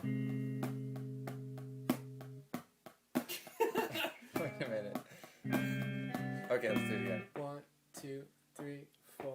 Wait a minute. Okay, let's do it again. 1, 2, 3, 4.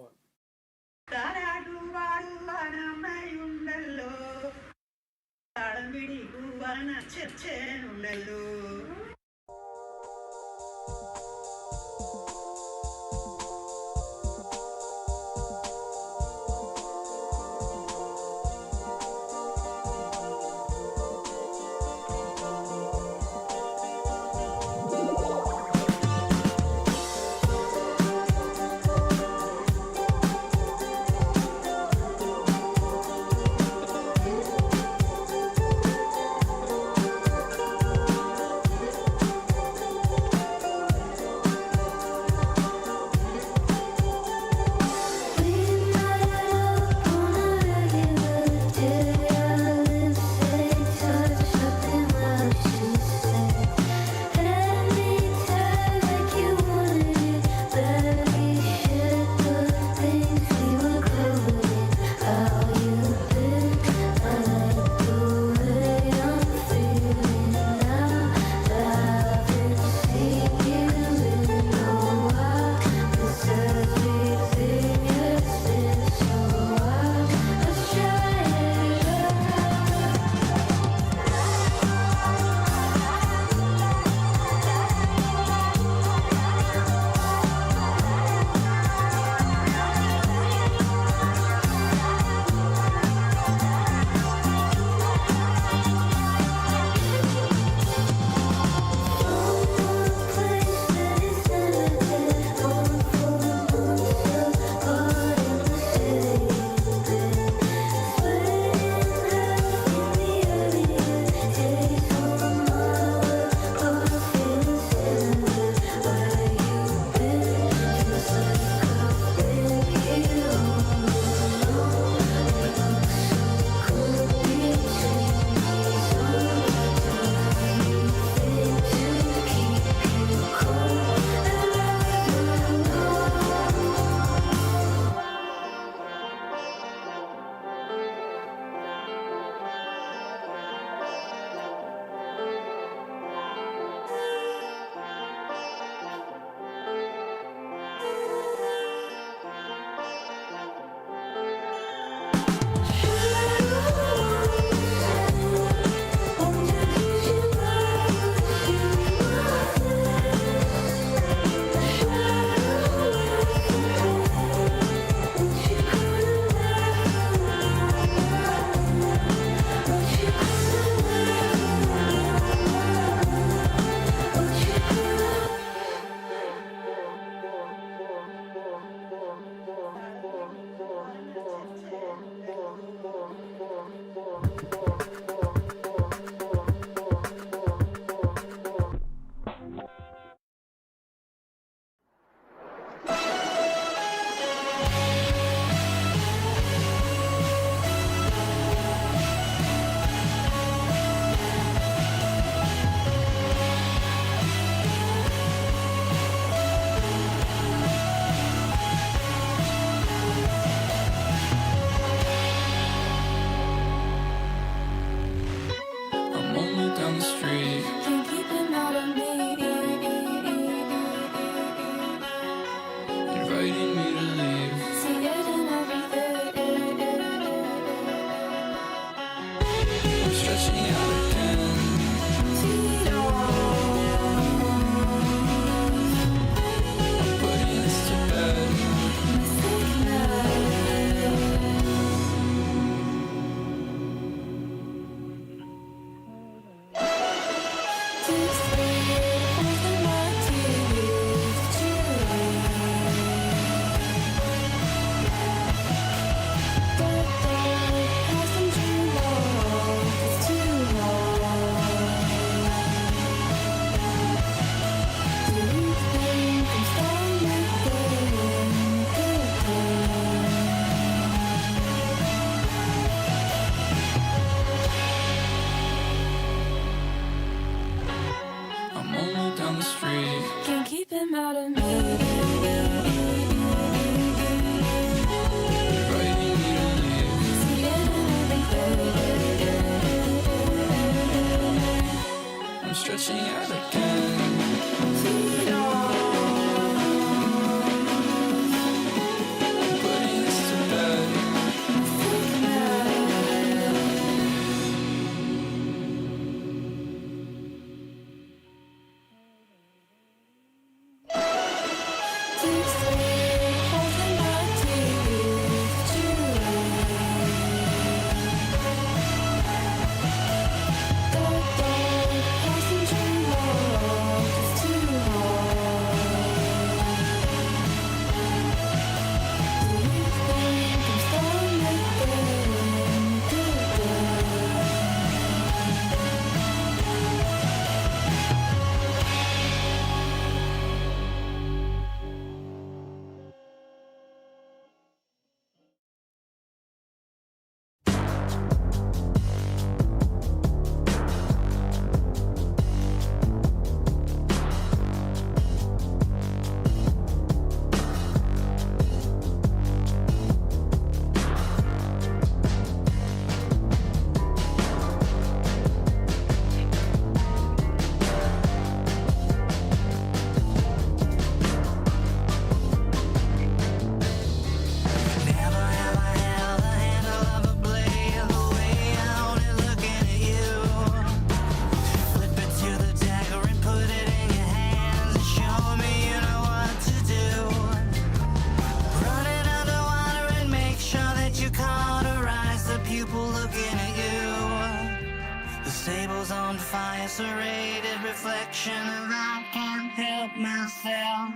lacerated reflection of I can't help myself.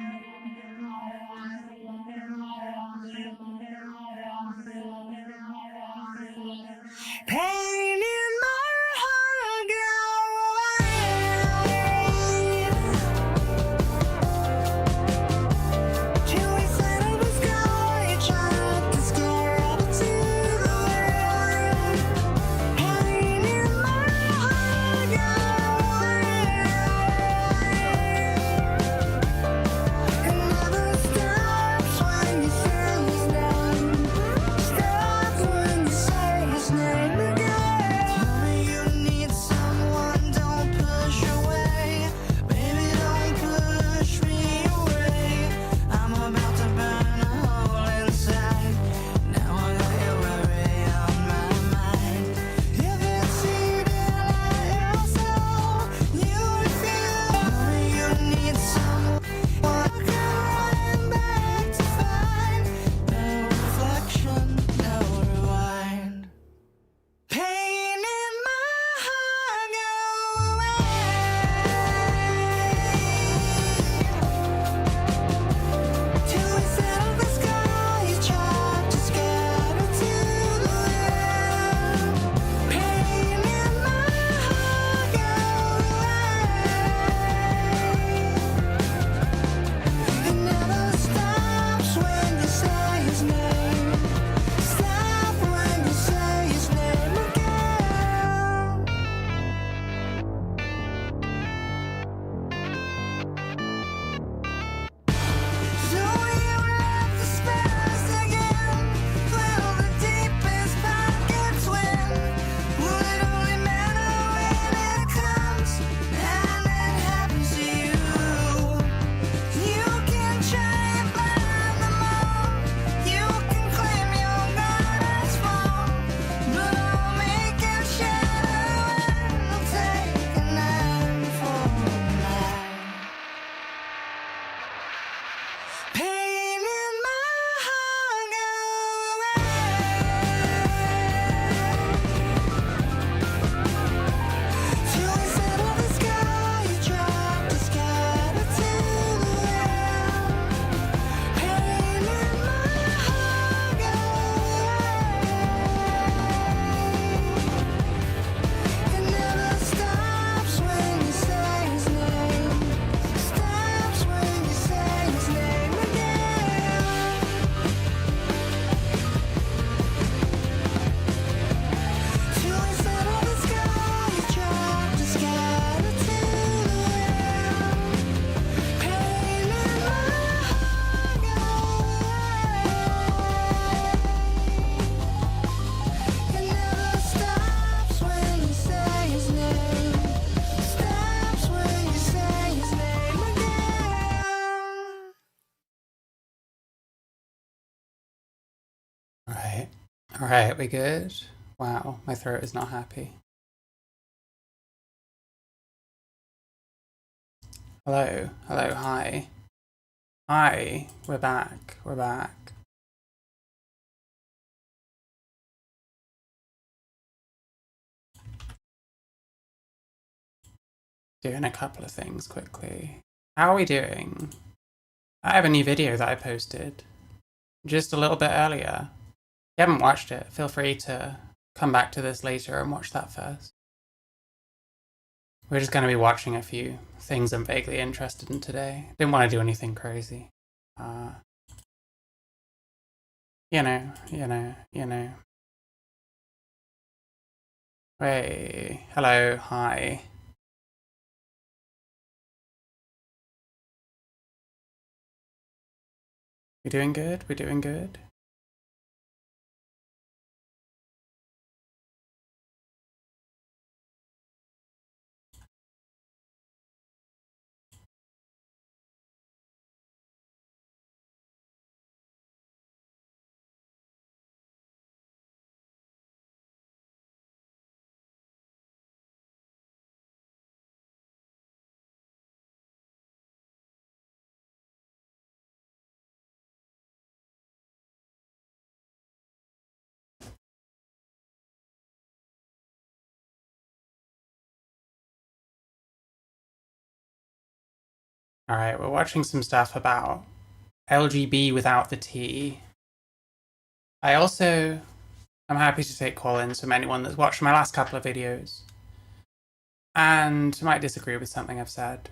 Pain in my heart go away. Till we settle the sky, tried to scare up to the world. Pain in my heart go away. It never stops when you say his name. Stops when you say his name again. Tell me you need someone, don't push away. Baby, don't push me away. I'm about to burn a hole inside. Now I got your worry on my mind. If it's eating at your soul, you would feel. Tell me you need someone. I'm running back to find no reflection, no rewind. Pain in my heart go away. Till we settle the sky, tried to scatter to the wind. Pain in my heart go away. It never stops when you say his name. Stop when you say his name again. So you left the space again. Will the deepest pockets win? Will it only matter when it comes and it happens to you? You can try and find them all. You can claim your God as fall. But I'll make it shadow and I'll take a nine for a night. Pain in my heart go away. Till we settle the sky, you tried to scatter to the wind. Pain in my heart go away. It never stops when you say his name. Stops when you say his name again. Till we settle the sky, you tried to scatter to the wind. Pain in my heart go away. It never stops when you say his name. Stops when you say his name again. Right. Alright, we good? Wow, my throat is not happy. Hello, hello, hi. Hi, we're back, we're back. Doing a couple of things quickly. How are we doing? I have a new video that I posted just a little bit earlier. If you haven't watched it, feel free to come back to this later and watch that first. We're just going to be watching a few things I'm vaguely interested in today. Didn't want to do anything crazy. You know. Hey, hello, hi. We doing good? We doing good? Alright, we're watching some stuff about LGB without the T. I also am happy to take call-ins from anyone that's watched my last couple of videos and might disagree with something I've said.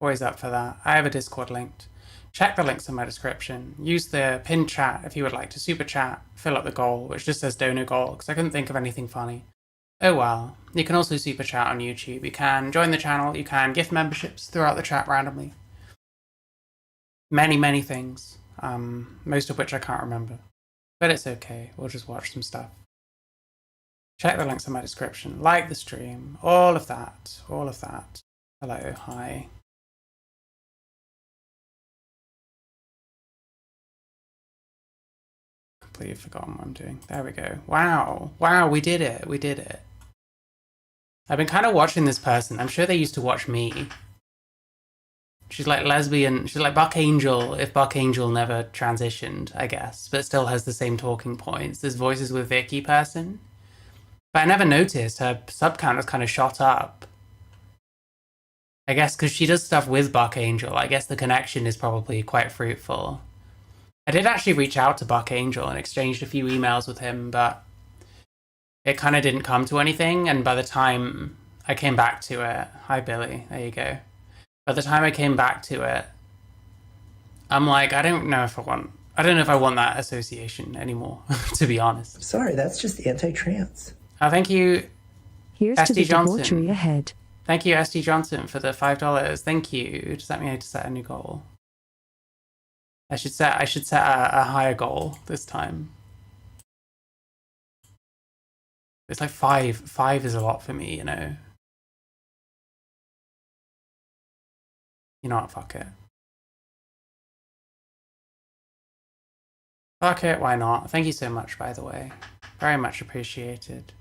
Always up for that. I have a Discord linked. Check the links in my description. Use the pinned chat if you would like to super chat, fill up the goal, which just says donor goal, because I couldn't think of anything funny. Oh well. You can also super chat on YouTube. You can join the channel. You can gift memberships throughout the chat randomly. Many, many things. Most of which I can't remember. But it's okay. We'll just watch some stuff. Check the links in my description. Like the stream. All of that. All of that. Hello. Hi. Completely forgotten what I'm doing. There we go. Wow. Wow, we did it. We did it. I've been kind of watching this person. I'm sure they used to watch me. She's like lesbian. She's like Buck Angel if Buck Angel never transitioned, I guess, but still has the same talking points. This Voices with Vicky person. But I never noticed her sub count has kind of shot up. I guess because she does stuff with Buck Angel. I guess the connection is probably quite fruitful. I did actually reach out to Buck Angel and exchanged a few emails with him, but it kind of didn't come to anything. And by the time I came back to it, hi Billy, there you go. By the time I came back to it, I'm like, I don't know if I want that association anymore, to be honest. Sorry, that's just anti-trans. Oh, thank you, Here's to SD the Johnson. debauchery ahead. Thank you, SD Johnson, for the $5. Thank you. Does that mean I need to set a new goal? I should set a higher goal this time. It's like 5. 5 is a lot for me, you know. You know what? Fuck it. Fuck it. Why not? Thank you so much, by the way. Very much appreciated.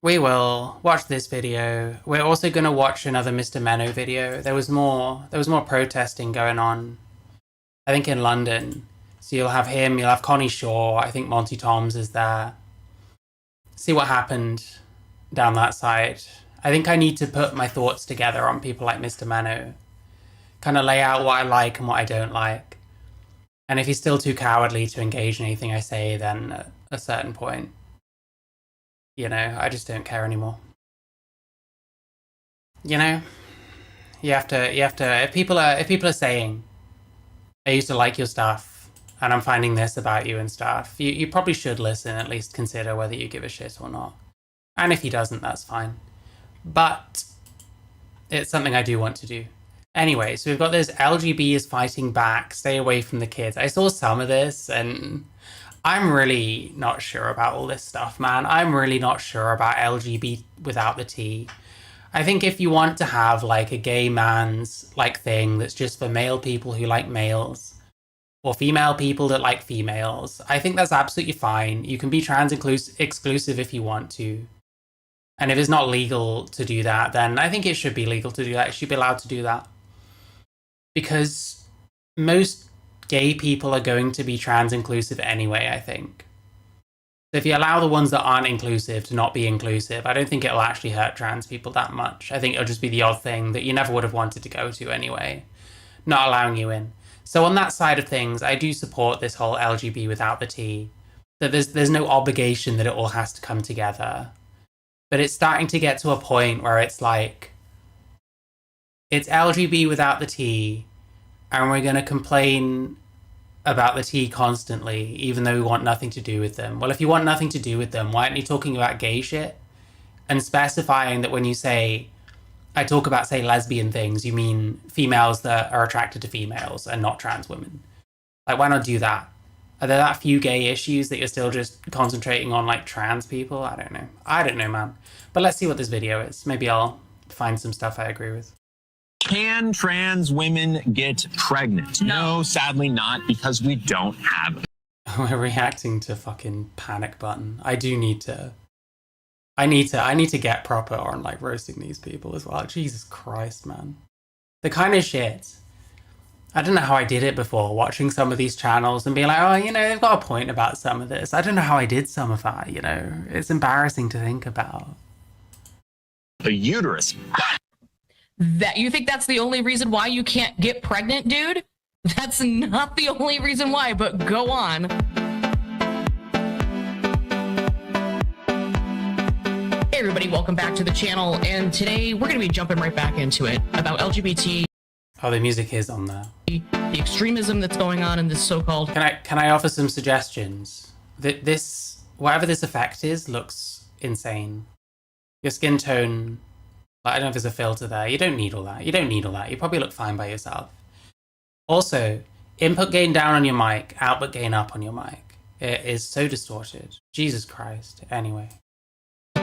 We will watch this video. We're also going to watch another Mr. Menno video. There was more protesting going on, I think in London. So you'll have him, you'll have Connie Shaw, I think Monty Toms is there. See what happened down that side. I think I need to put my thoughts together on people like Mr. Menno. Kind of lay out what I like and what I don't like. And if he's still too cowardly to engage in anything I say, then at a certain point, you know, I just don't care anymore. You know, you have to. If people are saying, "I used to like your stuff, and I'm finding this about you and stuff," you probably should listen. At least consider whether you give a shit or not. And if he doesn't, that's fine. But it's something I do want to do. Anyway, so we've got this LGB is fighting back. Stay away from the kids. I saw some of this and I'm really not sure about all this stuff, man. I'm really not sure about LGB without the T. I think if you want to have like a gay man's like thing that's just for male people who like males or female people that like females, I think that's absolutely fine. You can be trans exclusive if you want to. And if it's not legal to do that, then I think it should be legal to do that. It should be allowed to do that. Because most gay people are going to be trans inclusive anyway, I think. So if you allow the ones that aren't inclusive to not be inclusive, I don't think it'll actually hurt trans people that much. I think it'll just be the odd thing that you never would have wanted to go to anyway, not allowing you in. So on that side of things, I do support this whole LGB without the T. That there's no obligation that it all has to come together. But it's starting to get to a point where it's like, it's LGB without the T, and we're going to complain about the T constantly, even though we want nothing to do with them. Well, if you want nothing to do with them, why aren't you talking about gay shit? And specifying that when you say, I talk about, say, lesbian things, you mean females that are attracted to females and not trans women. Like, why not do that? Are there that few gay issues that you're still just concentrating on, like, trans people? I don't know. I don't know, man. But let's see what this video is. Maybe I'll find some stuff I agree with. Can trans women get pregnant? No, sadly not, because we don't have it. We're reacting to fucking panic button. I need to get proper on, like, roasting these people as well. Jesus Christ, man. The kind of shit. I don't know how I did it before, watching some of these channels and being like, oh, you know, they've got a point about some of this. I don't know how I did some of that, you know. It's embarrassing to think about. The uterus. That you think that's the only reason why you can't get pregnant, dude? That's not the only reason why, but go on. Hey everybody, welcome back to the channel, and today we're going to be jumping right back into it about LGBT. Oh, the music is on there. The extremism that's going on in this so-called... Can I offer some suggestions? This, whatever this effect is, looks insane. Your skin tone, I don't know if there's a filter there. You don't need all that. You don't need all that. You probably look fine by yourself. Also, input gain down on your mic, output gain up on your mic. It is so distorted. Jesus Christ. Anyway.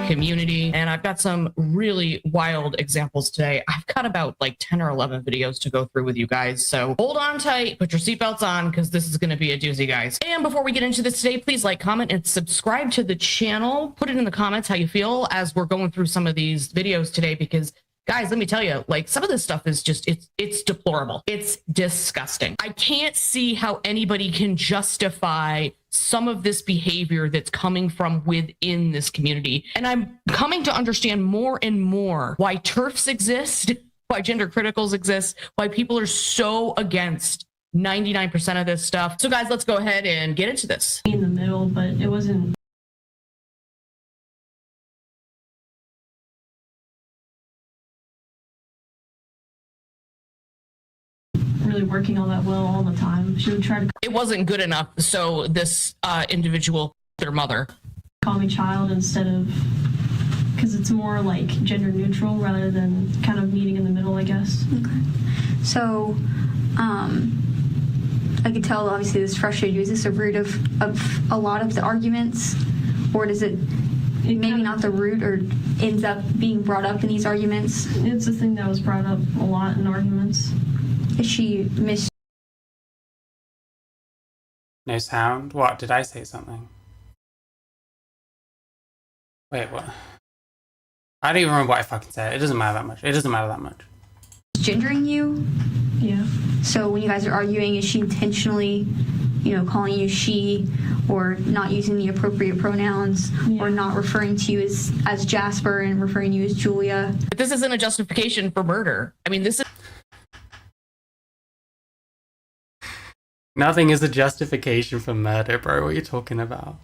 Community, and I've got some really wild examples today. I've got about like 10 or 11 videos to go through with you guys, so hold on tight, put your seatbelts on, because this is going to be a doozy, guys. And before we get into this today, please like, comment, and subscribe to the channel. Put it in the comments how you feel as we're going through some of these videos today, because guys, let me tell you, like, some of this stuff is just, it's deplorable. It's disgusting. I can't see how anybody can justify some of this behavior that's coming from within this community. And I'm coming to understand more and more why TERFs exist, why gender criticals exist, why people are so against 99% of this stuff. So guys, let's go ahead and get into this. In the middle, but it wasn't really working all that well all the time. She would try to It wasn't good enough, so this individual, their mother, call me child instead of, because it's more like gender neutral rather than kind of meeting in the middle, I guess. Okay. So, I could tell obviously this frustrated you. Is this a root of a lot of the arguments, or does it maybe not the root, or ends up being brought up in these arguments? It's a thing that was brought up a lot in arguments. Is she No sound? What? Did I say something? Wait, what? I don't even remember what I fucking said. It doesn't matter that much. It doesn't matter that much. misgendering you? Yeah. So when you guys are arguing, is she intentionally, calling you she, or not using the appropriate pronouns, or not referring to you as Jasper and referring to you as Julia? but this isn't a justification for murder. I mean, this is Nothing is a justification for murder, bro. What are you talking about?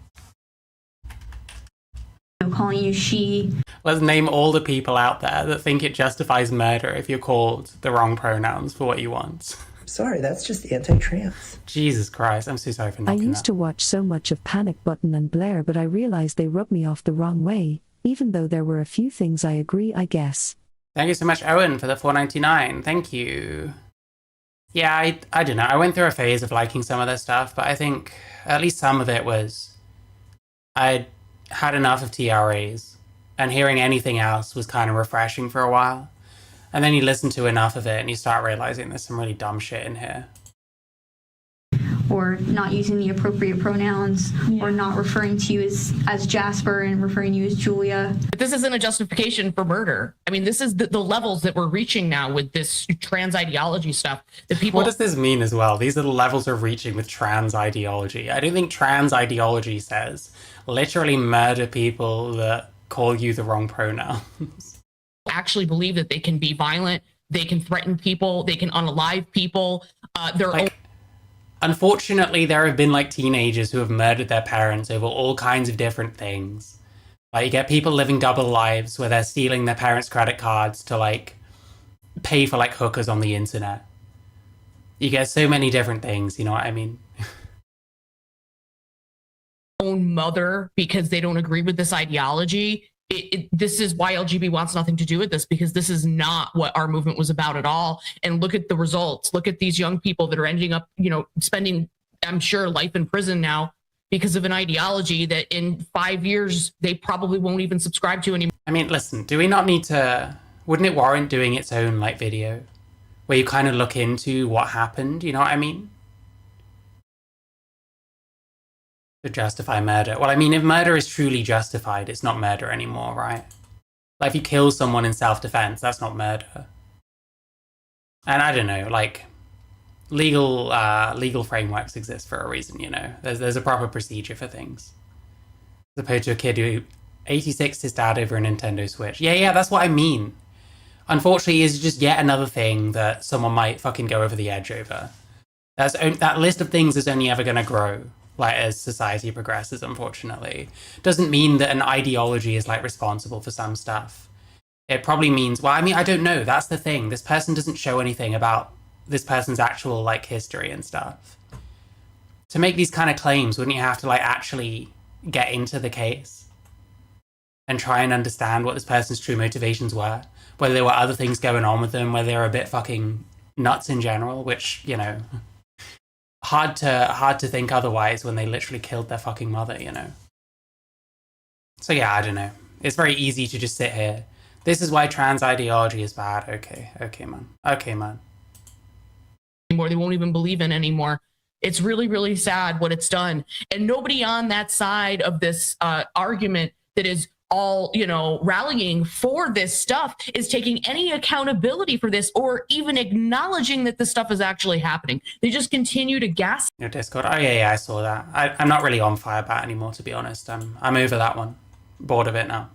Calling you she. Let's name all the people out there that think it justifies murder if you're called the wrong pronouns for what you want. Sorry, that's just anti-trans. Jesus Christ, I'm so sorry for I knocking used to watch so much of Panic Button and Blair, but I realized they rubbed me off the wrong way, even though there were a few things I agree, I guess. Thank you so much, Owen, for the $4.99. Thank you. Yeah, I don't know. I went through a phase of liking some of this stuff, but I think at least some of it was I'd had enough of TRAs, and hearing anything else was kind of refreshing for a while. And then you listen to enough of it and you start realizing there's some really dumb shit in here. Or not using the appropriate pronouns, or not referring to you as Jasper and referring to you as Julia. but this isn't a justification for murder. I mean, this is the levels that we're reaching now with this trans ideology stuff. That people. What does this mean as well? These are the levels we're reaching with trans ideology. I don't think trans ideology says literally murder people that call you the wrong pronouns. actually believe that they can be violent, they can threaten people, they can unalive people. Unfortunately, there have been teenagers who have murdered their parents over all kinds of different things. You get people living double lives where they're stealing their parents' credit cards to pay for hookers on the internet. You get so many different things, you know what I mean? Own mother because they don't agree with this ideology. This is why LGB wants nothing to do with this, because this is not what our movement was about at all. And look at the results. Look at these young people that are ending up, spending, I'm sure, life in prison now because of an ideology that in 5 years they probably won't even subscribe to anymore. I mean, listen, do we not need to... Wouldn't it warrant doing its own, video? Where you kind of look into what happened, you know what I mean? To justify murder. Well, I mean, if murder is truly justified, it's not murder anymore, right? If you kill someone in self-defense, that's not murder. And I don't know, legal frameworks exist for a reason, There's a proper procedure for things. As opposed to a kid who 86'd his dad over a Nintendo Switch. Yeah, that's what I mean. unfortunately is just yet another thing that someone might fucking go over the edge over. That list of things is only ever going to grow, like, as society progresses, unfortunately. Doesn't mean that an ideology is, like, responsible for some stuff. It probably means, well, I mean, I don't know. That's the thing. This person doesn't show anything about this person's actual, like, history and stuff. To make these kind of claims, wouldn't you have to, like, actually get into the case and try and understand what this person's true motivations were? Whether there were other things going on with them, whether they were a bit fucking nuts in general, which, you know, hard to think otherwise when they literally killed their fucking mother, you know? So yeah, I don't know. It's very easy to just sit here. This is why trans ideology is bad. Okay, man. Anymore. They won't even believe in anymore. It's really, really sad what it's done. And nobody on that side of this argument that is all, you know, rallying for this stuff is taking any accountability for this or even acknowledging that this stuff is actually happening. They just continue to gas. Your Discord. Oh yeah, I saw that. I'm not really on Firebat anymore, to be honest. I'm over that one. Bored of it now.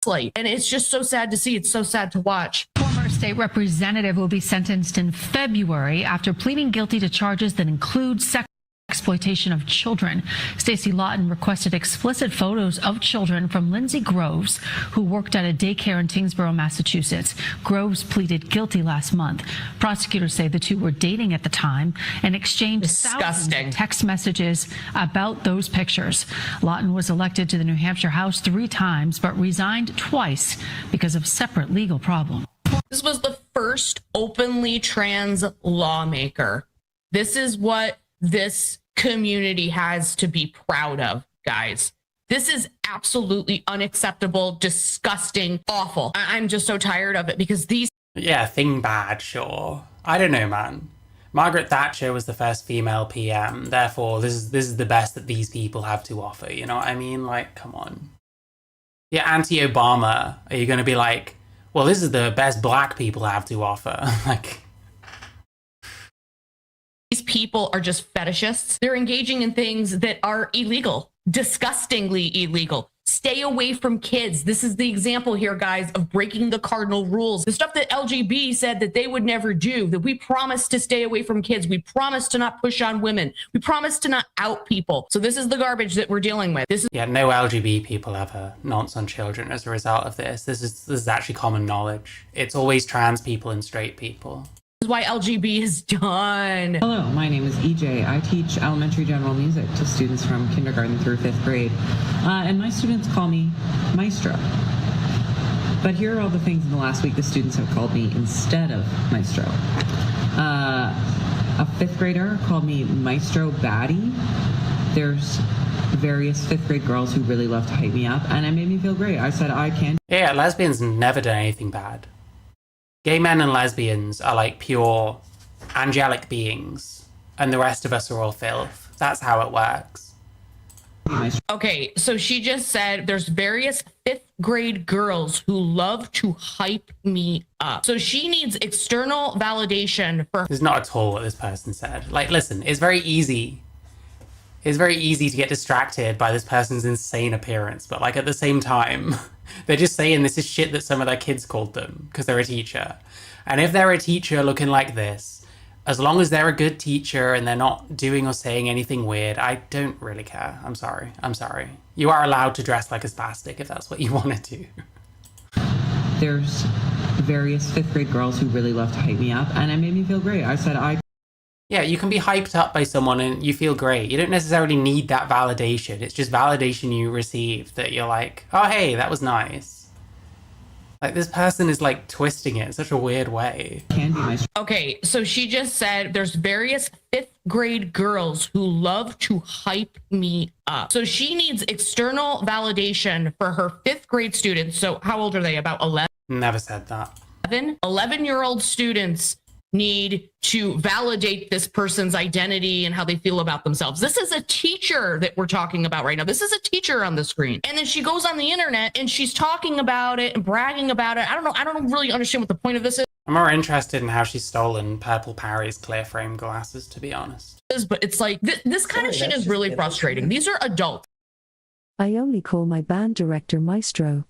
And it's just so sad to see. It's so sad to watch. Former state representative will be sentenced in February after pleading guilty to charges that include sex exploitation of children. Stacey Lawton requested explicit photos of children from Lindsay Groves, who worked at a daycare in Tingsboro, Massachusetts. Groves pleaded guilty last month. Prosecutors say the two were dating at the time and exchanged thousands of text messages about those pictures. Lawton was elected to the New Hampshire House 3 times, but resigned twice because of separate legal problems. This was the first openly trans lawmaker. This is what this community has to be proud of, guys. This is absolutely unacceptable, disgusting, awful. I'm just so tired of it because these... Yeah, thing bad, sure. I don't know, man. Margaret Thatcher was the first female PM, therefore this is the best that these people have to offer, you know what I mean? Like, come on. Yeah, anti-Obama, are you going to be like, well, this is the best black people have to offer? Like... These people are just fetishists. They're engaging in things that are illegal, disgustingly illegal. Stay away from kids. This is the example here, guys, of breaking the cardinal rules. The stuff that LGB said that they would never do, that we promised to stay away from kids. We promised to not push on women. We promised to not out people. So this is the garbage that we're dealing with. This is no LGB people ever nonce on children as a result of this. This is actually common knowledge. It's always trans people and straight people. This is why LGB is done. Hello, my name is EJ. I teach elementary general music to students from kindergarten through 5th grade. And my students call me Maestro. But here are all the things in the last week the students have called me instead of Maestro. A 5th grader called me Maestro Baddie. There's various 5th grade girls who really love to hype me up, and it made me feel great. I said I can. Yeah, lesbians never done anything bad. Gay men and lesbians are like pure angelic beings, and the rest of us are all filth. That's how it works. Okay, so she just said there's various 5th grade girls who love to hype me up. So she needs external validation for... This is not at all what this person said. Like, listen, it's very easy. It's very easy to get distracted by this person's insane appearance, but like at the same time, they're just saying this is shit that some of their kids called them because they're a teacher. And if they're a teacher looking like this, as long as they're a good teacher and they're not doing or saying anything weird, I don't really care. I'm sorry. You are allowed to dress like a spastic if that's what you want to do. There's various 5th grade girls who really love to hype me up, and it made me feel great. I said Yeah, you can be hyped up by someone and you feel great. You don't necessarily need that validation. It's just validation you receive that you're like, oh, hey, that was nice. Like, this person is like twisting it in such a weird way. Okay, so she just said there's various 5th grade girls who love to hype me up. So she needs external validation for her 5th grade students. So how old are they? About 11? Never said that. 11-year-old students need to validate this person's identity and how they feel about themselves. This is a teacher that we're talking about right now. This is a teacher on the screen. And then she goes on the internet and she's talking about it and bragging about it. I don't really understand what the point of this is. I'm more interested in how she's stolen Purple Parry's clear frame glasses, to be honest. But it's like, this kind of shit is really frustrating. These are adults. I only call my band director Maestro.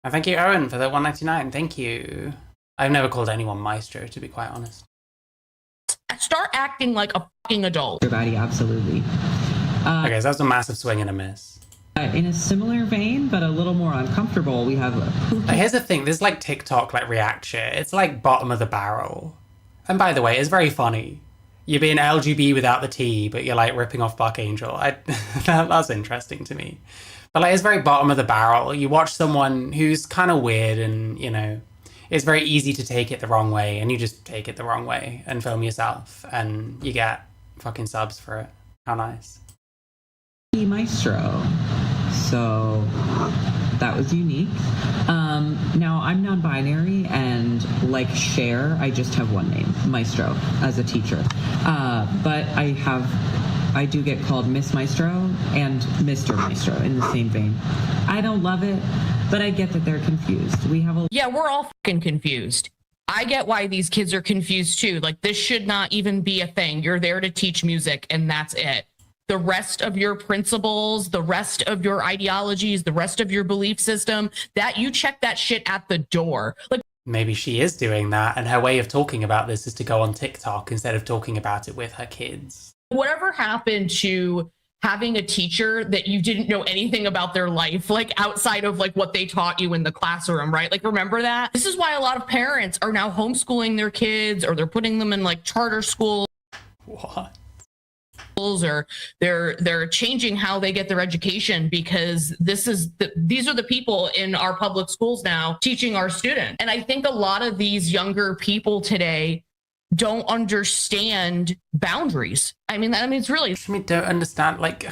And thank you, Owen, for the $1.99. Thank you. I've never called anyone maestro, to be quite honest. Start acting like a fucking adult. Your body, absolutely. Okay, so that's a massive swing and a miss. In a similar vein, but a little more uncomfortable, we have Here's the thing, there's like TikTok, like react shit. It's like bottom of the barrel. And by the way, it's very funny. You're being LGB without the T, but you're like ripping off Buck Angel. That's interesting to me. But like, it's very bottom of the barrel. You watch someone who's kind of weird and, you know, it's very easy to take it the wrong way, and you just take it the wrong way and film yourself, and you get fucking subs for it. How nice. maestro. So that was unique. Now I'm non-binary, and like Cher, I just have one name, Maestro, as a teacher. But I do get called Miss Maestro and Mr. Maestro in the same vein. I don't love it, but I get that they're confused. Yeah, we're all fucking confused. I get why these kids are confused too. Like, this should not even be a thing. You're there to teach music, and that's it. The rest of your principles, the rest of your ideologies, the rest of your belief system, that you check that shit at the door. Like, maybe she is doing that, and her way of talking about this is to go on TikTok instead of talking about it with her kids. Whatever happened to having a teacher that you didn't know anything about their life, like outside of like what they taught you in the classroom, right? Like, remember that? This is why a lot of parents are now homeschooling their kids, or they're putting them in like charter schools. What? Or they're changing how they get their education, because these are the people in our public schools now teaching our students. And I think a lot of these younger people today don't understand boundaries. I mean, it's really... I mean, don't understand, like...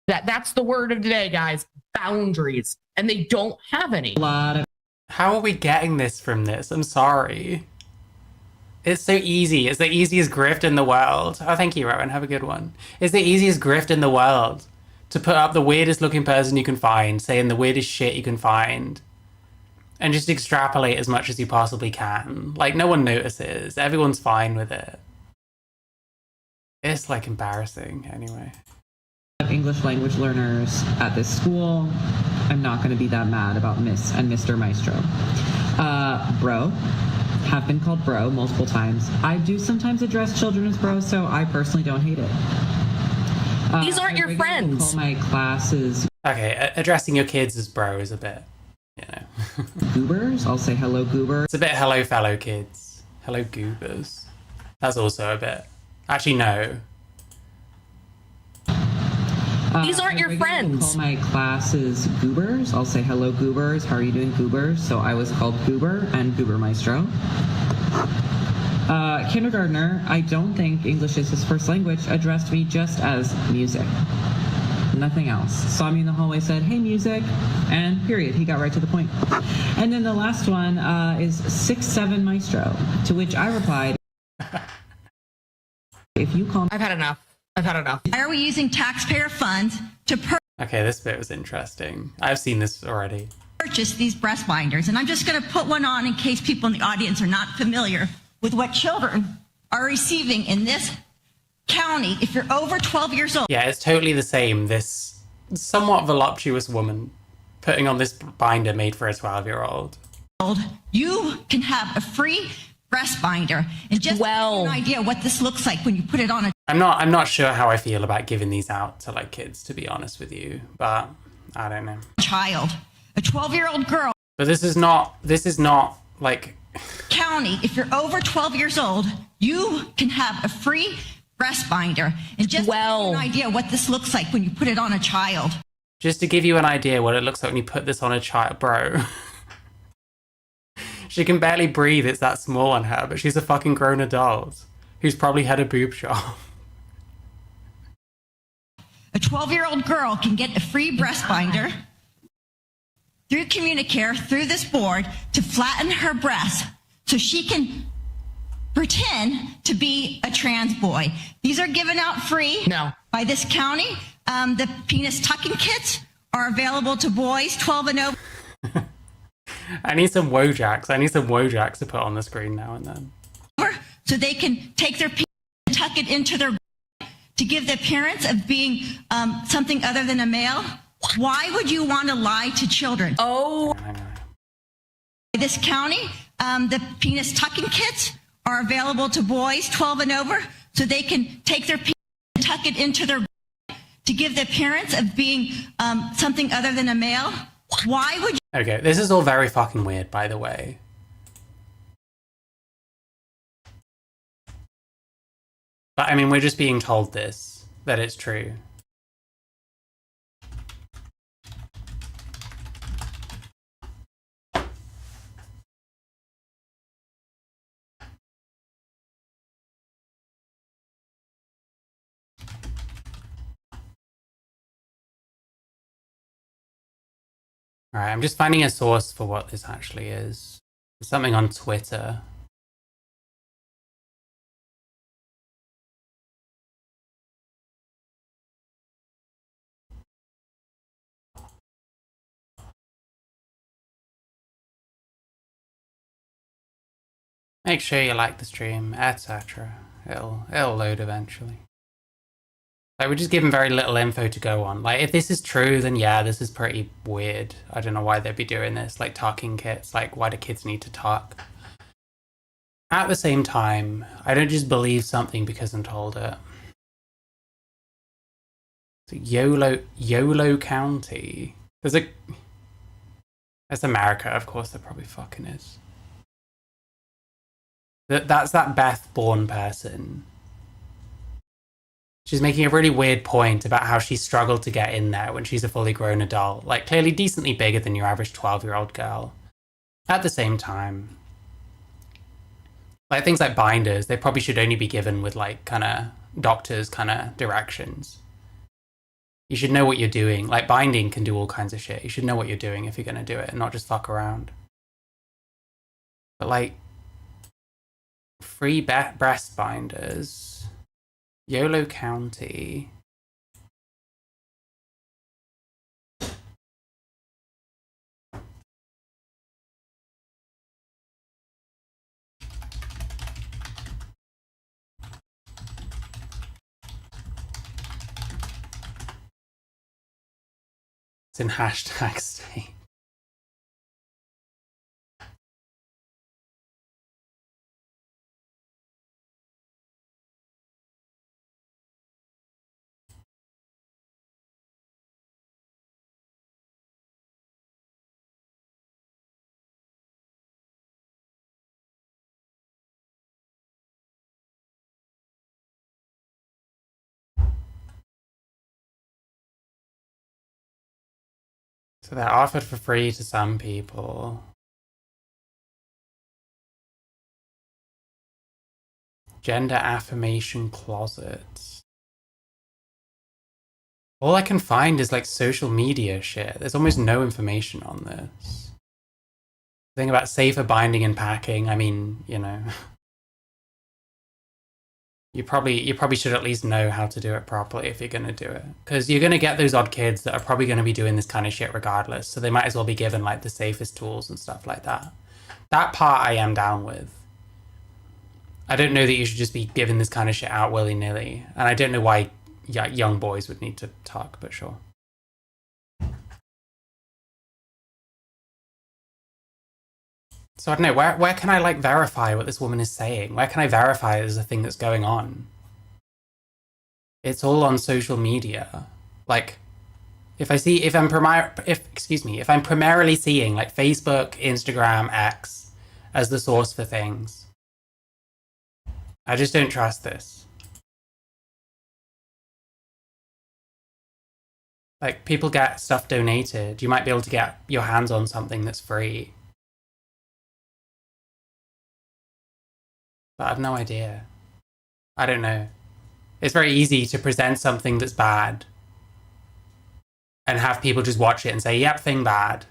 That's the word of the day, guys. Boundaries. And they don't have any. How are we getting this from this? I'm sorry. It's so easy. It's the easiest grift in the world. Oh, thank you, Rowan. Have a good one. It's the easiest grift in the world to put up the weirdest looking person you can find, saying the weirdest shit you can find, and just extrapolate as much as you possibly can. Like, no one notices. Everyone's fine with it. It's, like, embarrassing, anyway. English language learners at this school. I'm not going to be that mad about Miss and Mr. Maestro. Bro. Have been called bro multiple times. I do sometimes address children as bro, so I personally don't hate it. These aren't your friends. Call my classes. Okay, addressing your kids as bro is a bit, you know. Goobers. I'll say hello, goober. It's a bit hello, fellow kids. Hello, goobers. That's also a bit. Actually, no. These aren't your friends. Call my classes goobers. I'll say hello, goobers. How are you doing, goobers? So I was called goober and goober maestro. Kindergartner, I don't think English is his first language, addressed me just as music. Nothing else. Saw me in the hallway, said, hey, music, and period. He got right to the point. And then the last one is 6'7" maestro, to which I replied, if you call me... I've had enough. Why are we using taxpayer funds to Okay, this bit was interesting. I've seen this already. purchase these breast binders? And I'm just going to put one on in case people in the audience are not familiar with what children are receiving in this county if you're over 12 years old. Yeah, it's totally the same. This somewhat voluptuous woman putting on this binder made for a 12-year-old. You can have a free breast binder, and just to give you an idea what this looks like when you put it on a I'm not sure how I feel about giving these out to like kids, to be honest with you, but I don't know. Child, a 12-year-old girl. But this is not like County, if you're over 12 years old, you can have a free breast binder, and just to give you an idea what this looks like when you put it on a child. Just to give you an idea what it looks like when you put this on a child, bro. She can barely breathe, it's that small on her, but she's a fucking grown adult who's probably had a boob job. A 12-year-old girl can get a free breast binder through Communicare, through this board, to flatten her breast so she can pretend to be a trans boy. These are given out free by this county. The penis tucking kits are available to boys 12 and over. I need some Wojaks to put on the screen now and then. So they can take their penis and tuck it into their to give the appearance of being something other than a male. Why would you want to lie to children? Oh. this county, the penis tucking kits are available to boys 12 and over, so they can take their penis and tuck it into their to give the appearance of being something other than a male. Why would you? Okay, this is all very fucking weird, by the way. But I mean, we're just being told this, that it's true. Alright, I'm just finding a source for what this actually is. There's something on Twitter. Make sure you like the stream, etc. It'll load eventually. Like, we're just given very little info to go on. Like, if this is true, then yeah, this is pretty weird. I don't know why they'd be doing this. Like, talking kits. Like, why do kids need to talk? At the same time, I don't just believe something because I'm told it. So YOLO County. That's America, of course there probably fucking is. That's that Beth Bourne person. She's making a really weird point about how she struggled to get in there when she's a fully grown adult. Like, clearly decently bigger than your average 12-year-old girl. At the same time, like, things like binders, they probably should only be given with, like, kind of doctors' kind of directions. You should know what you're doing. Like, binding can do all kinds of shit. You should know what you're doing if you're going to do it and not just fuck around. But, like, free breast binders... YOLO County. It's in hashtag state. So they're offered for free to some people. Gender affirmation closets. All I can find is like social media shit. There's almost no information on this. The thing about safer binding and packing, I mean, you know. You probably should at least know how to do it properly if you're going to do it. Because you're going to get those odd kids that are probably going to be doing this kind of shit regardless. So they might as well be given like the safest tools and stuff like that. That part I am down with. I don't know that you should just be giving this kind of shit out willy-nilly. And I don't know why young boys would need to talk, but sure. So I don't know, where can I like verify what this woman is saying? Where can I verify there's a thing that's going on? It's all on social media. Like, if I'm primarily seeing like Facebook, Instagram, X as the source for things, I just don't trust this. Like, people get stuff donated. You might be able to get your hands on something that's free. But I have no idea. I don't know. It's very easy to present something that's bad and have people just watch it and say, yep, thing bad.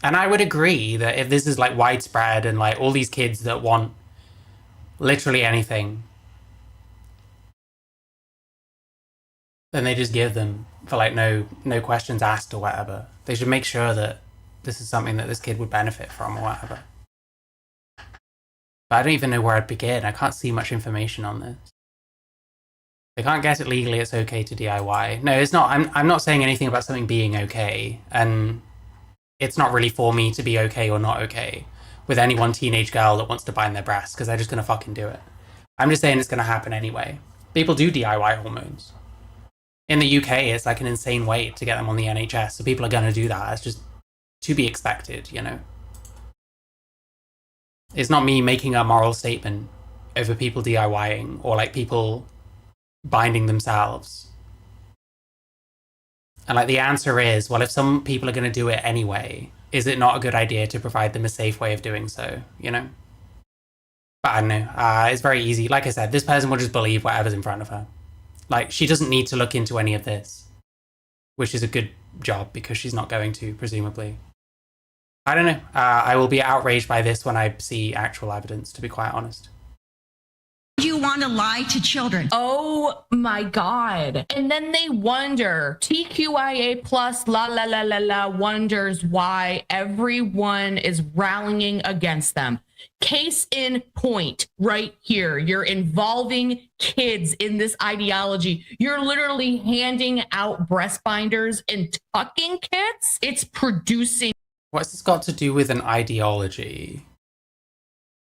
And I would agree that if this is like widespread and like all these kids that want literally anything, then they just give them for like no questions asked or whatever. They should make sure that this is something that this kid would benefit from or whatever. But I don't even know where I'd begin. I can't see much information on this. They can't get it legally, it's okay to DIY. No, it's not. I'm not saying anything about something being okay. And it's not really for me to be okay or not okay. with any one teenage girl that wants to bind their breasts because they're just going to fucking do it. I'm just saying it's going to happen anyway. People do DIY hormones. In the UK, it's like an insane wait to get them on the NHS, so people are going to do that. It's just to be expected, you know? It's not me making a moral statement over people DIYing or like people binding themselves. And like the answer is, well, if some people are going to do it anyway, is it not a good idea to provide them a safe way of doing so, you know? But I don't know. It's very easy. Like I said, this person will just believe whatever's in front of her. Like, she doesn't need to look into any of this, which is a good job because she's not going to, presumably. I don't know. I will be outraged by this when I see actual evidence, to be quite honest. You want to lie to children. Oh my God. And then they wonder, TQIA plus la la la la la wonders why everyone is rallying against them. Case in point, right here. You're involving kids in this ideology. You're literally handing out breast binders and tucking kids. It's producing. What's this got to do with an ideology?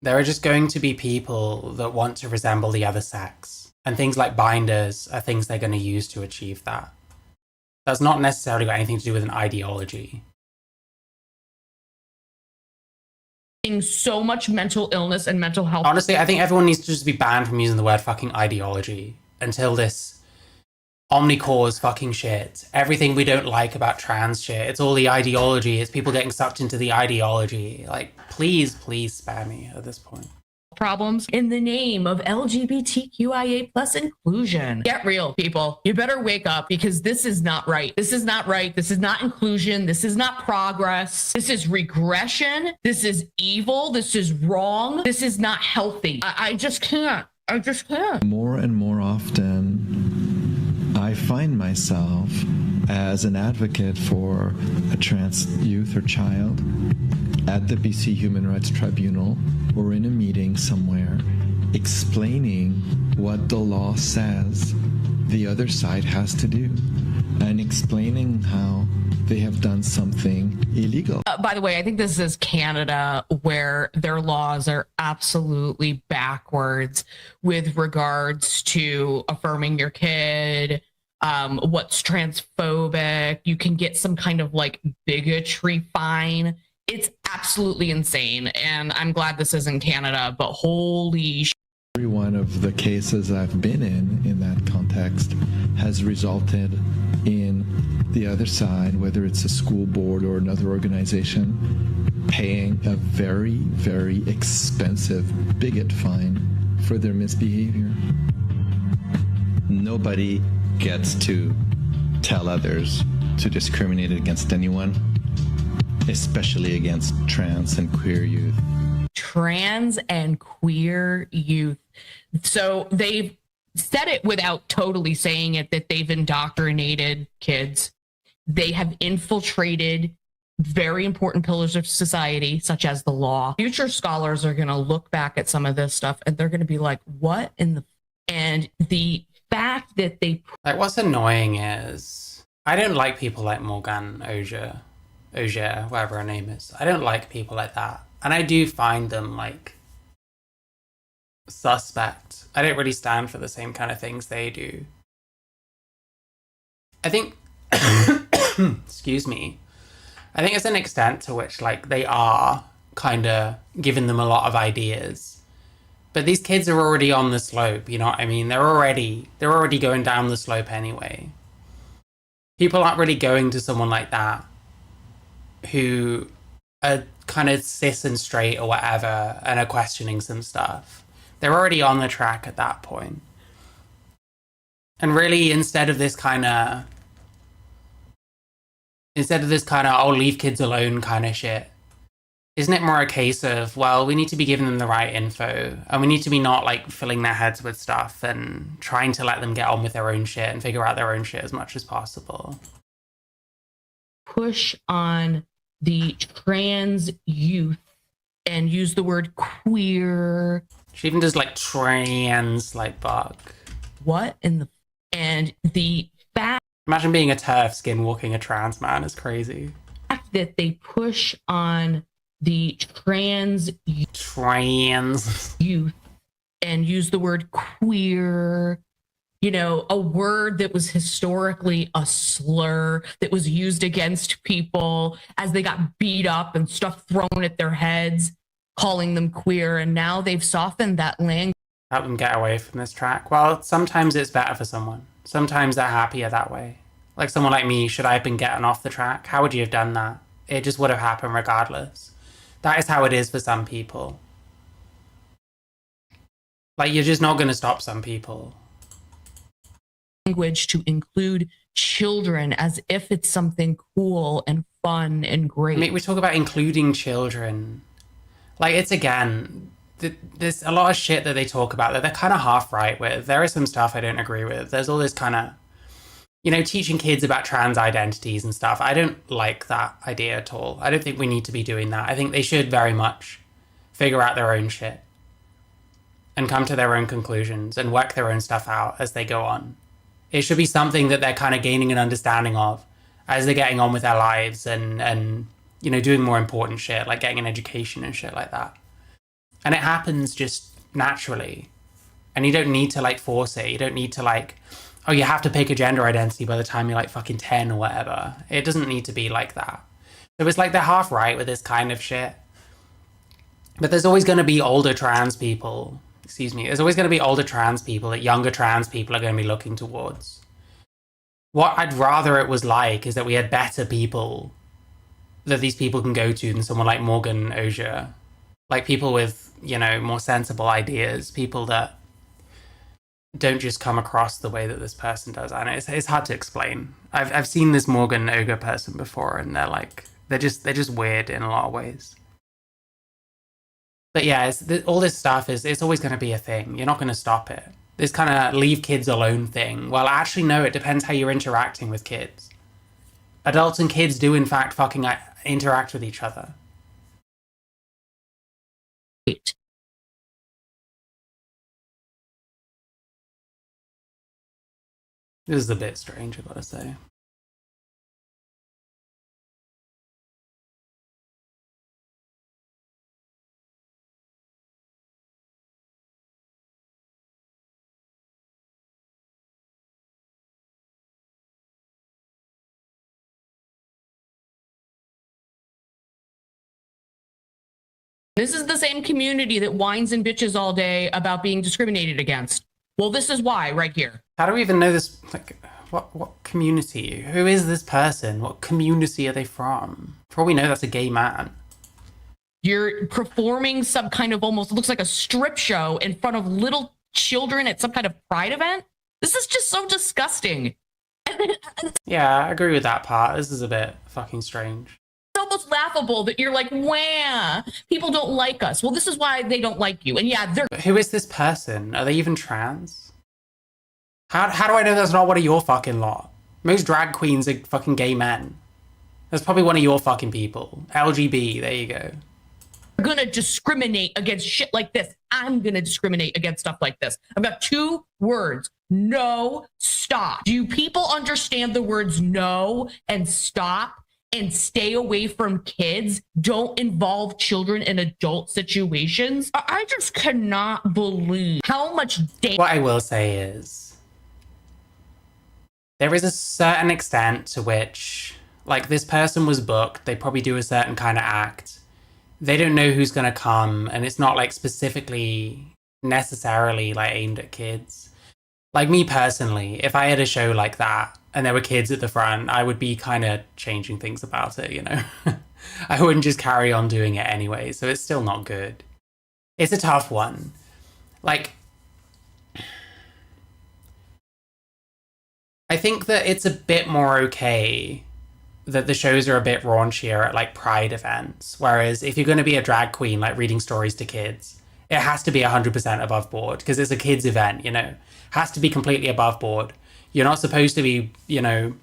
There are just going to be people that want to resemble the other sex. And things like binders are things they're going to use to achieve that. That's not necessarily got anything to do with an ideology. So much mental illness and mental health. Honestly, I think everyone needs to just be banned from using the word fucking ideology until this omni-cause fucking shit. Everything we don't like about trans shit, it's all the ideology. It's people getting sucked into the ideology. Like, please spare me at this point. Problems in the name of LGBTQIA plus inclusion. Get real, people. You better wake up because this is not right. This is not right. This is not inclusion. This is not progress. This is regression. This is evil. This is wrong. This is not healthy. I just can't. I just can't. More and more often, I find myself as an advocate for a trans youth or child at the BC Human Rights Tribunal or in a meeting somewhere explaining what the law says the other side has to do and explaining how they have done something illegal. By the way, I think this is Canada where their laws are absolutely backwards with regards to affirming your kid, what's transphobic. You can get some kind of like bigotry fine. It's absolutely insane. And I'm glad this is in Canada, but holy shit. Every one of the cases I've been in that context has resulted in the other side, whether it's a school board or another organization, paying a very, very expensive bigot fine for their misbehavior. Nobody gets to tell others to discriminate against anyone, especially against trans and queer youth. Trans and queer youth. So they've said it without totally saying it, that they've indoctrinated kids. They have infiltrated very important pillars of society, such as the law. Future scholars are going to look back at some of this stuff and they're going to be like, what in the... And the fact that they... Like, what's annoying is, I don't like people like Morgan Auger, whatever her name is. I don't like people like that. And I do find them, like, suspect. I don't really stand for the same kind of things they do. I think... excuse me. I think it's an extent to which, like, they are kind of giving them a lot of ideas. But these kids are already on the slope, you know what I mean? They're already going down the slope anyway. People aren't really going to someone like that who are kind of cis and straight or whatever and are questioning some stuff. They're already on the track at that point. And really, instead of this kind of, oh, leave kids alone kind of shit, isn't it more a case of, well, we need to be giving them the right info and we need to be not like filling their heads with stuff and trying to let them get on with their own shit and figure out their own shit as much as possible. Push on the trans youth and use the word queer. She even does like trans, like, fuck. What in the... And the fact... Imagine being a turf skin walking a trans man is crazy. That they push on the trans youth and use the word queer, you know, a word that was historically a slur that was used against people as they got beat up and stuff thrown at their heads, calling them queer. And now they've softened that language. Help them get away from this track. Well, sometimes it's better for someone. Sometimes they're happier that way. Like someone like me, should I have been getting off the track? How would you have done that? It just would have happened regardless. That is how it is for some people. Like, you're just not going to stop some people. Language to include children as if it's something cool and fun and great. I mean, we talk about including children. Like, it's again, there's a lot of shit that they talk about that they're kind of half right with. There is some stuff I don't agree with. There's all this kind of, you know, teaching kids about trans identities and stuff. I don't like that idea at all. I don't think we need to be doing that. I think they should very much figure out their own shit and come to their own conclusions and work their own stuff out as they go on. It should be something that they're kind of gaining an understanding of as they're getting on with their lives and you know, doing more important shit, like getting an education and shit like that. And it happens just naturally. And you don't need to, like, force it. You don't need to, like, oh, you have to pick a gender identity by the time you're, like, fucking 10 or whatever. It doesn't need to be like that. So it's like they're half right with this kind of shit. But there's always going to be older trans people. Excuse me. There's always going to be older trans people that younger trans people are going to be looking towards. What I'd rather it was like is that we had better people that these people can go to than someone like Morgan Osier. Like, people with, you know, more sensible ideas, people that don't just come across the way that this person does. And it's hard to explain. I've seen this Morgan Osier person before, and they're just weird in a lot of ways. But yeah, all this stuff it's always going to be a thing. You're not going to stop it. This kind of leave kids alone thing. Well, actually, no, it depends how you're interacting with kids. Adults and kids do, in fact, fucking interact with each other. This is a bit strange, I've got to say. This is the same community that whines and bitches all day about being discriminated against. Well, this is why right here. How do we even know this? Like, what community? Who is this person? What community are they from? For all we know, that's a gay man. You're performing some kind of almost looks like a strip show in front of little children at some kind of pride event. This is just so disgusting. Yeah, I agree with that part. This is a bit fucking strange. It's almost laughable that you're like, wah, people don't like us. Well, this is why they don't like you. And yeah, they're... But who is this person? Are they even trans? How do I know that's not one of your fucking lot? Most drag queens are fucking gay men. That's probably one of your fucking people. LGB, there you go. Gonna discriminate against shit like this. I'm gonna discriminate against stuff like this. I've got 2 words. No, stop. Do people understand the words no and stop and stay away from kids? Don't involve children in adult situations. I just cannot believe how much What I will say is, there is a certain extent to which, like, this person was booked, they probably do a certain kind of act. They don't know who's going to come, and it's not, like, specifically necessarily, like, aimed at kids. Like, me personally, if I had a show like that and there were kids at the front, I would be kind of changing things about it, you know? I wouldn't just carry on doing it anyway, so it's still not good. It's a tough one. Like, I think that it's a bit more okay that the shows are a bit raunchier at, like, pride events. Whereas if you're going to be a drag queen, like, reading stories to kids, it has to be 100% above board because it's a kids event, you know? Has to be completely above board. You're not supposed to be, you know,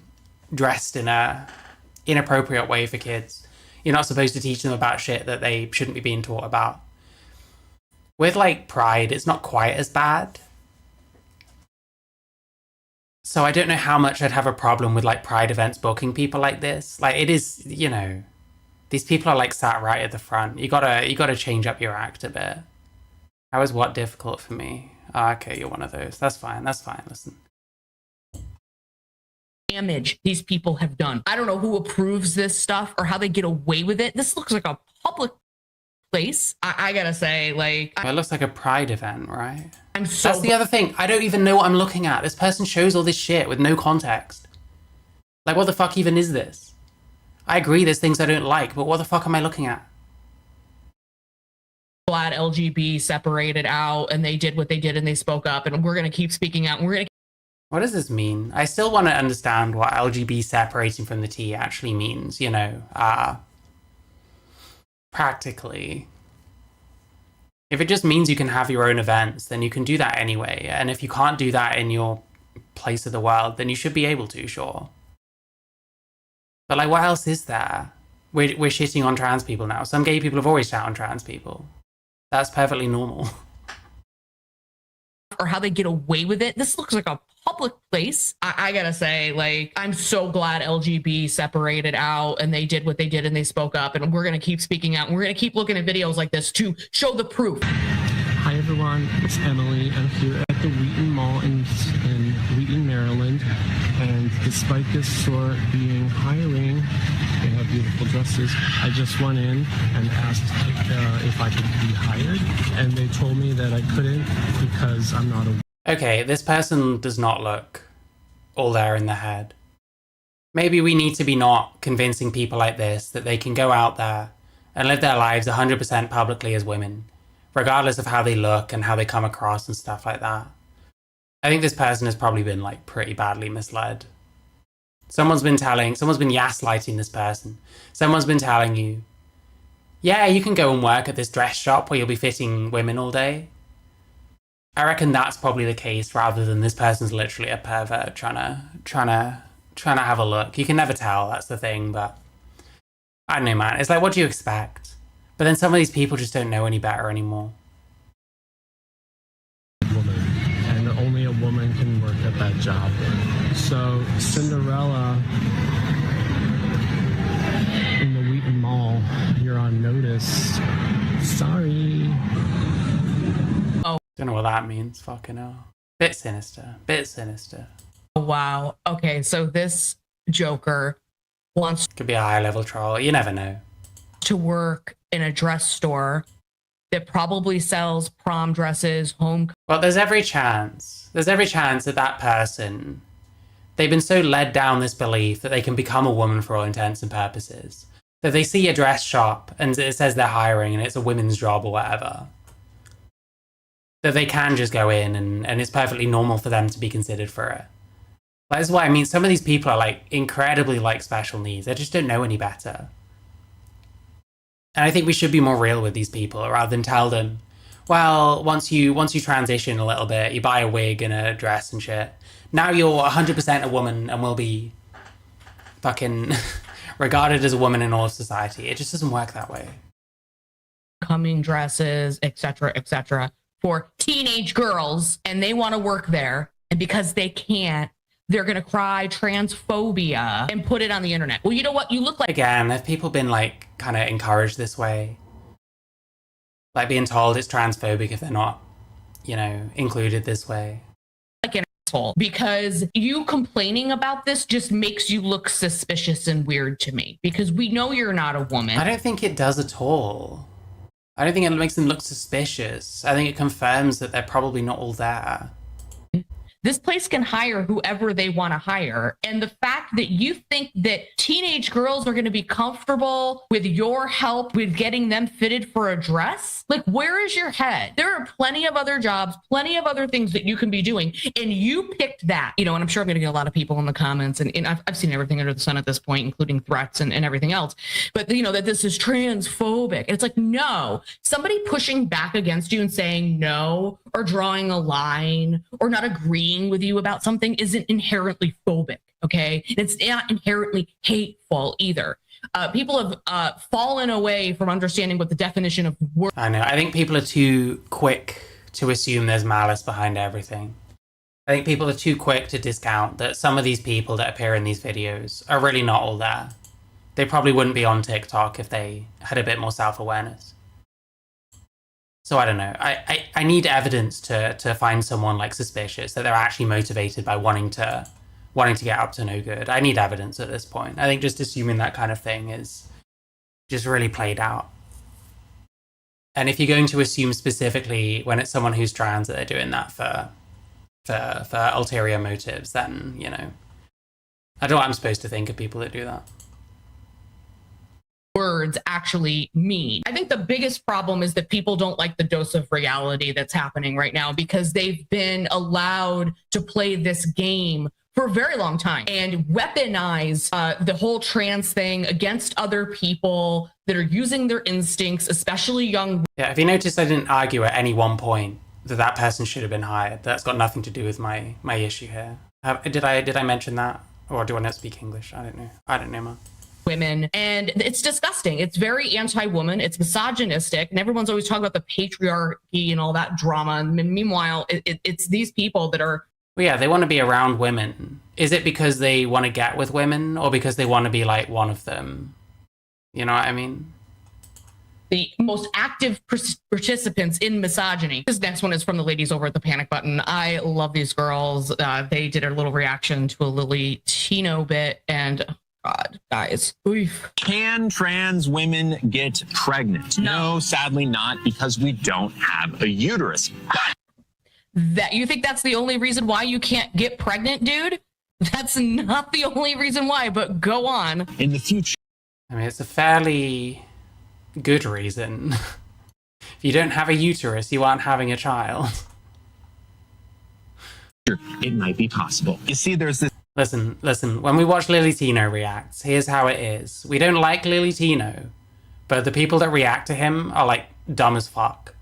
dressed in a inappropriate way for kids. You're not supposed to teach them about shit that they shouldn't be being taught about. With, like, pride, it's not quite as bad. So I don't know how much I'd have a problem with, like, pride events booking people like this. Like, it is, you know, These people are like sat right at the front. You gotta change up your act a bit. How is what difficult for me? Oh, okay, you're one of those. That's fine. That's fine. Listen. Damage these people have done. I don't know who approves this stuff or how they get away with it. This looks like a public place. I gotta say, like, It looks like a pride event, right? I'm so. That's the other thing. I don't even know what I'm looking at. This person shows all this shit with no context. Like, what the fuck even is this? I agree there's things I don't like, but what the fuck am I looking at? Glad LGB separated out and they did what they did and they spoke up, and we're gonna keep speaking out. And we're gonna. What does this mean? I still want to understand what LGB separating from the T actually means, you know, practically. If it just means you can have your own events, then you can do that anyway. And if you can't do that in your place of the world, then you should be able to, sure. But like, what else is there? We're shitting on trans people now. Some gay people have always shit on trans people. That's perfectly normal. Or how they get away with it. This looks like a public place. I gotta say, like, I'm so glad LGB separated out and they did what they did and they spoke up, and we're gonna keep speaking out and we're gonna keep looking at videos like this to show the proof. Hi everyone, it's Emily. I'm here at the Wheaton Mall in Wheaton, Maryland, and despite this store being hiring, they have beautiful dresses. I just went in and asked if I could be hired, and they told me that I couldn't because I'm not a... Okay, this person does not look all there in the head. Maybe we need to be not convincing people like this that they can go out there and live their lives 100% publicly as women, regardless of how they look and how they come across and stuff like that. I think this person has probably been like pretty badly misled. Someone's been gaslighting this person. Someone's been telling you, yeah, you can go and work at this dress shop where you'll be fitting women all day. I reckon that's probably the case, rather than this person's literally a pervert trying to have a look. You can never tell, that's the thing, but I don't know, man. It's like, what do you expect? But then some of these people just don't know any better anymore. woman, and only a woman can work at that job. So Cinderella in the Wheaton Mall, you're on notice. Sorry. Oh. Don't know what that means. Fucking hell. Bit sinister. Bit sinister. Oh, wow. Okay, so this Joker wants... Could be a high-level troll. You never know. ...to work in a dress store that probably sells prom dresses, home... Well, there's every chance. There's every chance that that person... They've been so led down this belief that they can become a woman for all intents and purposes. That they see a dress shop and it says they're hiring and it's a women's job or whatever. That they can just go in and it's perfectly normal for them to be considered for it. That's what I mean. Some of these people are like incredibly like special needs. They just don't know any better. And I think we should be more real with these people rather than tell them, well, once you transition a little bit, you buy a wig and a dress and shit. Now you're 100% a woman and will be fucking regarded as a woman in all of society. It just doesn't work that way. Coming dresses, etc., for teenage girls, and they want to work there, and because they can't, they're gonna cry transphobia and put it on the internet. Well, you know what? You look like... Again, have people been like kind of encouraged this way? Like being told it's transphobic if they're not, you know, included this way? Like an asshole. Because you complaining about this just makes you look suspicious and weird to me. Because we know you're not a woman. I don't think it does at all. I don't think it makes them look suspicious. I think it confirms that they're probably not all there. This place can hire whoever they want to hire. And the fact that you think that teenage girls are going to be comfortable with your help with getting them fitted for a dress, like, where is your head? There are plenty of other jobs, plenty of other things that you can be doing. And you picked that, you know, and I'm sure I'm going to get a lot of people in the comments. And I've seen everything under the sun at this point, including threats and everything else. But, you know, that this is transphobic. And it's like, no, somebody pushing back against you and saying no, or drawing a line, or not agreeing with you about something isn't inherently phobic, okay? It's not inherently hateful either. People have fallen away from understanding what the definition of work... I know. I think people are too quick to assume there's malice behind everything. I think people are too quick to discount that some of these people that appear in these videos are really not all there. they probably wouldn't be on TikTok if they had a bit more self-awareness. So I don't know. I need evidence to find someone like suspicious that they're actually motivated by wanting to get up to no good. I need evidence at this point. I think just assuming that kind of thing is just really played out. And if you're going to assume specifically when it's someone who's trans that they're doing that for ulterior motives, then, you know, I don't know what I'm supposed to think of people that do that. Words actually mean. I think the biggest problem is that people don't like the dose of reality that's happening right now because they've been allowed to play this game for a very long time and weaponize the whole trans thing against other people that are using their instincts, especially young. Yeah, have you noticed I didn't argue at any one point that person should have been hired? That's got nothing to do with my issue here. Did I mention that? Or do I not speak English? I don't know, man. Women, and it's disgusting. It's very anti-woman. It's misogynistic, and everyone's always talking about the patriarchy and all that drama. And meanwhile, it's these people that are. Well, yeah, they want to be around women. Is it because they want to get with women, or because they want to be like one of them? You know what I mean? The most active participants in misogyny. This next one is from the ladies over at the Panic Button. I love these girls. They did a little reaction to a Lily Tino bit, and God, guys. Oof. Can trans women get pregnant? No, sadly not, because we don't have a uterus. That you think that's the only reason why you can't get pregnant, dude? That's not the only reason why, but go on. In the future. I mean, it's a fairly good reason. If you don't have a uterus, you aren't having a child. It might be possible. You see, there's this. Listen, when we watch Lily Tino react, here's how it is. We don't like Lily Tino, but the people that react to him are like dumb as fuck.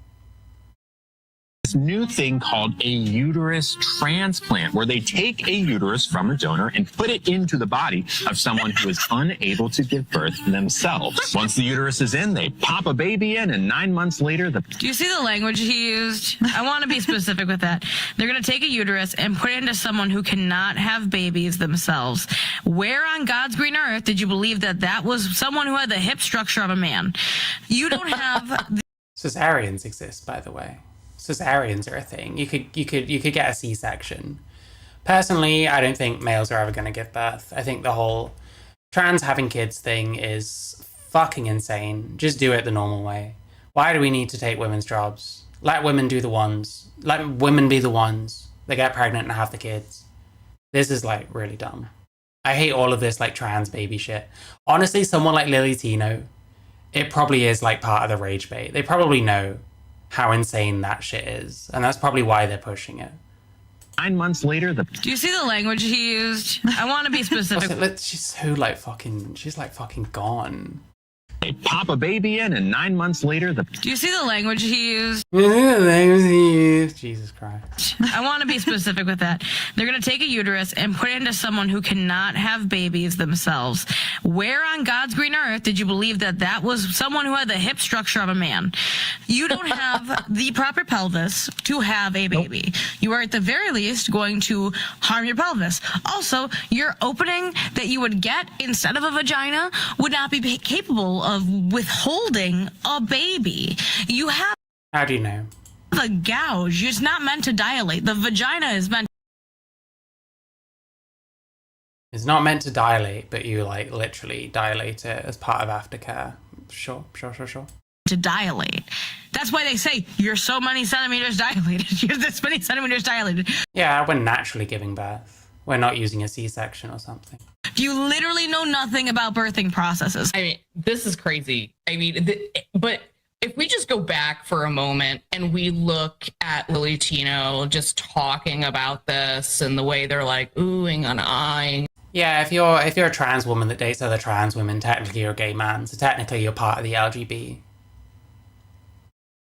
This new thing called a uterus transplant, where they take a uterus from a donor and put it into the body of someone who is unable to give birth themselves. Once the uterus is in, they pop a baby in, and 9 months later, Do you see the language he used? I want to be specific with that. They're going to take a uterus and put it into someone who cannot have babies themselves. Where on God's green earth did you believe that was someone who had the hip structure of a man? You don't have... Cesareans exist, by the way. Cesareans are a thing. You could get a C-section. Personally, I don't think males are ever going to give birth. I think the whole trans having kids thing is fucking insane. Just do it the normal way. Why do we need to take women's jobs? Let women do the ones. Let women be the ones that get pregnant and have the kids. This is like really dumb. I hate all of this like trans baby shit. Honestly, someone like Lily Tino, it probably is like part of the rage bait. They probably know how insane that shit is, and that's probably why they're pushing it. 9 months later, Do you see the language he used? I want to be specific. Also, she's so like fucking, she's like fucking gone. They pop a baby in, and 9 months later, Do you see the language he used? Jesus Christ. I want to be specific with that. They're going to take a uterus and put it into someone who cannot have babies themselves. Where on God's green earth did you believe that was someone who had the hip structure of a man? You don't have the proper pelvis to have a baby. Nope. You are at the very least going to harm your pelvis. Also, your opening that you would get instead of a vagina would not be capable of withholding a baby. You have How do you know? a gouge. It's not meant to dilate. The vagina is meant. It's not meant to dilate, but you like literally dilate it as part of aftercare. Sure. To dilate. That's why they say you're so many centimeters dilated. You're this many centimeters dilated. Yeah, we're naturally giving birth. We're not using a C-section or something. You literally know nothing about birthing processes. I mean, this is crazy. I mean, but if we just go back for a moment and we look at Lily Tino just talking about this and the way they're like oohing and eyeing. Yeah, if you're a trans woman that dates other trans women, technically you're a gay man, so technically you're part of the LGBT.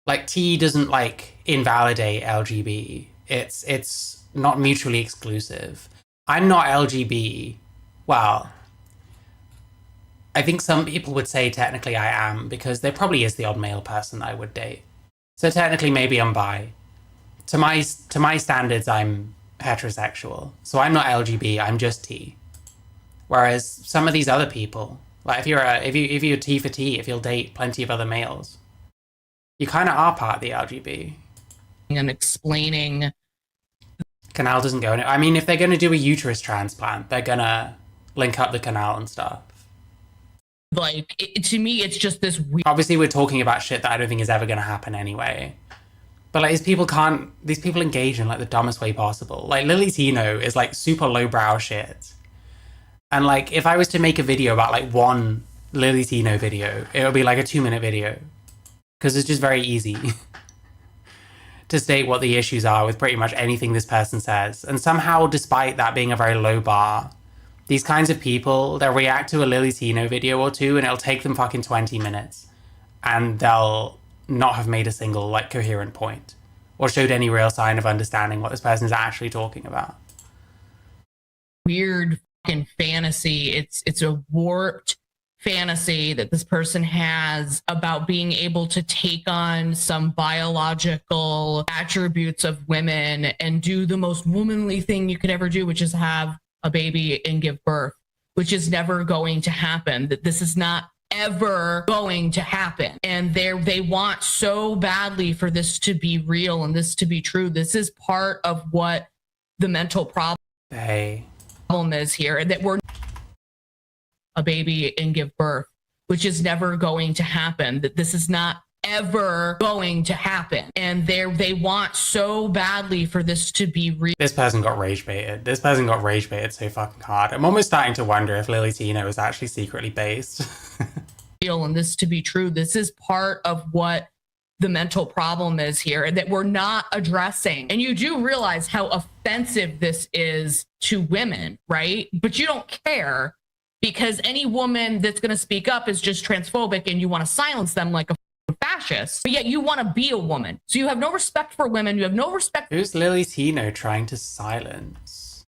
Like, T doesn't like invalidate LGBT. It's not mutually exclusive. I'm not LGBT. Well, I think some people would say technically I am, because there probably is the odd male person that I would date. So technically maybe I'm bi. To my standards, I'm heterosexual. So I'm not LGBT, I'm just T. Whereas some of these other people, Like if you're T for T, if you'll date plenty of other males, you kind of are part of the LGB. And explaining. Canal doesn't go in it. I mean, if they're going to do a uterus transplant, they're going to link up the canal and stuff. Like, to me, it's just this weird. Obviously, we're talking about shit that I don't think is ever going to happen anyway. But like, these people engage in like the dumbest way possible. Like Lily Tino is like super lowbrow shit. And like, if I was to make a video about like one Lily Tino video, it would be like a 2-minute video. Because it's just very easy to state what the issues are with pretty much anything this person says. And somehow, despite that being a very low bar, these kinds of people, they'll react to a Lily Tino video or two and it'll take them fucking 20 minutes. And they'll not have made a single like coherent point or showed any real sign of understanding what this person is actually talking about. Weird fucking fantasy. It's a warped fantasy that this person has about being able to take on some biological attributes of women and do the most womanly thing you could ever do, which is have a baby and give birth, which is never going to happen. That this is not ever going to happen. And they want so badly for this to be real and this to be true. This is part of what the mental problem is here, that we're a baby and give birth, which is never going to happen. That this is not ever going to happen. And they want so badly for this to be real. This person got rage baited. This person got rage baited so fucking hard. I'm almost starting to wonder if Lily Tino is actually secretly based. And this to be true. This is part of what the mental problem is here, and that we're not addressing. And you do realize how offensive this is to women, right? But you don't care because any woman that's going to speak up is just transphobic and you want to silence them like a fascist, but yet you want to be a woman. So you have no respect for women. You have no respect. Who's Lily Tino trying to silence?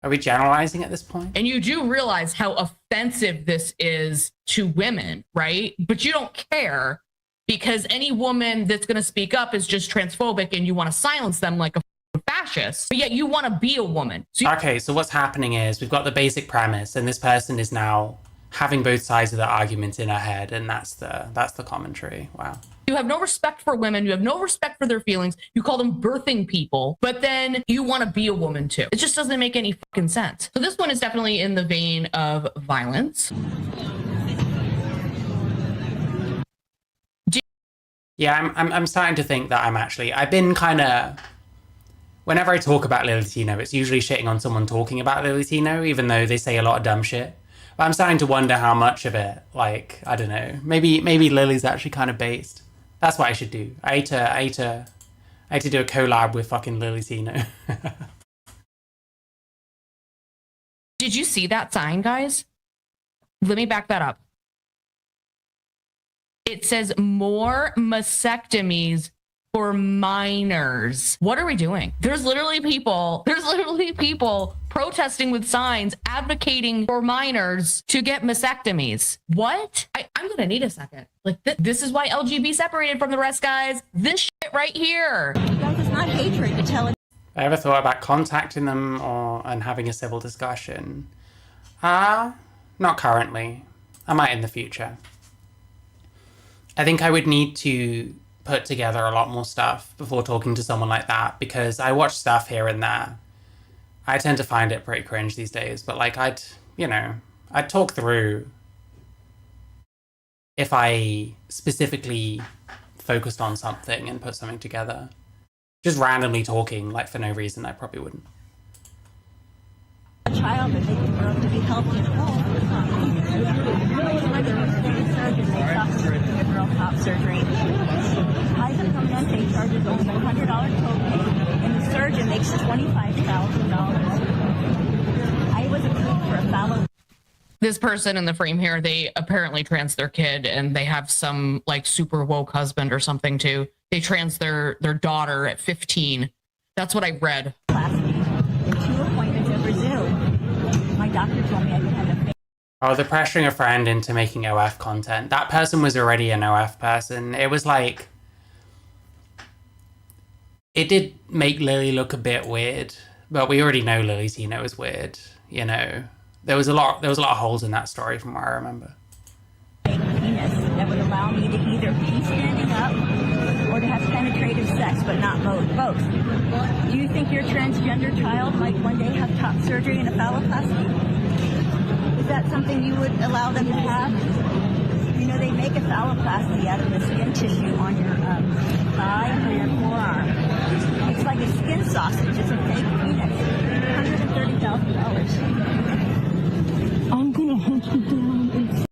Are we generalizing at this point? And you do realize how offensive this is to women, right? But you don't care because any woman that's going to speak up is just transphobic and you want to silence them like a fascist, but yet you want to be a woman. Okay, so what's happening is we've got the basic premise and this person is now having both sides of the argument in her head, and that's the commentary. Wow. You have no respect for women. You have no respect for their feelings. You call them birthing people, but then you want to be a woman too. It just doesn't make any fucking sense. So this one is definitely in the vein of violence. Yeah, I'm starting to think that I've been kind of, whenever I talk about Lily Tino, it's usually shitting on someone talking about Lily Tino, even though they say a lot of dumb shit. But I'm starting to wonder how much of it, like, I don't know, maybe Lily's actually kind of based. That's what I should do. I hate to do a collab with fucking Lily Tino. Did you see that sign, guys? Let me back that up. It says more mastectomies for minors. What are we doing? There's literally people protesting with signs advocating for minors to get mastectomies. What? I'm gonna need a second. Like this is why LGB separated from the rest, guys. This shit right here. Guys, it's not hatred to tell it. I ever thought about contacting them and having a civil discussion? Not currently. I might in the future. I think I would need to put together a lot more stuff before talking to someone like that, because I watch stuff here and there. I tend to find it pretty cringe these days, but like I'd talk through if I specifically focused on something and put something together. Just randomly talking, like for no reason, I probably wouldn't. A child that they can grow up to be healthy and whole. Top surgery. Kaiser Permanente charges only $100 copay, and the surgeon makes $25,000. I was approved for a fallow. This person in the frame here, they apparently trans their kid, and they have some like super woke husband or something too. They trans their daughter at 15. That's what I read. Last week, 2 appointments in Brazil. My doctor told me I could have a. Oh, they're pressuring a friend into making OF content. That person was already an OF person. It was like, it did make Lily look a bit weird, but we already know Lily Tino is weird, you know. There was a lot of holes in that story from what I remember. Penis that would allow me to either be standing up or to have penetrative sex, but not both. Do you think your transgender child might one day have top surgery and a phalloplasty? Is that something you would allow them to have? You know, they make a phalloplasty out of the skin tissue on your thigh or your forearm. It's like a skin sausage. It's a fake penis. $130,000. I'm gonna hunt you down and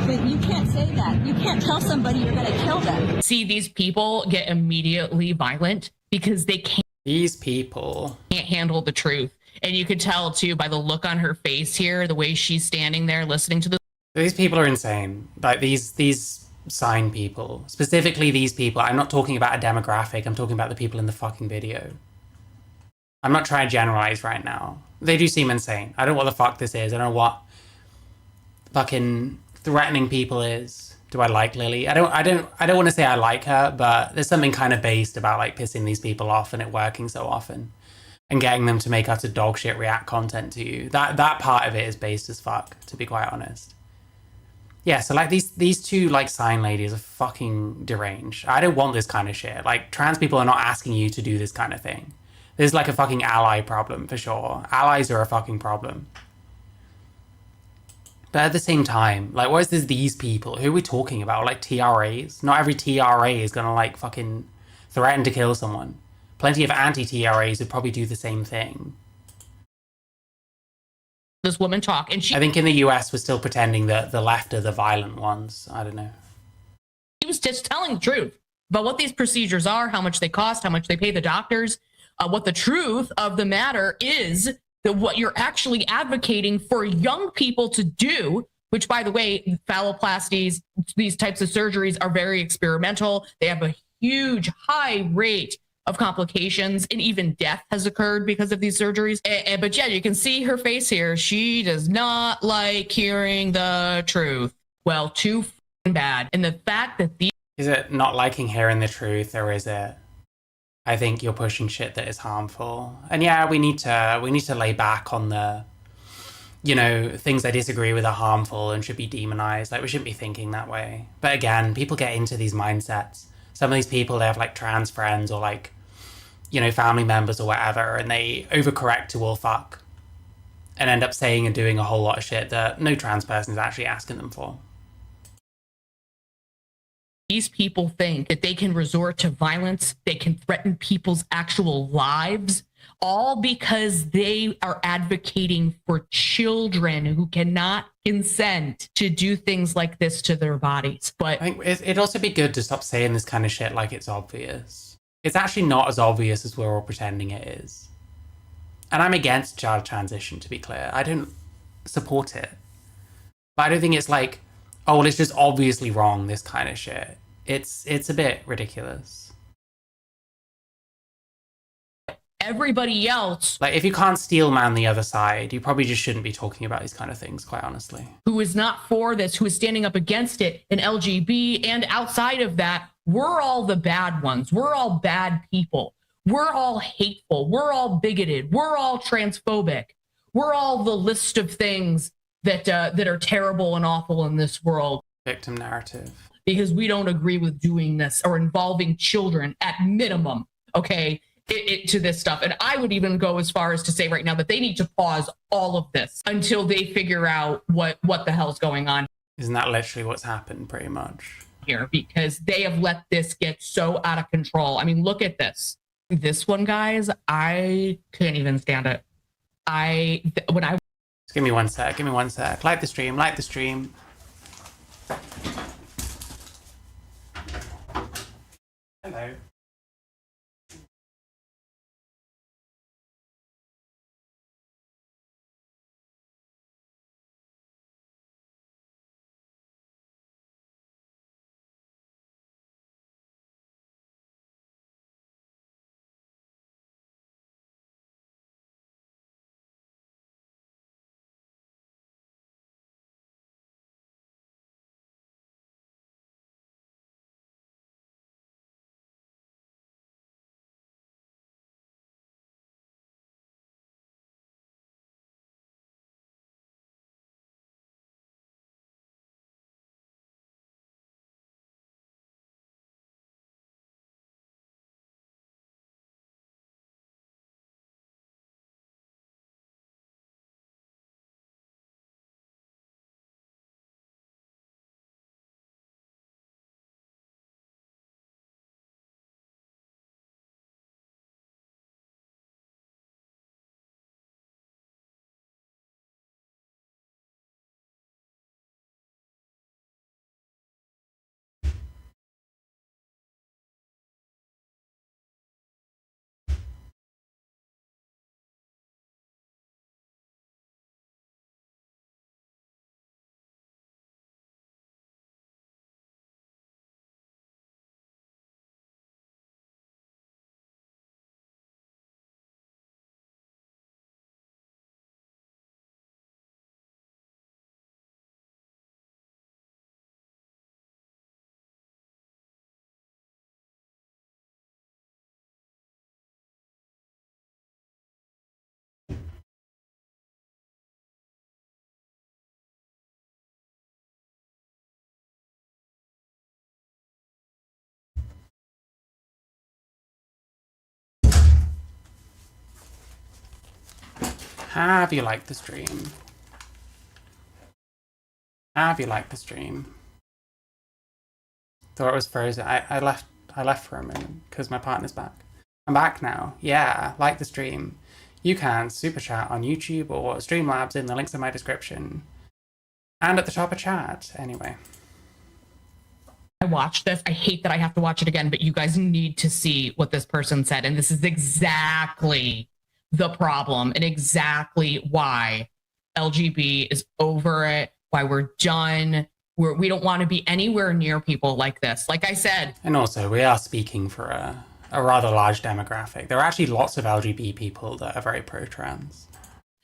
but you can't say that. You can't tell somebody you're going to kill them. See, these people get immediately violent because they can't. These people can't handle the truth. And you could tell, too, by the look on her face here, the way she's standing there listening to the... These people are insane. Like, these sign people. Specifically these people. I'm not talking about a demographic. I'm talking about the people in the fucking video. I'm not trying to generalize right now. They do seem insane. I don't know what the fuck this is. I don't know what fucking threatening people is. Do I like Lily? I don't want to say I like her, but there's something kind of based about like pissing these people off and it working so often and getting them to make utter dog shit react content to you. That part of it is based as fuck, to be quite honest. Yeah, so like these two like sign ladies are fucking deranged. I don't want this kind of shit. Like, trans people are not asking you to do this kind of thing. There's like a fucking ally problem for sure. Allies are a fucking problem. But at the same time, like, what is this these people? Who are we talking about? Like, TRAs? Not every TRA is gonna, like, fucking threaten to kill someone. Plenty of anti-TRAs would probably do the same thing. This woman talk, and I think in the US we're still pretending that the left are the violent ones. I don't know. She was just telling the truth about what these procedures are, how much they cost, how much they pay the doctors, what the truth of the matter is. That what you're actually advocating for young people to do, which, by the way, phalloplasties, these types of surgeries are very experimental. They have a huge, high rate of complications, and even death has occurred because of these surgeries. But yeah, you can see her face here. She does not like hearing the truth. Well, too bad. And the fact that these... Is it not liking hearing the truth, or is it... I think you're pushing shit that is harmful. And yeah, we need to lay back on the, you know, things I disagree with are harmful and should be demonized. Like, we shouldn't be thinking that way. But again, people get into these mindsets. Some of these people, they have like trans friends or like, you know, family members or whatever, and they overcorrect to all fuck and end up saying and doing a whole lot of shit that no trans person is actually asking them for. These people think that they can resort to violence, they can threaten people's actual lives, all because they are advocating for children who cannot consent to do things like this to their bodies. But I think it'd also be good to stop saying this kind of shit like it's obvious. It's actually not as obvious as we're all pretending it is. And I'm against child transition, to be clear. I don't support it. But I don't think it's like, oh, well, it's just obviously wrong, this kind of shit. It's a bit ridiculous. Everybody else... Like, if you can't steel man the other side, you probably just shouldn't be talking about these kind of things, quite honestly. Who is not for this, who is standing up against it, and LGB, and outside of that, we're all the bad ones. We're all bad people. We're all hateful. We're all bigoted. We're all transphobic. We're all the list of things that are terrible and awful in this world. Victim narrative. Because we don't agree with doing this or involving children at minimum, okay, to this stuff. And I would even go as far as to say right now that they need to pause all of this until they figure out what the hell's going on. Isn't that literally what's happened, pretty much? Here, because they have let this get so out of control. I mean, look at this. This one, guys, I couldn't even stand it. Just give me one sec, Like the stream. Hello. Have you liked the stream? Have you liked the stream? Thought it was frozen. I left for a moment because my partner's back. I'm back now. Yeah, like the stream. You can super chat on YouTube or Streamlabs in the links in my description. And at the top of chat, anyway. I watched this. I hate that I have to watch it again, but you guys need to see what this person said. And this is exactly the problem and exactly why LGB is over it, why we're done. We don't want to be anywhere near people like this. Like I said. And also, we are speaking for a rather large demographic. There are actually lots of LGBT people that are very pro-trans.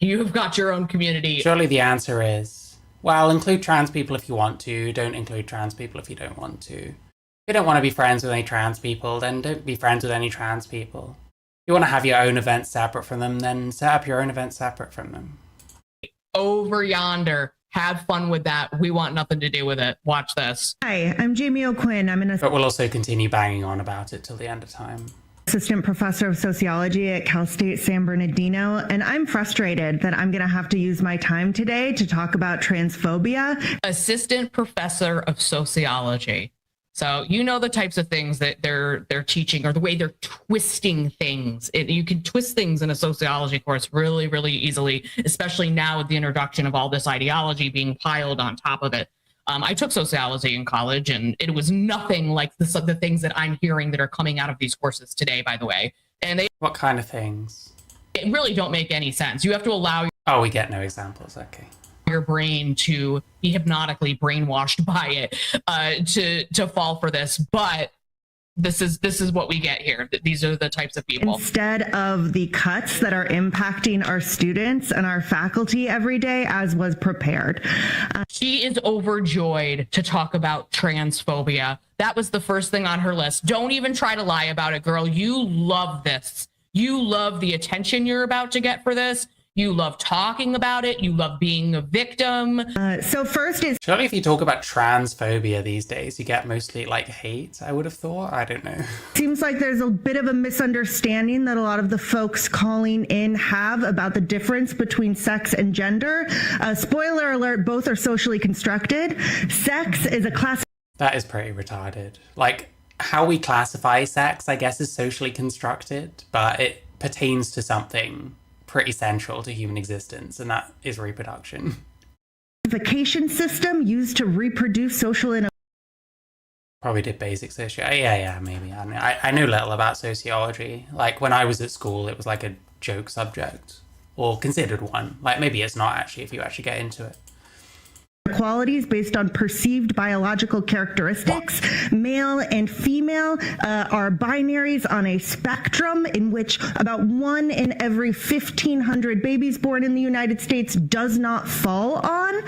You've got your own community. Surely the answer is, well, include trans people if you want to. Don't include trans people if you don't want to. If you don't want to be friends with any trans people, then don't be friends with any trans people. If you want to have your own events separate from them, then set up your own events separate from them. Over yonder. Have fun with that. We want nothing to do with it. Watch this. Hi, I'm Jamie O'Quinn. I'm an But we'll also continue banging on about it till the end of time. assistant professor of sociology at Cal State San Bernardino, and I'm frustrated that I'm going to have to use my time today to talk about transphobia. Assistant professor of sociology. So you know the types of things that they're teaching or the way they're twisting things. You can twist things in a sociology course really, really easily, especially now with the introduction of all this ideology being piled on top of it. I took sociology in college, and it was nothing like the things that I'm hearing that are coming out of these courses today, by the way. And what kind of things? It really don't make any sense. You have to allow. Oh, we get no examples. Okay. Your brain to be hypnotically brainwashed by it to fall for this, but this is what we get here. These are the types of people. Instead of the cuts that are impacting our students and our faculty every day, as was prepared. She is overjoyed to talk about transphobia. That was the first thing on her list. Don't even try to lie about it, girl. You love this. You love the attention you're about to get for this. You love talking about it. You love being a victim. So first is... Surely if you talk about transphobia these days, you get mostly like hate, I would have thought. I don't know. Seems like there's a bit of a misunderstanding that a lot of the folks calling in have about the difference between sex and gender. Spoiler alert, both are socially constructed. Sex is a class... That is pretty retarded. Like, how we classify sex, I guess, is socially constructed, but it pertains to something pretty central to human existence, and that is reproduction. Classification system used to reproduce social innovation. Probably did basic sociology. Yeah, maybe. I know little about sociology. Like, when I was at school, it was like a joke subject, or considered one. Like, maybe it's not actually if you actually get into it. Qualities based on perceived biological characteristics. Male and female are binaries on a spectrum in which about 1 in every 1,500 babies born in the United States does not fall on.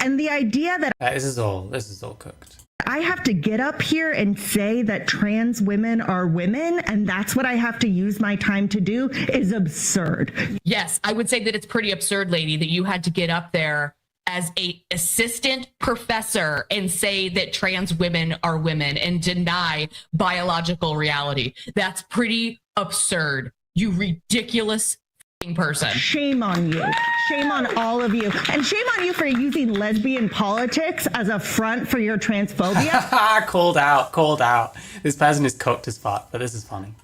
And the idea that this is all cooked. I have to get up here and say that trans women are women, and that's what I have to use my time to do, is absurd. Yes, I would say that it's pretty absurd, lady, that you had to get up there as a assistant professor and say that trans women are women and deny biological reality. That's pretty absurd. You ridiculous person. Shame on you. Shame on all of you. And shame on you for using lesbian politics as a front for your transphobia. Called out. This person is cooked as fuck, but this is funny.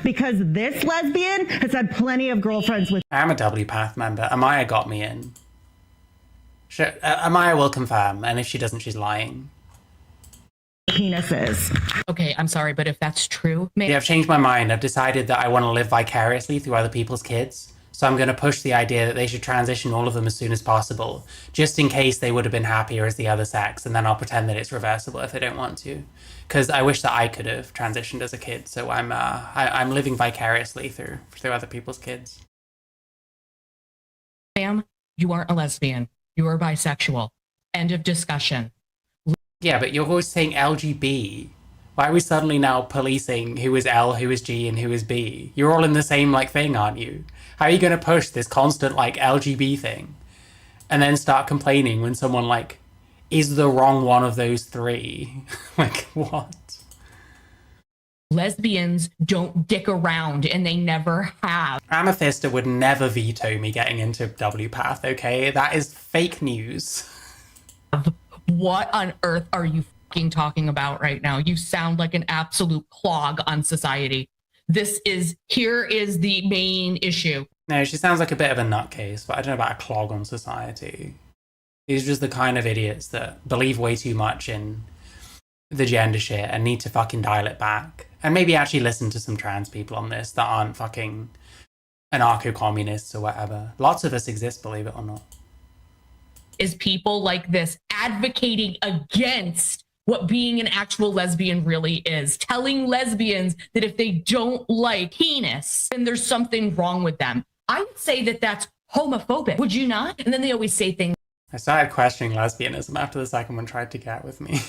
Because this lesbian has had plenty of girlfriends with... I am a WPATH member. Amaya got me in. Sure, Amaya will confirm, and if she doesn't, she's lying. Penises. Okay, I'm sorry, but if that's true... Yeah, I've changed my mind. I've decided that I want to live vicariously through other people's kids. So I'm going to push the idea that they should transition all of them as soon as possible, just in case they would have been happier as the other sex, and then I'll pretend that it's reversible if they don't want to. Because I wish that I could have transitioned as a kid, so I'm living vicariously through other people's kids. Ma'am, you aren't a lesbian. You are bisexual. End of discussion. Yeah, but you're always saying LGB. Why are we suddenly now policing who is L, who is G, and who is B? You're all in the same thing, aren't you? How are you going to push this constant LGB thing, and then start complaining when someone is the wrong one of those three? What? Lesbians don't dick around, and they never have. Amethysta would never veto me getting into WPATH, okay? That is fake news. What on earth are you fucking talking about right now? You sound like an absolute clog on society. Here is the main issue. No, she sounds like a bit of a nutcase, but I don't know about a clog on society. These are just the kind of idiots that believe way too much in the gender shit and need to fucking dial it back. And maybe actually listen to some trans people on this that aren't fucking anarcho-communists or whatever. Lots of us exist, believe it or not. Is people like this advocating against what being an actual lesbian really is, telling lesbians that if they don't like penis, then there's something wrong with them. I would say that that's homophobic. Would you not? And then they always say things. I started questioning lesbianism after the second one tried to get with me.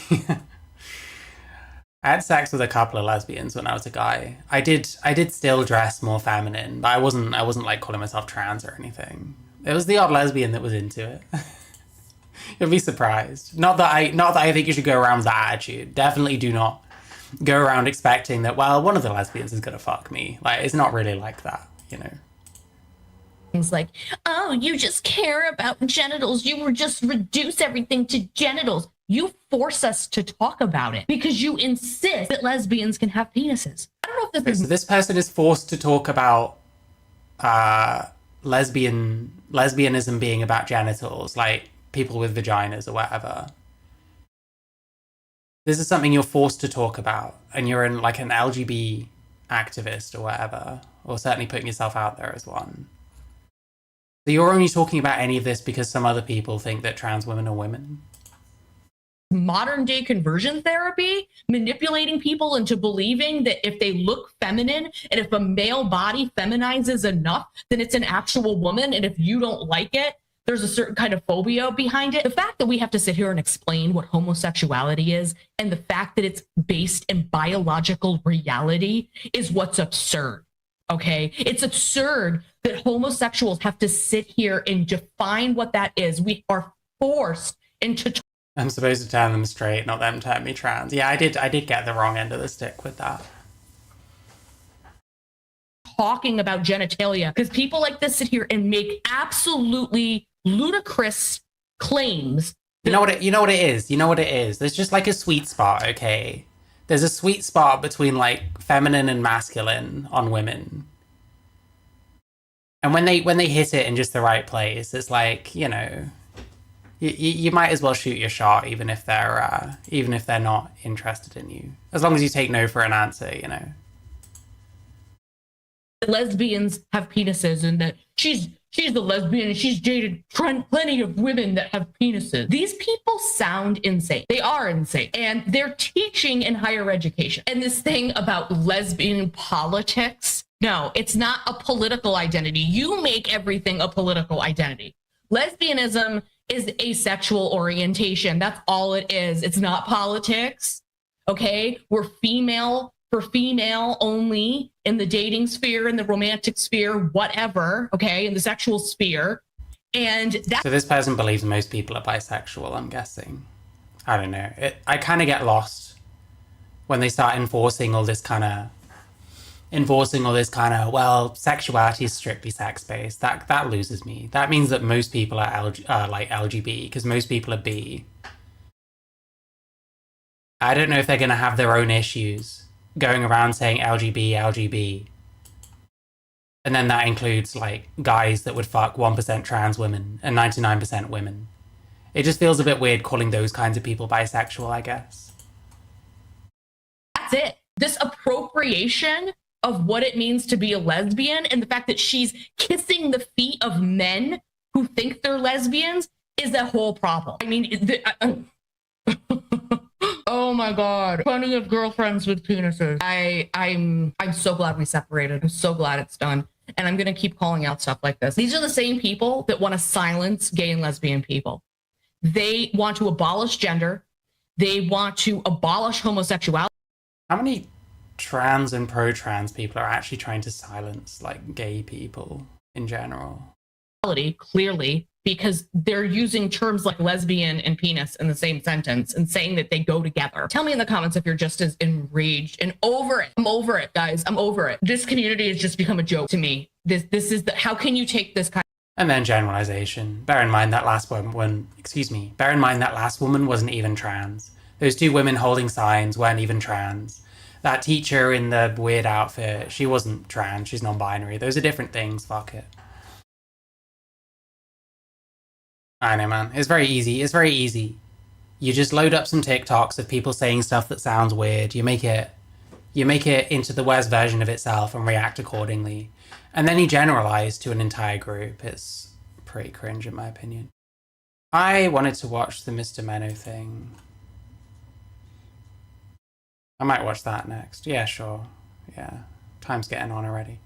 I had sex with a couple of lesbians when I was a guy. I did still dress more feminine, but I wasn't like calling myself trans or anything. It was the odd lesbian that was into it. You'll be surprised. Not that I think you should go around with that attitude. Definitely do not go around expecting that, well, one of the lesbians is gonna fuck me. Like, it's not really like that, you know. Things like, oh, you just care about genitals. You would just reduce everything to genitals. You force us to talk about it because you insist that lesbians can have penises. I don't know if this is... So this person is forced to talk about lesbianism being about genitals, like people with vaginas or whatever. This is something you're forced to talk about, and you're in like an LGBT activist or whatever, or certainly putting yourself out there as one. So you're only talking about any of this because some other people think that trans women are women? Modern day conversion therapy, manipulating people into believing that if they look feminine and if a male body feminizes enough, then it's an actual woman. And if you don't like it, there's a certain kind of phobia behind it. The fact that we have to sit here and explain what homosexuality is and the fact that it's based in biological reality is what's absurd. Okay, it's absurd that homosexuals have to sit here and define what that is. We are forced into... I'm supposed to turn them straight, not them turn me trans. Yeah, I did get the wrong end of the stick with that. Talking about genitalia, because people like this sit here and make absolutely ludicrous claims. You know what it is? You know what it is? There's just like a sweet spot, okay? There's a sweet spot between like feminine and masculine on women. And when they hit it in just the right place, it's like, you know, you might as well shoot your shot even if they're not interested in you. As long as you take no for an answer, you know. Lesbians have penises and that she's the lesbian and she's dated plenty of women that have penises. These people sound insane. They are insane. And they're teaching in higher education. And this thing about lesbian politics, no, it's not a political identity. You make everything a political identity. Lesbianism is a sexual orientation. That's all it is. It's not politics. Okay? We're female for female only in the dating sphere, in the romantic sphere, whatever, okay, in the sexual sphere. And that... So this person believes most people are bisexual, I'm guessing. I don't know. I kind of get lost when they start enforcing all this kind of, well, sexuality is strictly sex-based. That loses me. That means that most people are like LGBT, because most people are bi. I don't know if they're going to have their own issues going around saying LGB. And then that includes like guys that would fuck 1% trans women and 99% women. It just feels a bit weird calling those kinds of people bisexual, I guess. That's it. This appropriation of what it means to be a lesbian and the fact that she's kissing the feet of men who think they're lesbians is a whole problem. I mean, oh my God. Plenty of girlfriends with penises. I'm so glad we separated. I'm so glad it's done. And I'm going to keep calling out stuff like this. These are the same people that want to silence gay and lesbian people. They want to abolish gender. They want to abolish homosexuality. How many trans and pro-trans people are actually trying to silence like gay people in general? Clearly, because they're using terms like lesbian and penis in the same sentence and saying that they go together. Tell me in the comments if you're just as enraged and over it. I'm over it, guys. I'm over it. This community has just become a joke to me. This is the, how can you take this kind? And then generalization. Bear in mind that last woman, bear in mind that last woman wasn't even trans. Those two women holding signs weren't even trans. That teacher in the weird outfit, she wasn't trans, she's non-binary. Those are different things, fuck it. I know, man. It's very easy. It's very easy. You just load up some TikToks of people saying stuff that sounds weird. You make it into the worst version of itself and react accordingly. And then you generalize to an entire group. It's pretty cringe in my opinion. I wanted to watch the Mr. Menno thing. I might watch that next. Yeah, sure. Yeah. Time's getting on already.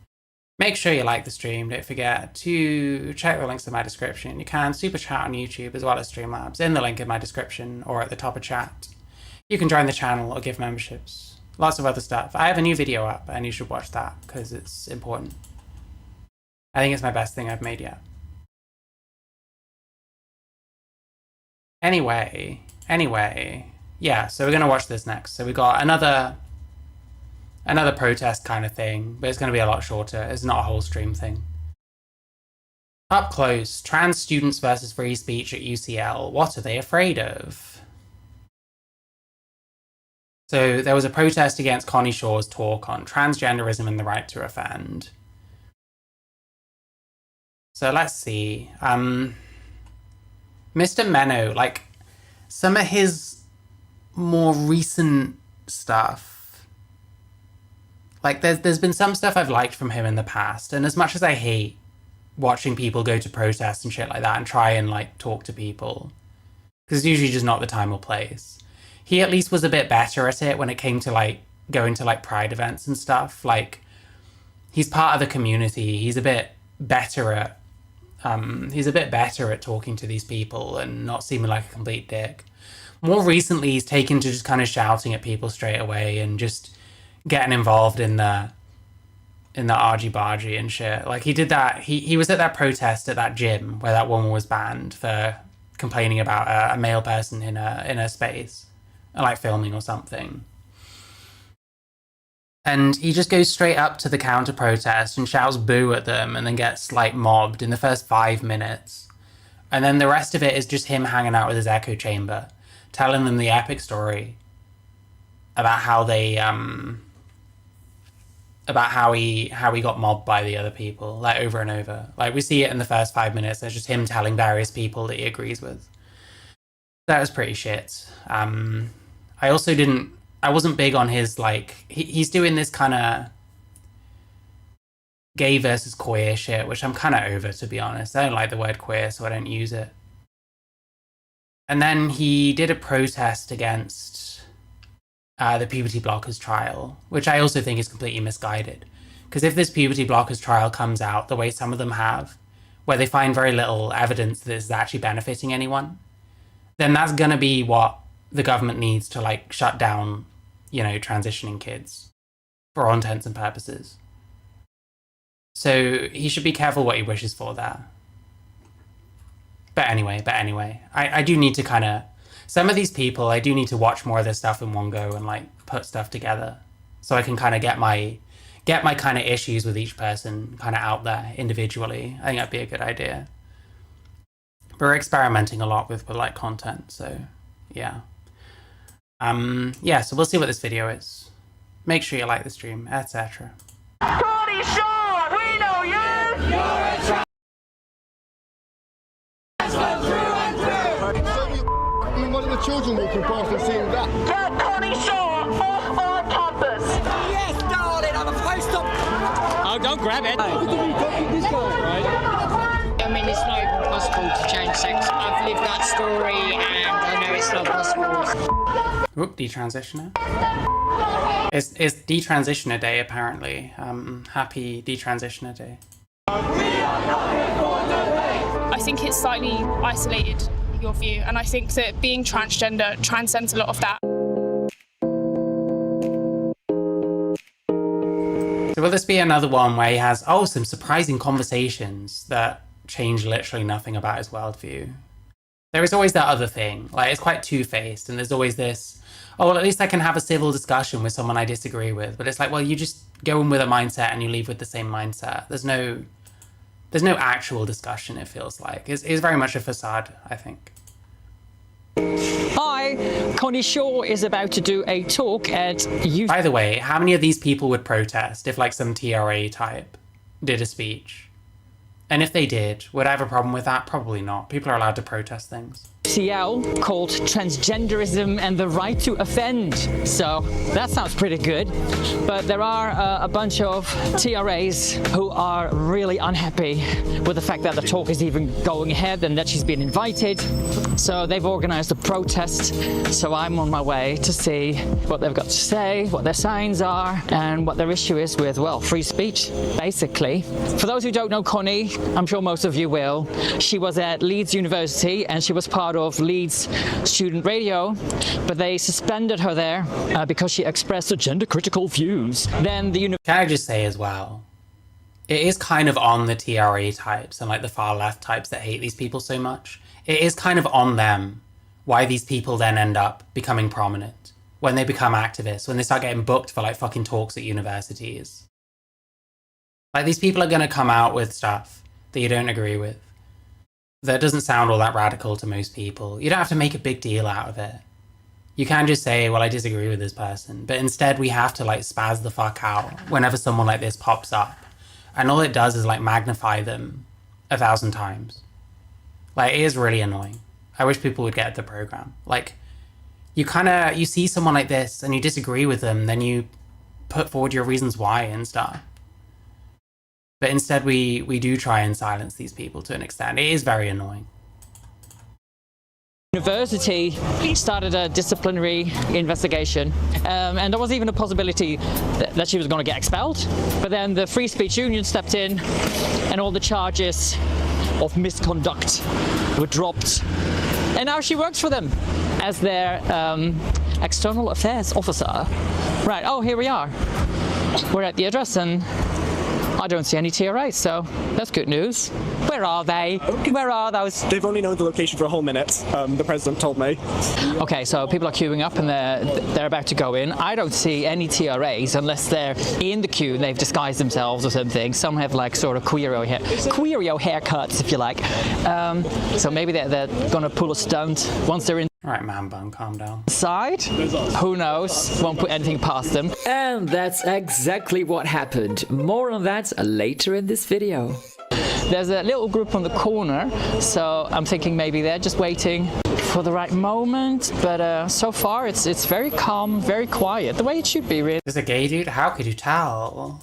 Make sure you like the stream. Don't forget to check the links in my description. You can super chat on YouTube as well as Streamlabs in the link in my description or at the top of chat. You can join the channel or give memberships. Lots of other stuff. I have a new video up and you should watch that because it's important. I think it's my best thing I've made yet. Anyway, yeah, so we're going to watch this next. So we got another protest kind of thing, but it's going to be a lot shorter. It's not a whole stream thing. Up close, trans students versus free speech at UCL. What are they afraid of? So there was a protest against Connie Shaw's talk on transgenderism and the right to offend. So let's see. Mr. Menno, like some of his more recent stuff, like there's been some stuff I've liked from him in the past, and as much as I hate watching people go to protests and shit like that and try and like talk to people, because it's usually just not the time or place, he at least was a bit better at it when it came to like going to like pride events and stuff. Like he's part of the community. He's a bit better at talking to these people and not seeming like a complete dick. More recently, he's taken to just kind of shouting at people straight away and just getting involved in the argy-bargy and shit. Like he did that. He was at that protest at that gym where that woman was banned for complaining about a male person in a space, like filming or something. And he just goes straight up to the counter protest and shouts boo at them and then gets like mobbed in the first 5 minutes. And then the rest of it is just him hanging out with his echo chamber, telling them the epic story about how they about how he got mobbed by the other people, like over and over. Like we see it in the first 5 minutes. There's just him telling various people that he agrees with. That was pretty shit. I wasn't big on his, like, he's doing this kind of gay versus queer shit, which I'm kind of over, to be honest. I don't like the word queer, so I don't use it. And then he did a protest against the puberty blockers trial, which I also think is completely misguided. Because if this puberty blockers trial comes out the way some of them have, where they find very little evidence that this is actually benefiting anyone, then that's going to be what the government needs to, like, shut down, you know, transitioning kids for all intents and purposes. So he should be careful what he wishes for there. But anyway, I do need to kind of, some of these people, I do need to watch more of their stuff in one go and like put stuff together so I can kind of get my kind of issues with each person kind of out there individually. I think that'd be a good idea. We're experimenting a lot with like content, so yeah. Yeah, so we'll see what this video is. Make sure you like the stream, etc. Connie Shaw, we know you! You're a trans through and through! One of the children walking past and seeing that. Get Connie Shaw off our campus! Yes, darling, I'm a post-op! Oh, don't grab it! This guy, right? I mean, it's not even possible to change sex. I've lived that story and I know it's not possible. Oop, detransitioner. It's detransitioner day, apparently. Happy detransitioner day. I think it's slightly isolated, your view, and I think that being transgender transcends a lot of that. So will this be another one where he has, some surprising conversations that change literally nothing about his worldview. There is always that other thing. Like, it's quite two-faced, and there's always this, oh, well, at least I can have a civil discussion with someone I disagree with. But it's like, well, you just go in with a mindset and you leave with the same mindset. There's no actual discussion, it feels like. It's very much a facade, I think. Hi, Connie Shaw is about to do a talk at youth. By the way, how many of these people would protest if like some TRA type did a speech? And if they did, would I have a problem with that? Probably not. People are allowed to protest things. CL called transgenderism and the right to offend. So that sounds pretty good. But there are a bunch of TRAs who are really unhappy with the fact that the talk is even going ahead and that she's been invited. So they've organized a protest. So I'm on my way to see what they've got to say, what their signs are, and what their issue is with, well, free speech, basically. For those who don't know Connie, I'm sure most of you will, she was at Leeds University and she was part of Leeds Student Radio, but they suspended her there because she expressed gender-critical views. Then the Can I just say as well, it is kind of on the TRA types and like the far left types that hate these people so much. It is kind of on them why these people then end up becoming prominent when they become activists, when they start getting booked for like fucking talks at universities. Like, these people are going to come out with stuff that you don't agree with, that doesn't sound all that radical to most people. You don't have to make a big deal out of it. You can just say, well, I disagree with this person. But instead, we have to like spaz the fuck out whenever someone like this pops up. And all it does is like magnify them 1,000 times. Like, it is really annoying. I wish people would get the program. Like, you see someone like this and you disagree with them, then you put forward your reasons why and stuff. But instead, we do try and silence these people to an extent. It is very annoying. University started a disciplinary investigation, and there was even a possibility that she was going to get expelled. But then the Free Speech Union stepped in, and all the charges of misconduct were dropped. And now she works for them as their external affairs officer. Right, oh, here we are. We're at the address, and I don't see any TRAs, so that's good news. Where are they? Where are those? They've only known the location for a whole minute, the president told me. Okay, so people are queuing up and they're about to go in. I don't see any TRAs unless they're in the queue and they've disguised themselves or something. Some have like sort of queerio haircuts, if you like. So maybe they're gonna pull a stunt once they're in. All right, man bun, calm down. Side? Who knows? Won't put anything past them. And that's exactly what happened. More on that later in this video. There's a little group on the corner, so I'm thinking maybe they're just waiting for the right moment. But so far, it's very calm, very quiet, the way it should be, really. There's a gay dude? How could you tell?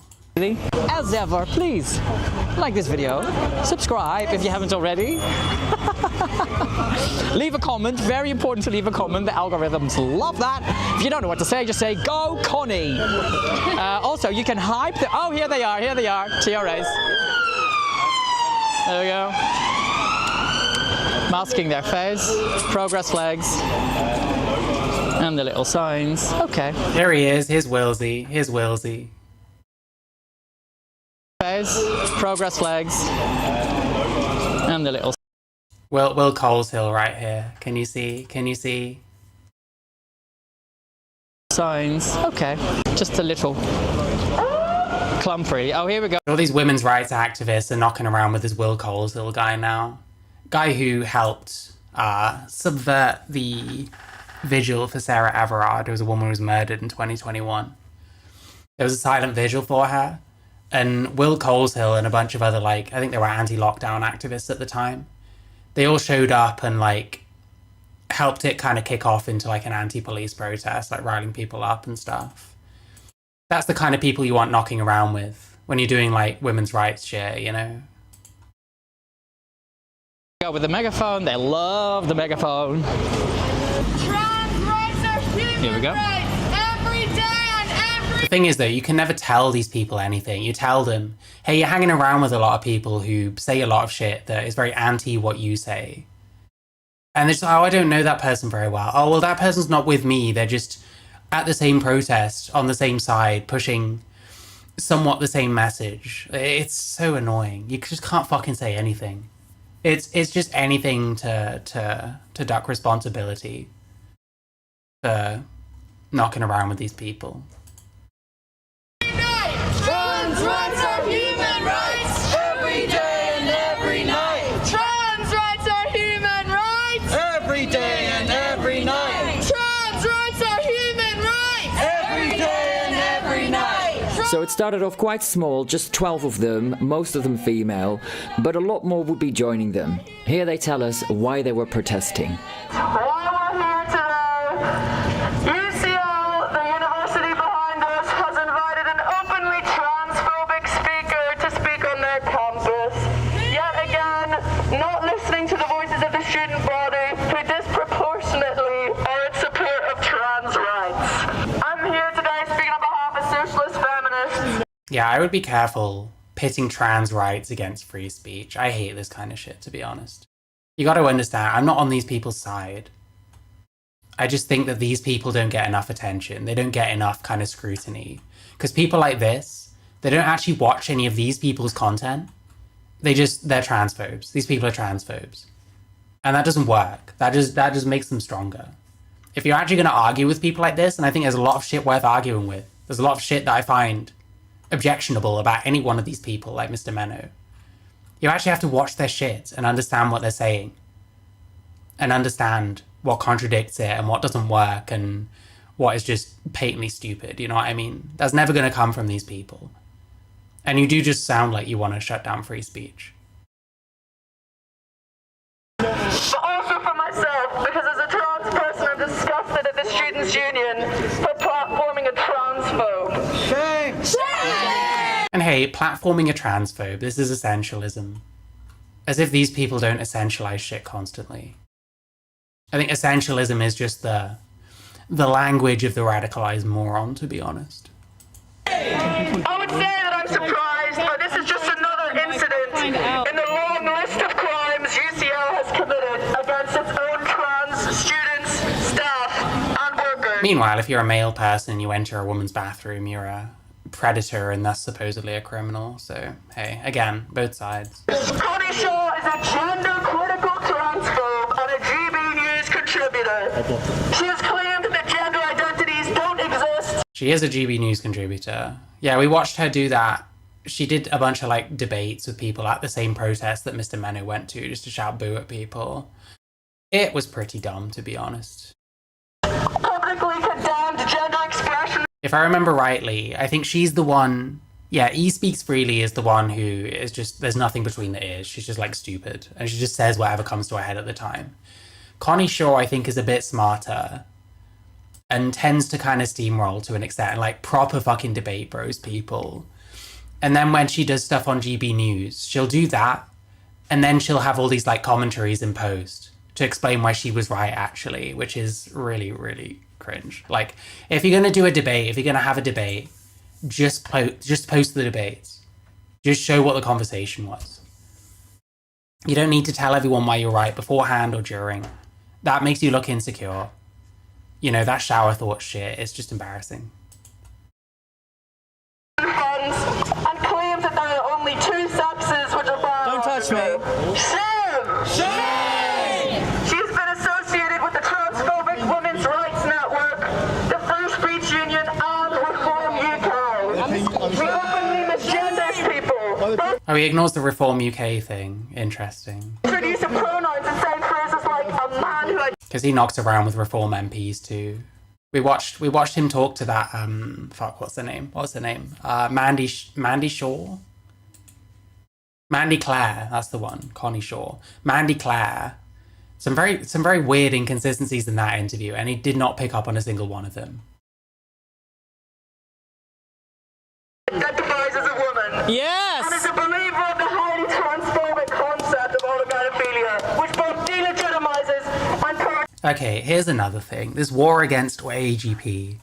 As ever, please like this video, subscribe if you haven't already. Leave a comment, very important to leave a comment. The algorithms love that. If you don't know what to say, just say, go Connie. Also, you can hype the, oh, here they are, TRAs. There we go. Masking their face, progress flags, and the little signs. Okay. There he is, here's Willsy. Progress flags, and the little Will Coleshill right here. Can you see? Signs. Okay. Just a little clumpery. Oh, here we go. All these women's rights activists are knocking around with this Will Coleshill guy now. Guy who helped subvert the vigil for Sarah Everard, who was a woman who was murdered in 2021. There was a silent vigil for her. And Will Coleshill and a bunch of other, like, I think they were anti-lockdown activists at the time. They all showed up and, like, helped it kind of kick off into, like, an anti-police protest, like, riling people up and stuff. That's the kind of people you want knocking around with when you're doing, like, women's rights shit, you know? Go with the megaphone. They love the megaphone. Trans rights are human Here we go. rights every day and every... The thing is, though, you can never tell these people anything. You tell them, hey, you're hanging around with a lot of people who say a lot of shit that is very anti what you say. And they're just like, oh, I don't know that person very well. Oh, well, that person's not with me. They're just at the same protest, on the same side, pushing somewhat the same message. It's so annoying. You just can't fucking say anything. It's just anything to duck responsibility for knocking around with these people. Trans rights are human rights every day and every night. Trans rights are human rights every day and every night. Trans rights are human rights every day and every night. So it started off quite small, just 12 of them, most of them female, but a lot more would be joining them. Here they tell us why they were protesting. Why we're here today, UCL, the university behind us, has invited an openly transphobic speaker to speak on their campus. Yet again, not listening to the voices of the student body, who disproportionately are in support of trans rights. I'm here today speaking on behalf of socialist feminists. Yeah, I would be careful pitting trans rights against free speech. I hate this kind of shit, to be honest. You got to understand, I'm not on these people's side. I just think that these people don't get enough attention. They don't get enough kind of scrutiny. Because people like this, they don't actually watch any of these people's content. They're transphobes. These people are transphobes. And that doesn't work. That just makes them stronger. If you're actually going to argue with people like this, and I think there's a lot of shit worth arguing with. There's a lot of shit that I find objectionable about any one of these people, like Mr. Menno. You actually have to watch their shit and understand what they're saying. And understand what contradicts it and what doesn't work and what is just patently stupid, you know what I mean? That's never going to come from these people. And you do just sound like you want to shut down free speech. But also for myself, because as a trans person, I'm disgusted at the Students' Union for platforming a transphobe. Shame! Shame! And hey, platforming a transphobe, this is essentialism. As if these people don't essentialize shit constantly. I think essentialism is just the language of the radicalized moron, to be honest. I would say that I'm surprised, but this is just another incident in the long list of crimes UCL has committed against its own trans students, staff, and workers. Meanwhile, if you're a male person, you enter a woman's bathroom, you're a predator and thus supposedly a criminal. So, hey, again, both sides. Connie Shaw is a gender-critical transphobe and a GB News contributor. She has claimed that gender identities don't exist. She is a GB News contributor. Yeah, we watched her do that. She did a bunch of like debates with people at the same protest that Mr. Menno went to just to shout boo at people. It was pretty dumb, to be honest. Publicly condemned gender expression. If I remember rightly, I think she's the one... Yeah, E Speaks Freely is the one who is just... There's nothing between the ears. She's just like stupid. And she just says whatever comes to her head at the time. Connie Shaw, I think, is a bit smarter. And tends to kind of steamroll to an extent. Like proper fucking debate bros people. And then when she does stuff on GB News, she'll do that. And then she'll have all these like commentaries in post to explain why she was right, actually. Which is really, really cringe. Like, if you're going to do a debate, if you're going to have a debate, just post the debates. Just show what the conversation was. You don't need to tell everyone why you're right beforehand or during. That makes you look insecure. You know, that shower thought shit is just embarrassing. Funds and claims that there are only two sexes which are biological. Don't touch me. Shame! Shame! She's been associated with the Transphobic Women's Rights Network, the Free Speech Union, and Reform UK. We openly misgenders people. Oh, he ignores the Reform UK thing. Interesting. Introduce of pronouns and say phrases like a man who... Because he knocks around with Reform MPs too. We watched him talk to that, fuck, what's her name? Mandy Shaw? Mandy Clare, that's the one. Connie Shaw. Mandy Clare. Some very weird inconsistencies in that interview, and he did not pick up on a single one of them. Identifies as a woman. Yes! And is a believer of the highly transphobic concept of autogynephilia, which both delegitimizes and... Okay, here's another thing. This war against AGP.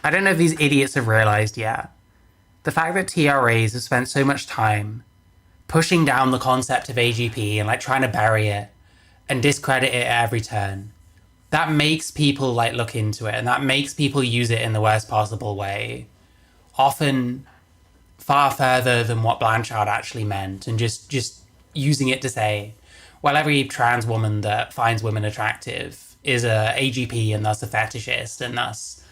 I don't know if these idiots have realized yet. The fact that TRAs have spent so much time pushing down the concept of AGP and like trying to bury it and discredit it at every turn, that makes people like look into it, and that makes people use it in the worst possible way. Often far further than what Blanchard actually meant, and just using it to say, well, every trans woman that finds women attractive is a AGP and thus a fetishist, and thus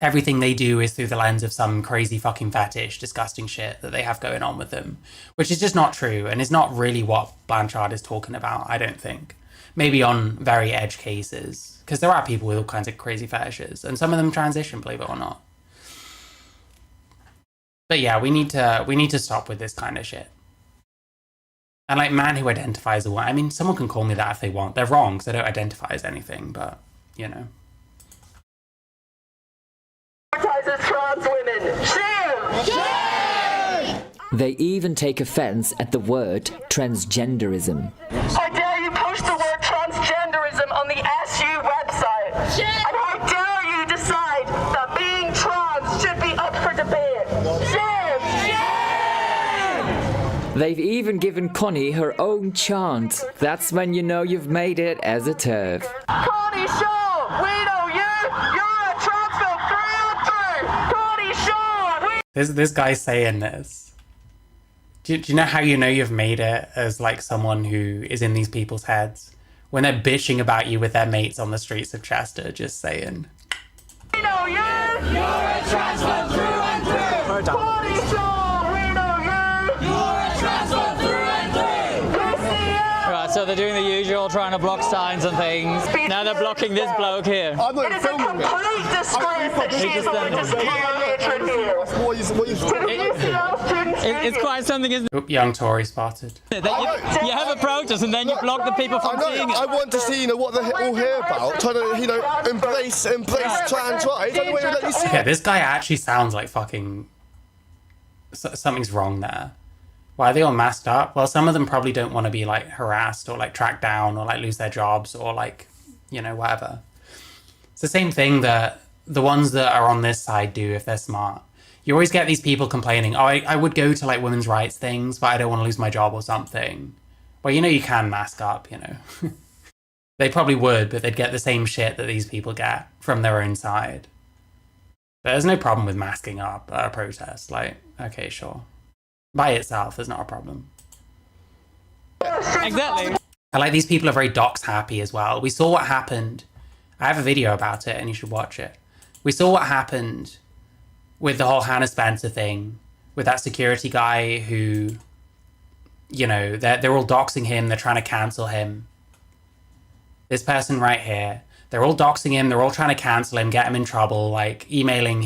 everything they do is through the lens of some crazy fucking fetish, disgusting shit that they have going on with them, which is just not true and is not really what Blanchard is talking about, I don't think. Maybe on very edge cases, because there are people with all kinds of crazy fetishes, and some of them transition, believe it or not. But yeah, we need to stop with this kind of shit. And like, man who identifies as a woman, I mean, someone can call me that if they want. They're wrong because I don't identify as anything, but, you know. Trans women. Shame! They even take offense at the word transgenderism. I dare you post the word transgenderism on the SU website. Shame! And how dare you decide that being trans should be up for debate. Shame! They've even given Connie her own chant. That's when you know you've made it as a TERF. Connie Shaw, we know you. You're a transphobia through and through. Connie Shaw. This guy's saying this. Do you know how you know you've made it as like someone who is in these people's heads? When they're bitching about you with their mates on the streets of Chester, just saying. We know you. You're a transphobe through and through. Connie Shaw, we know you. You're a transphobe through and through. Right, so they're doing the usual, trying to block signs and things. Now they're blocking this bloke here. I'm not even filming it. It is a complete disgrace that she is allowed to stay on hatred here. It's quite something, isn't it? Oop, young Tory spotted. You have a protest and then you block the people from seeing it. I want to see, what they're all here about, trying to, embrace trans rights. I don't want to let you see Okay, this guy actually sounds like fucking... something's wrong there. Why are they all masked up? Well, some of them probably don't want to be, like, harassed or, like, tracked down or, like, lose their jobs or, like, whatever. It's the same thing that the ones that are on this side do if they're smart. You always get these people complaining, oh, I would go to, like, women's rights things, but I don't want to lose my job or something. Well, you can mask up, They probably would, but they'd get the same shit that these people get from their own side. But there's no problem with masking up at a protest. Like, okay, sure. By itself, there's not a problem. Exactly. I like these people are very docs happy as well. We saw what happened. I have a video about it and you should watch it. We saw what happened with the whole Hannah Spencer thing, with that security guy who, they're all doxing him, they're trying to cancel him. This person right here, they're all doxing him, they're all trying to cancel him, get him in trouble, like emailing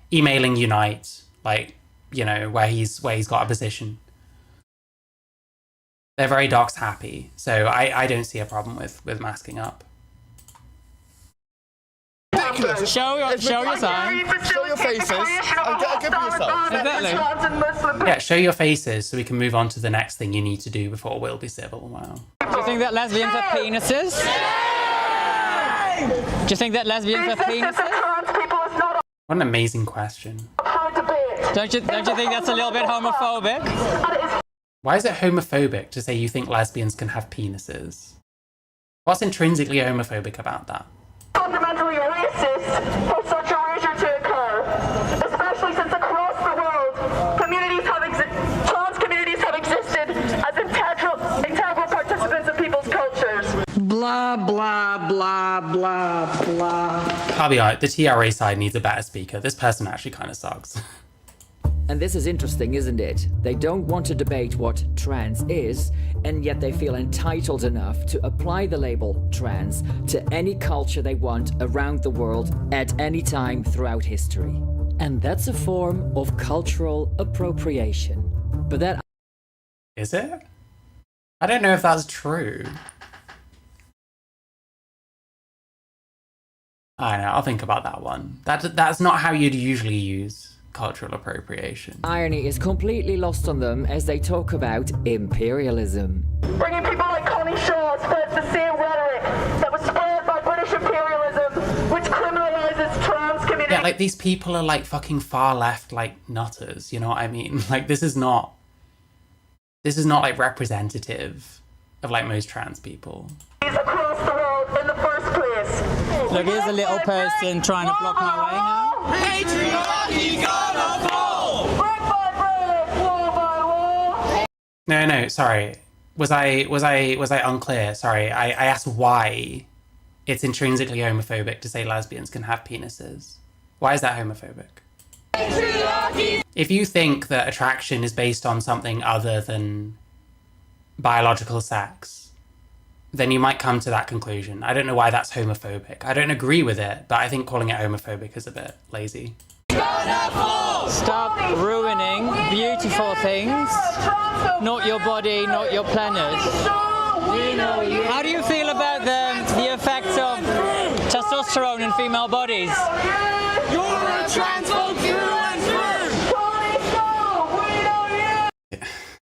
Unite, like, where he's got a position. They're very docs happy, so I don't see a problem with masking up. Ridiculous. Show your sign. Show your faces and get a grip of yourself. Exactly. Yeah, show your faces so we can move on to the next thing you need to do before we'll be civil. Wow. Do you think that lesbians have penises? Do you think that lesbians have penises? What an amazing question. Don't you think that's a little bit homophobic? Why is it homophobic to say you think lesbians can have penises? What's intrinsically homophobic about that? Fundamentally racist for such a erasure to occur, especially since across the world, trans communities have existed as integral participants of people's cultures. Blah, blah, blah, blah, blah. I'll be honest, the TRA side needs a better speaker. This person actually kind of sucks. And this is interesting, isn't it? They don't want to debate what trans is, and yet they feel entitled enough to apply the label trans to any culture they want around the world at any time throughout history. And that's a form of cultural appropriation. But that... Is it? I don't know if that's true. I don't know, I'll think about that one. That's not how you'd usually use cultural appropriation. Irony is completely lost on them as they talk about imperialism. Bringing people like Connie Shaw spreads the same rhetoric that was spread by British imperialism, which criminalizes trans communities. Yeah, like these people are like fucking far left, like nutters, you know what I mean? Like this is not like representative of like most trans people. Across the world in the first place. Look, here's a little person trying to block my way now. No, sorry. Was I unclear? Sorry, I asked why it's intrinsically homophobic to say lesbians can have penises. Why is that homophobic? If you think that attraction is based on something other than biological sex, then you might come to that conclusion. I don't know why that's homophobic. I don't agree with it, but I think calling it homophobic is a bit lazy. Stop ruining beautiful things. Not your body, not your planet. How do you feel about the effects of testosterone in female bodies? You're a transphobe through and through.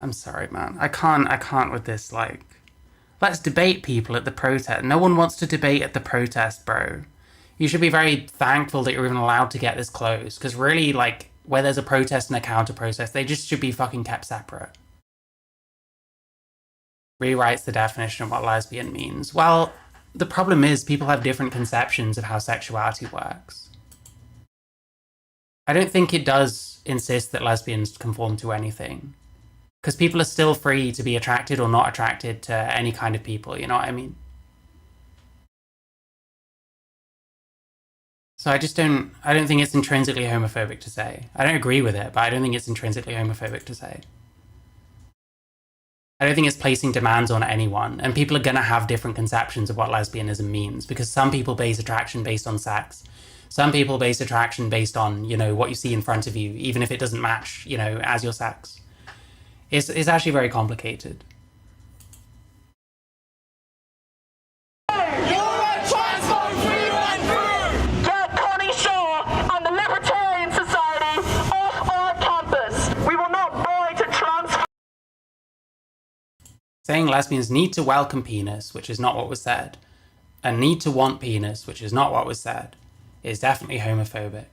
I'm sorry, man. I can't with this, like... Let's debate people at the protest. No one wants to debate at the protest, bro. You should be very thankful that you're even allowed to get this close. Because really, like, where there's a protest and a counter-protest, they just should be fucking kept separate. Rewrites the definition of what lesbian means. Well, the problem is people have different conceptions of how sexuality works. I don't think it does insist that lesbians conform to anything. Because people are still free to be attracted or not attracted to any kind of people, you know what I mean? So I don't think it's intrinsically homophobic to say. I don't agree with it, but I don't think it's intrinsically homophobic to say. I don't think it's placing demands on anyone, and people are going to have different conceptions of what lesbianism means, because some people base attraction based on sex. Some people base attraction based on, you know, what you see in front of you, even if it doesn't match, you know, as your sex. It's actually very complicated. You're a transphobe through and through. Get Connie Shaw and the Libertarian Society off our campus. We will not buy to trans. Saying lesbians need to welcome penis, which is not what was said, and need to want penis, which is not what was said, is definitely homophobic.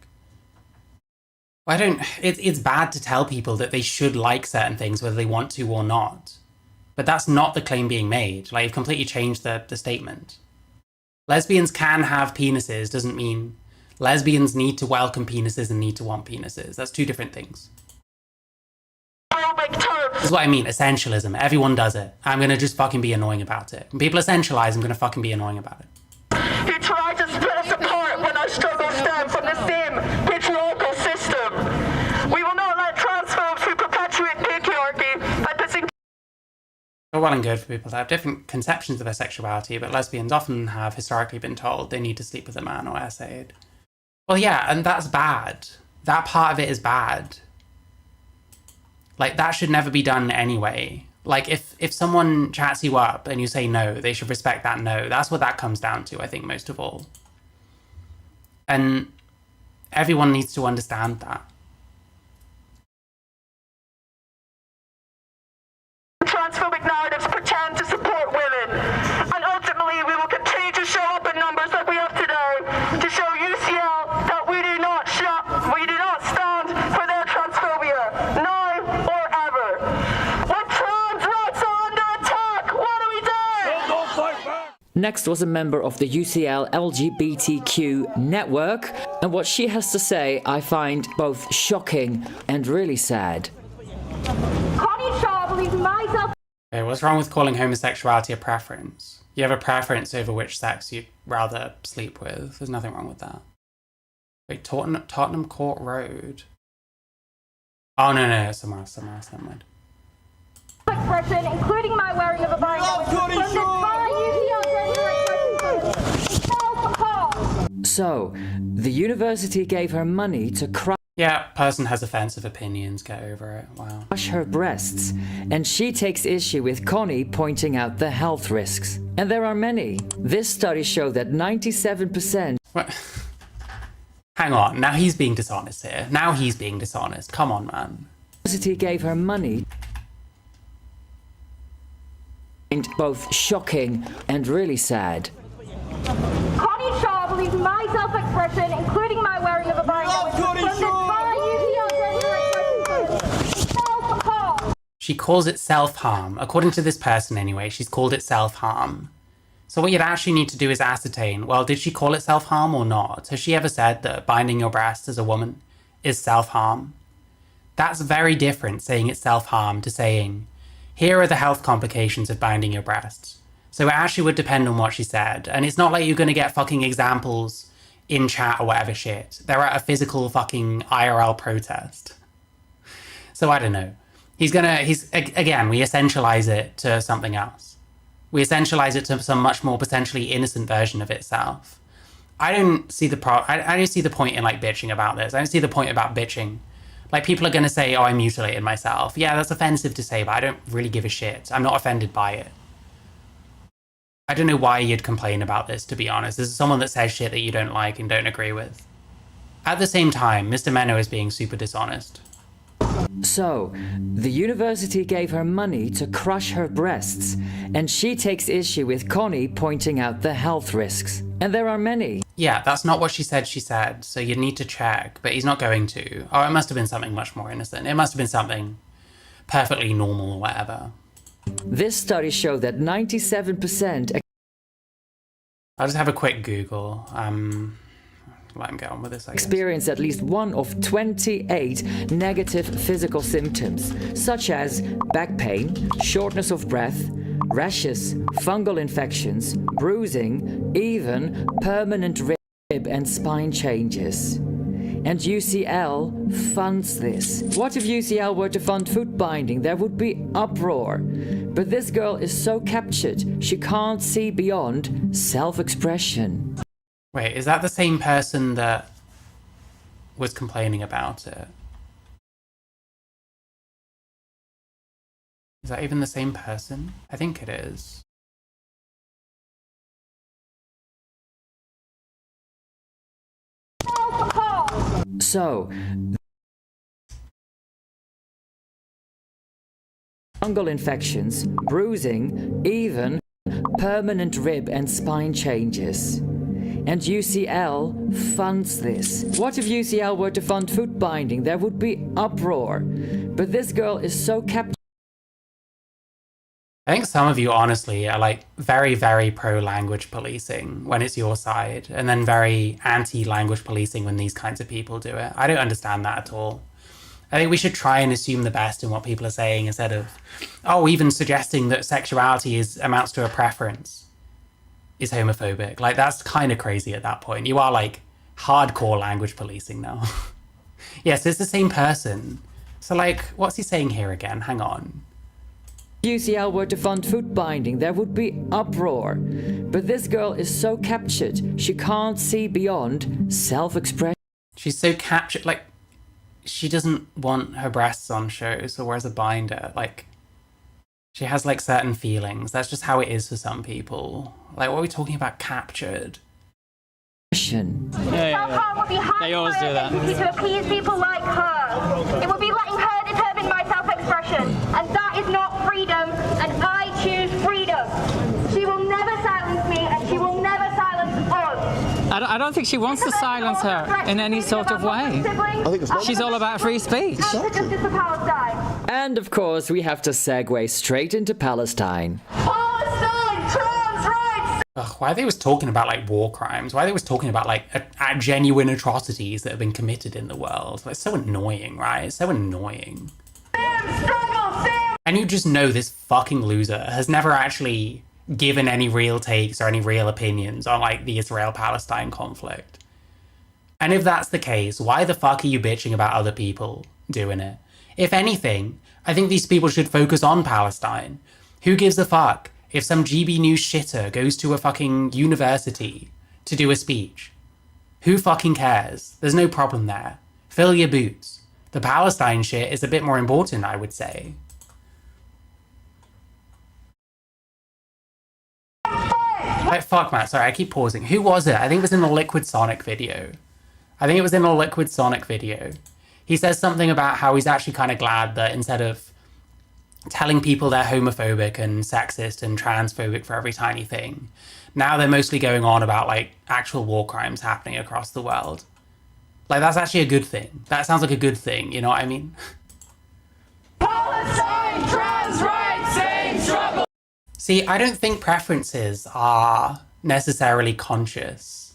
It's bad to tell people that they should like certain things whether they want to or not. But that's not the claim being made. Like, you've completely changed the statement. Lesbians can have penises doesn't mean lesbians need to welcome penises and need to want penises. That's two different things. This is what I mean, essentialism. Everyone does it. I'm gonna just fucking be annoying about it. When people essentialize, I'm gonna fucking be annoying about it. He tried to split us apart when our struggles stem from the same patriarchal system. We will not let transphobes who perpetuate patriarchy by pissing. Well and good for people to have different conceptions of their sexuality, but lesbians often have historically been told they need to sleep with a man or essayed. Well, yeah, and that's bad. That part of it is bad. Like, that should never be done anyway. Like, if someone chats you up and you say no, they should respect that no. That's what that comes down to, I think, most of all. And everyone needs to understand that. Transphobic narratives pretend to support women. And ultimately, we will continue to show up in numbers like we have today to show UCL that we do not stand for their transphobia, now or ever. When trans rights are under attack, what do we do? Don't fight back. Next was a member of the UCL LGBTQ network, and what she has to say I find both shocking and really sad. Connie Shaw believes myself. Okay, what's wrong with calling homosexuality a preference? You have a preference over which sex you'd rather sleep with. There's nothing wrong with that. Wait, Tottenham Court Road. Oh, no, somewhere else, never mind. Expression, including my wearing of a binder, So, the university gave her money to crush Yeah, person has offensive opinions, get over it, wow. her breasts, and she takes issue with Connie pointing out the health risks. And there are many. This study showed that 97%... What? Hang on, now he's being dishonest here. Now he's being dishonest. Come on, man. University gave her money. And both shocking and really sad. Connie Shaw believes my self-expression, including my wearing of a binder, She calls it self-harm. According to this person anyway, she's called it self-harm. So what you'd actually need to do is ascertain, well, did she call it self-harm or not? Has she ever said that binding your breasts as a woman is self-harm? That's very different, saying it's self-harm, to saying here are the health complications of binding your breasts. So it actually would depend on what she said. And it's not like you're going to get fucking examples in chat or whatever shit. They're at a physical fucking IRL protest. So I don't know. Again, we essentialize it to something else. We essentialize it to some much more potentially innocent version of itself. I don't see the point in like bitching about this. I don't see the point about bitching. Like, people are going to say, oh, I mutilated myself. Yeah, that's offensive to say, but I don't really give a shit. I'm not offended by it. I don't know why you'd complain about this, to be honest. This is someone that says shit that you don't like and don't agree with. At the same time, Mr. Menno is being super dishonest. So, the university gave her money to crush her breasts, and she takes issue with Connie pointing out the health risks. And there are many. Yeah, that's not what she said, so you need to check, but he's not going to. Oh, it must have been something much more innocent. It must have been something perfectly normal or whatever. This study showed that 97%... I'll just have a quick Google. Let him get on with this, I guess. Experience at least one of 28 negative physical symptoms, such as back pain, shortness of breath, rashes, fungal infections, bruising, even permanent rib and spine changes. And UCL funds this. What if UCL were to fund foot binding? There would be uproar. But this girl is so captured, she can't see beyond self-expression. Wait, is that the same person that was complaining about it? Is that even the same person? I think it is. So, fungal infections, bruising, even permanent rib and spine changes. And UCL funds this. What if UCL were to fund foot binding? There would be uproar. But this girl is so captured. I think some of you, honestly, are like very, very pro-language policing when it's your side, and then very anti-language policing when these kinds of people do it. I don't understand that at all. I think we should try and assume the best in what people are saying instead of, oh, even suggesting that sexuality amounts to a preference is homophobic. Like, that's kind of crazy at that point. You are like hardcore language policing now. Yes, it's the same person. So like, what's he saying here again? Hang on. UCL were to fund foot binding, there would be uproar. But this girl is so captured, she can't see beyond self-expression. She's so captured, like, she doesn't want her breasts on show, so wears a binder. Like, she has like certain feelings. That's just how it is for some people. Like, what are we talking about captured? Self-harm would be They always do that. to appease people like her. It would be letting her determine my self-expression, and that is not freedom, and I choose freedom. She will never silence me, and she will never silence us. I don't think she wants to silence her in any sort of way. She's all about free speech. And of course, we have to segue straight into Palestine. Ugh, why are they always talking about like war crimes? Why are they always talking about like genuine atrocities that have been committed in the world? It's so annoying, right? It's so annoying. And you just know this fucking loser has never actually given any real takes or any real opinions on like the Israel-Palestine conflict. And if that's the case, why the fuck are you bitching about other people doing it? If anything, I think these people should focus on Palestine. Who gives a fuck if some GB News shitter goes to a fucking university to do a speech? Who fucking cares? There's no problem there. Fill your boots. The Palestine shit is a bit more important, I would say. Like, fuck, Matt, sorry, I keep pausing. Who was it? I think it was in the Liquid Sonic video. He says something about how he's actually kind of glad that instead of telling people they're homophobic and sexist and transphobic for every tiny thing, now they're mostly going on about like actual war crimes happening across the world. Like, that's actually a good thing. That sounds like a good thing, you know what I mean? Palestine, trans rights, same struggle. See, I don't think preferences are necessarily conscious.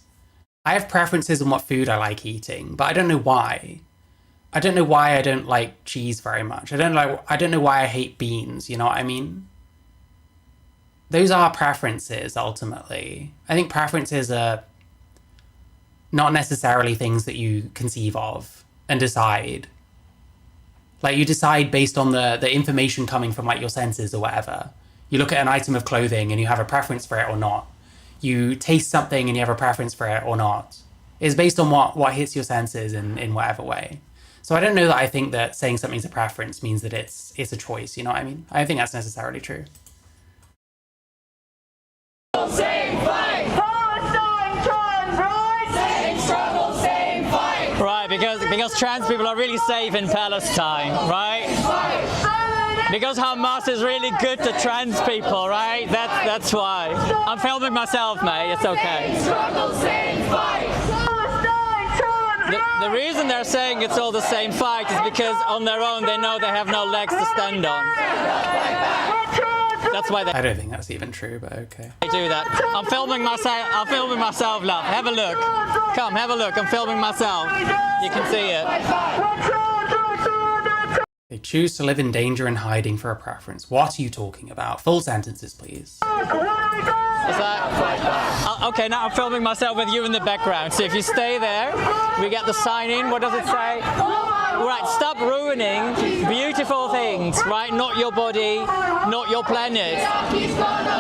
I have preferences on what food I like eating, but I don't know why. I don't know why I don't like cheese very much. I don't know why I hate beans, you know what I mean? Those are preferences, ultimately. I think preferences are not necessarily things that you conceive of and decide. Like, you decide based on the information coming from, like, your senses or whatever. You look at an item of clothing and you have a preference for it or not. You taste something and you have a preference for it or not. It's based on what hits your senses in whatever way. So I don't know that I think that saying something's a preference means that it's a choice, you know what I mean? I don't think that's necessarily true. Same fight! Palestine, trans rights! Same struggle, same fight! Right, because trans people are really safe in Palestine, right? Because Hamas is really good to trans people, right? That's why. I'm filming myself, mate. It's okay. Same struggle, same fight! Palestine, trans rights! The reason they're saying it's all the same fight is because on their own they know they have no legs to stand on. That's why I don't think that's even true, but okay. they do that. I'm filming myself, love. Have a look. Come, have a look. I'm filming myself. You can see it. They choose to live in danger and hiding for a preference. What are you talking about? Full sentences, please. Is that... okay, now I'm filming myself with you in the background. So if you stay there, we get the sign in. What does it say? Right, stop ruining beautiful things, right? Not your body, not your planet.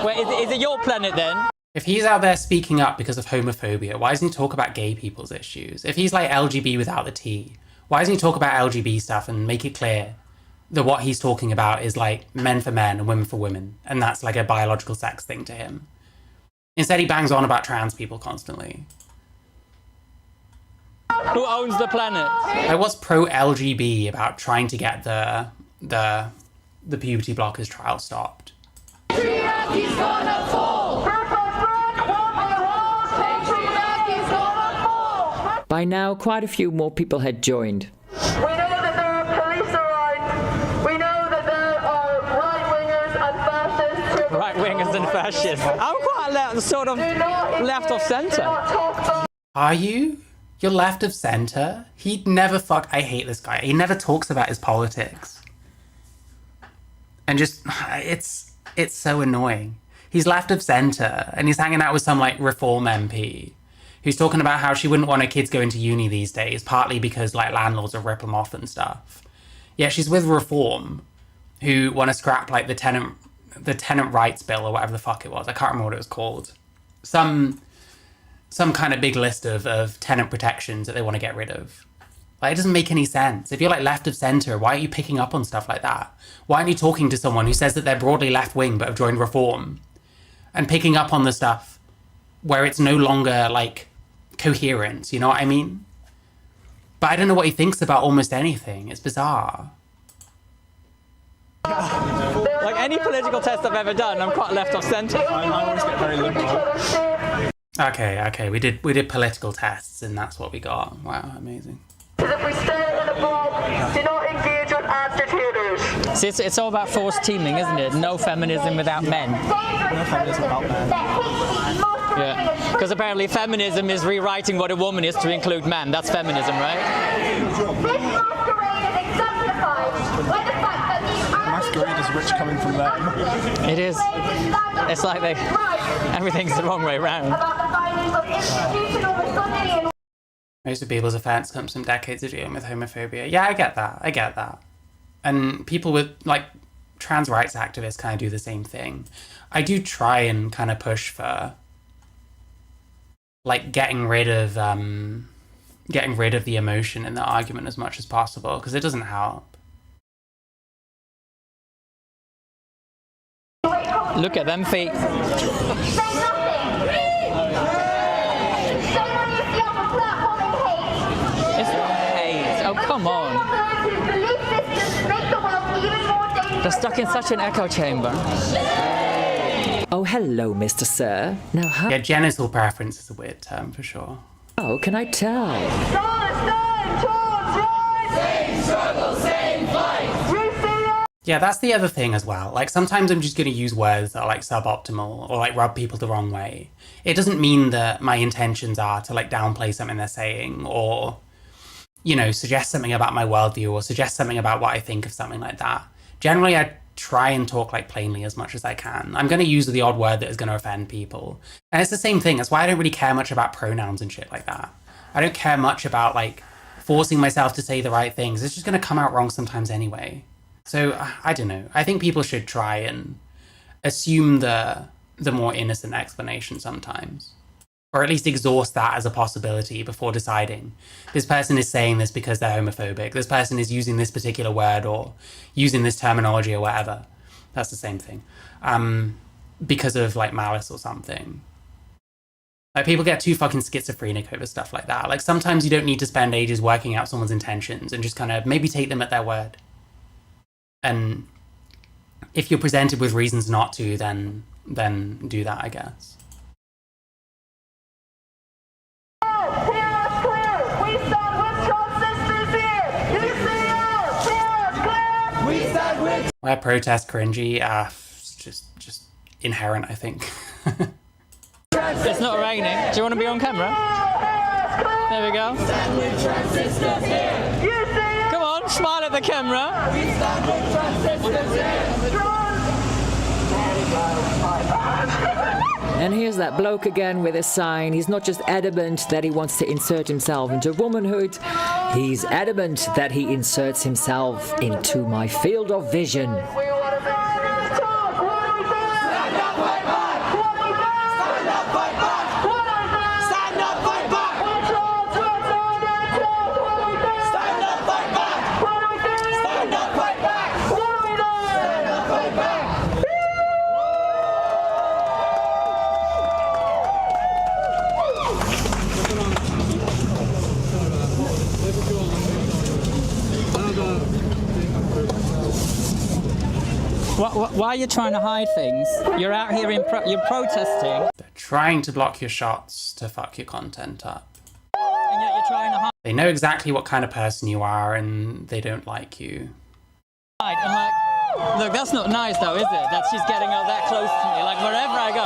Wait, is it your planet then? If he's out there speaking up because of homophobia, why doesn't he talk about gay people's issues? If he's like LGB without the T, why doesn't he talk about LGB stuff and make it clear that what he's talking about is like men for men and women for women, and that's like a biological sex thing to him? Instead, he bangs on about trans people constantly. Who owns the planet? I was pro-LGB about trying to get the puberty blockers trial stopped. Patriarchy's gonna fall! Patriarchy's gonna fall! By now, quite a few more people had joined. We know that there are police around. We know that there are right-wingers and fascists. Right-wingers and fascists. I'm quite sort of left of centre. Are you? You're left of centre? He'd never I hate this guy. He never talks about his politics. And just, it's so annoying. He's left of centre and he's hanging out with some like reform MP who's talking about how she wouldn't want her kids going to uni these days, partly because like landlords will rip them off and stuff. Yeah, she's with reform who want to scrap like the tenant rights bill or whatever the fuck it was. I can't remember what it was called. Some kind of big list of tenant protections that they want to get rid of. Like, it doesn't make any sense. If you're like left of centre, why are you picking up on stuff like that? Why aren't you talking to someone who says that they're broadly left-wing but have joined reform and picking up on the stuff where it's no longer like coherent, you know what I mean? But I don't know what he thinks about almost anything. It's bizarre. Like any political test I've ever done, I'm quite left of centre. I always get very liberal. Okay, we did political tests and that's what we got. Wow, amazing. If we stay in the block, do not engage with agitators. See, it's all about forced teaming, isn't it? No feminism without men. No feminism without men. Yeah, because apparently feminism is rewriting what a woman is to include men. That's feminism, right? Masquerade is rich coming from them. It is. It's like everything's the wrong way around. Most of people's offence comes from decades of dealing with homophobia. Yeah, I get that. And people with, like, trans rights activists kind of do the same thing. I do try and kind of push for, like, getting rid of the emotion in the argument as much as possible, because it doesn't help. Look at them feet. It's not hate. Oh, come on. They're stuck in such an echo chamber. Oh, hello, Mr. Sir. Now, how... Yeah, genital preference is a weird term for sure. Oh, can I tell? Same struggle, same fight. Yeah, that's the other thing as well. Like, sometimes I'm just going to use words that are, like, suboptimal or, like, rub people the wrong way. It doesn't mean that my intentions are to, like, downplay something they're saying or, suggest something about my worldview or suggest something about what I think of something like that, generally I try and talk like plainly as much as I can. I'm going to use the odd word that is going to offend people. And it's the same thing. That's why I don't really care much about pronouns and shit like that. I don't care much about like forcing myself to say the right things. It's just going to come out wrong sometimes anyway. So I don't know. I think people should try and assume the more innocent explanation sometimes. Or at least exhaust that as a possibility before deciding this person is saying this because they're homophobic. This person is using this particular word or using this terminology or whatever. That's the same thing. Because of like malice or something. Like people get too fucking schizophrenic over stuff like that. Like sometimes you don't need to spend ages working out someone's intentions and just kind of maybe take them at their word. And if you're presented with reasons not to, then do that, I guess. Why protest cringy? It's just inherent, I think. It's not raining. Do you want to be on camera? There we go. Come on, smile at the camera. And here's that bloke again with his sign. He's not just adamant that he wants to insert himself into womanhood, he's adamant that he inserts himself into my field of vision. Why are you trying to hide things? You're out here you're protesting. They're trying to block your shots to fuck your content up. And yet you're trying to hide. They know exactly what kind of person you are and they don't like you. I'm like, look, that's not nice though, is it? That she's getting that close to me. Like wherever I go.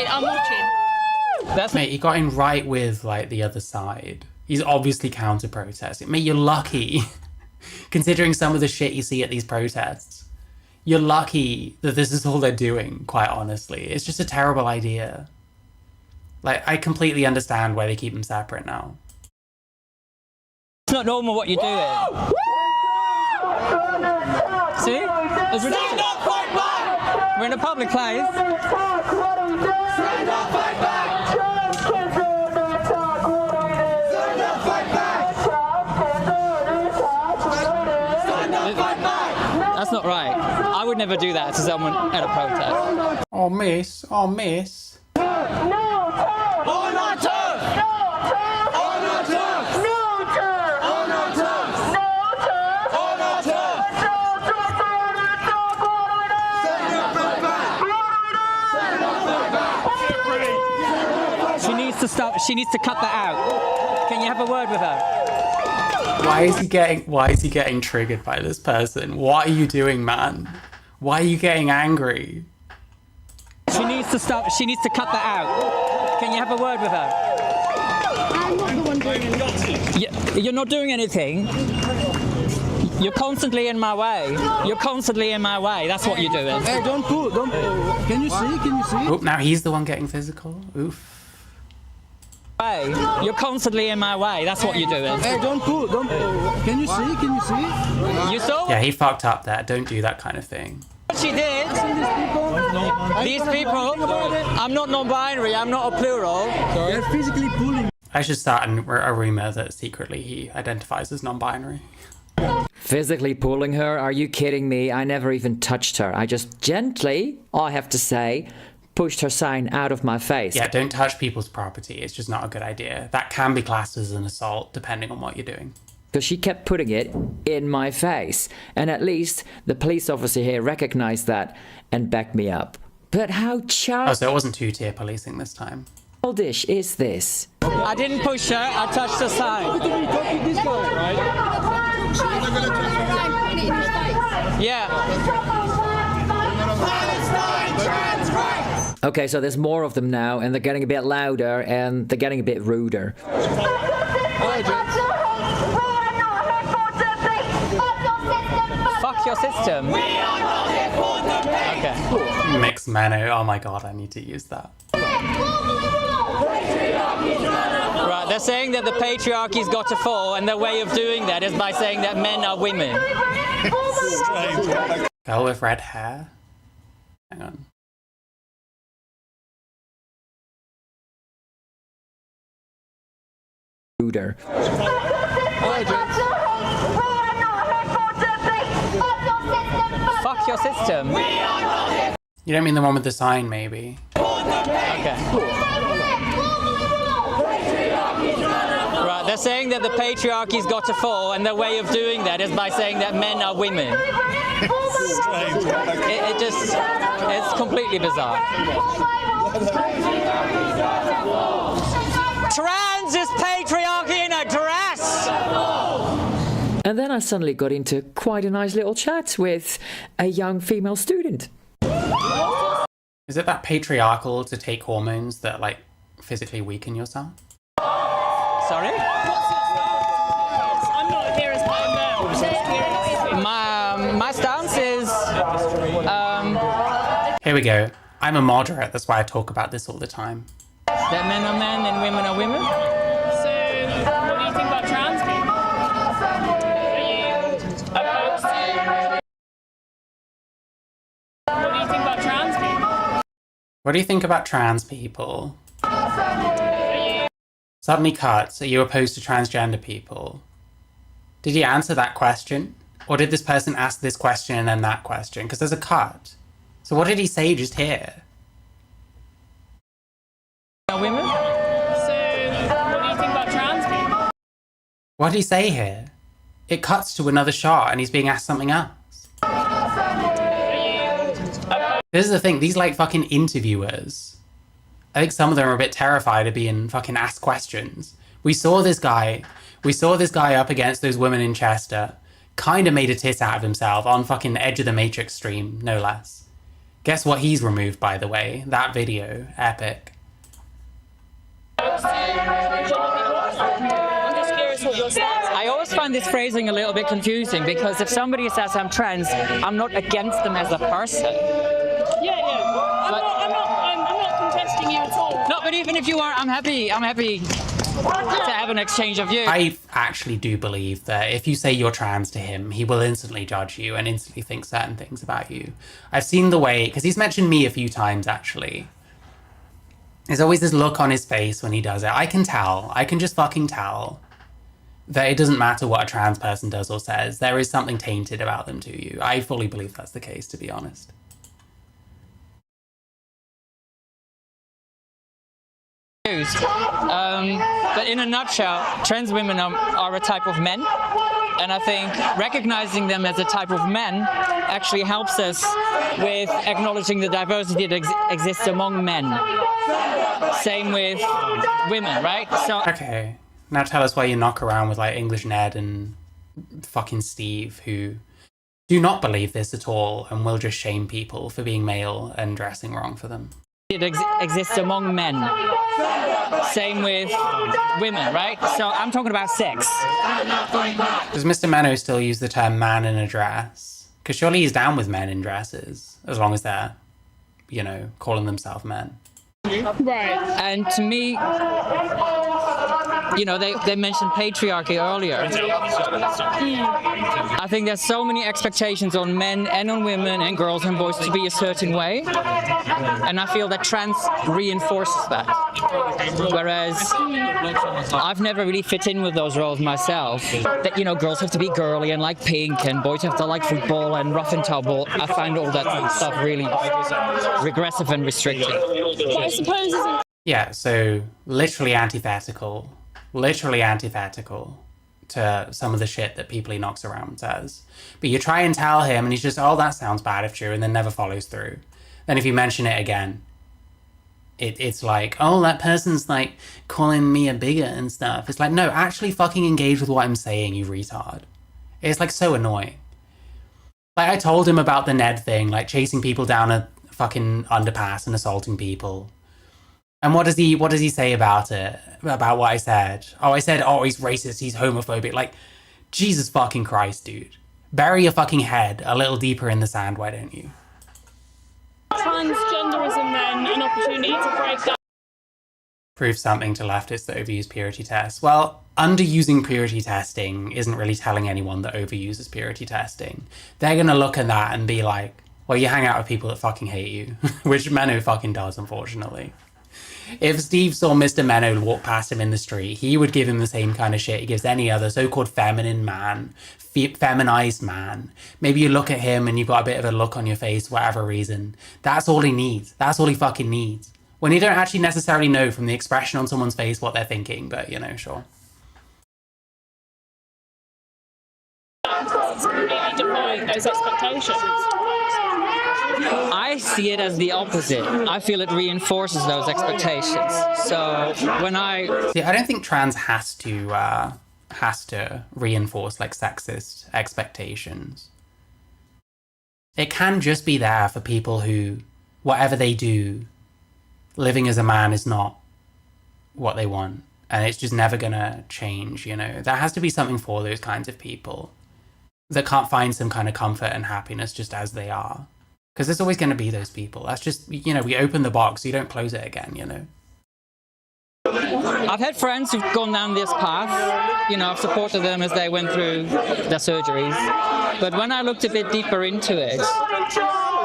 I'm watching. Mate, he got in right with like the other side. He's obviously counter-protesting. Mate, you're lucky. Considering some of the shit you see at these protests. You're lucky that this is all they're doing, quite honestly. It's just a terrible idea. Like, I completely understand why they keep them separate now. It's not normal what you're doing. See? It's ridiculous. We're in a public place. Stand up, fight back! That's not right. I would never do that to someone at a protest. Oh, miss. Oh, miss. She needs to stop. She needs to cut that out. Can you have a word with her? Why is he getting triggered by this person? What are you doing, man? Why are you getting angry? She needs to stop. She needs to cut that out. Can you have a word with her? I'm not the one doing anything. You're not doing anything. You're constantly in my way. You're constantly in my way. That's what you're doing. Hey, don't pull. Don't pull. Can you see? Can you see? Oh, now he's the one getting physical. Oof. You're constantly in my way. That's what you're doing. Hey, don't pull. Don't pull. Can you see? Can you see? You saw? Yeah, he fucked up there. Don't do that kind of thing. What she did. These people. I'm not non-binary. I'm not a plural. They're physically pulling. I should start a rumor that secretly he identifies as non-binary. Physically pulling her? Are you kidding me? I never even touched her. I just gently, I have to say, pushed her sign out of my face. Yeah, don't touch people's property. It's just not a good idea. That can be classed as an assault, depending on what you're doing. Because she kept putting it in my face. And at least the police officer here recognized that and backed me up. But how Oh, so it wasn't two-tier policing this time. childish is this? I didn't push her. I touched the sign. This guy, right? Yeah. Okay, so there's more of them now, and they're getting a bit louder, and they're getting a bit ruder. your system. Okay. Mixed menu. Oh my god, I need to use that. Right, they're saying that the patriarchy's got to fall, and their way of doing that is by saying that men are women. Girl with red hair? Hang on. Ruder. Fuck your system. You don't mean the one with the sign, maybe? Okay. Right, they're saying that the patriarchy's got to fall, and their way of doing that is by saying that men are women. It's completely bizarre. Trans is patriarchy in a dress! And then I suddenly got into quite a nice little chat with a young female student. Is it that patriarchal to take hormones that, like, physically weaken yourself? Sorry? I'm not here as My stance is... Here we go. I'm a moderate, that's why I talk about this all the time. that men are men and women are women? So, what do you think about trans people? Are you opposed to... What do you think about trans people? What do you think about trans people? Suddenly cuts. Are you opposed to transgender people? Did he answer that question? Or did this person ask this question and then that question? Because there's a cut. So what did he say just here? Women? So, what do you think about trans people? What did he say here? It cuts to another shot and he's being asked something else. This is the thing, these like fucking interviewers, I think some of them are a bit terrified of being fucking asked questions. We saw this guy up against those women in Chester, kind of made a tit out of himself on fucking Edge of the Matrix stream, no less. Guess what he's removed, by the way? That video. Epic. I always find this phrasing a little bit confusing because if somebody says I'm trans, I'm not against them as a person. Yeah. I'm not contesting you at all. No, but even if you are, I'm happy to have an exchange of views. I actually do believe that if you say you're trans to him, he will instantly judge you and instantly think certain things about you. I've seen the way, because he's mentioned me a few times actually. There's always this look on his face when he does it. I can just fucking tell that it doesn't matter what a trans person does or says. There is something tainted about them to you. I fully believe that's the case, to be honest. But in a nutshell, trans women are a type of men, and I think recognizing them as a type of men actually helps us with acknowledging the diversity that exists among men. Same with women, right? So Okay, now tell us why you knock around with like English Ned and fucking Steve, who do not believe this at all and will just shame people for being male and dressing wrong for them. it exists among men. Same with women, right? So I'm talking about sex. Does Mr. Meno still use the term man in a dress? Because surely he's down with men in dresses, as long as they're, you know, calling themselves men. Right. And to me, you know, they mentioned patriarchy earlier. I think there's so many expectations on men and on women and girls and boys to be a certain way. And I feel that trans reinforces that. Whereas I've never really fit in with those roles myself. That, you know, girls have to be girly and like pink and boys have to like football and rough and tumble. I find all that stuff really regressive and restrictive. I suppose isn't... Yeah, so literally antithetical to some of the shit that people he knocks around and says. But you try and tell him and he's just, oh, that sounds bad if true, and then never follows through. Then if you mention it again, it's like, oh, that person's like calling me a bigot and stuff. It's like, no, actually fucking engage with what I'm saying, you retard. It's like so annoying. Like I told him about the Ned thing, like chasing people down a fucking underpass and assaulting people. And what does he say about it? About what I said? Oh, I said, oh, he's racist, he's homophobic. Like, Jesus fucking Christ, dude. bury your fucking head a little deeper in the sand, why don't you? Transgenderism then an opportunity to break that. Prove something to leftists that overuse purity tests. Well, underusing purity testing isn't really telling anyone that overuses purity testing. They're gonna look at that and be like, well, you hang out with people that fucking hate you, which Menno fucking does, unfortunately. If Steve saw Mr. Menno walk past him in the street, he would give him the same kind of shit he gives any other so-called feminine man, feminized man. Maybe you look at him and you've got a bit of a look on your face, whatever reason. That's all he needs. That's all he fucking needs. When you don't actually necessarily know from the expression on someone's face what they're thinking, but you know, sure. It's completely defying those expectations. I see it as the opposite. I feel it reinforces those expectations. So when I don't think trans has to reinforce like sexist expectations. It can just be there for people who, whatever they do, living as a man is not what they want, and it's just never gonna change, you know. There has to be something for those kinds of people that can't find some kind of comfort and happiness just as they are. Because there's always going to be those people. That's just, you know, we open the box, so you don't close it again, you know. I've had friends who've gone down this path. You know, I've supported them as they went through their surgeries. But when I looked a bit deeper into it,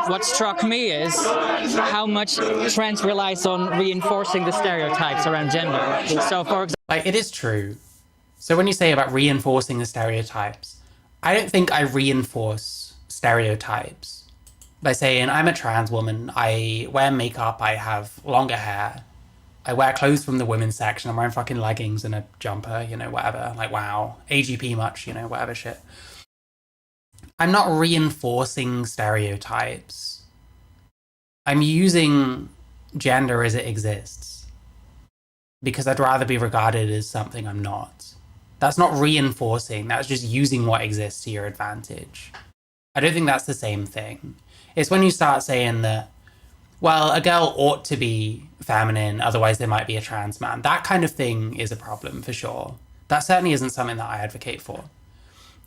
what struck me is how much trans relies on reinforcing the stereotypes around gender. So, for example, like, it is true. So when you say about reinforcing the stereotypes, I don't think I reinforce stereotypes by saying I'm a trans woman, I wear makeup, I have longer hair, I wear clothes from the women's section, I'm wearing fucking leggings and a jumper, you know, whatever. Like, wow, AGP much, you know, whatever shit. I'm not reinforcing stereotypes. I'm using gender as it exists because I'd rather be regarded as something I'm not. That's not reinforcing, that's just using what exists to your advantage. I don't think that's the same thing. It's when you start saying that, well, a girl ought to be feminine, otherwise they might be a trans man. That kind of thing is a problem, for sure. That certainly isn't something that I advocate for.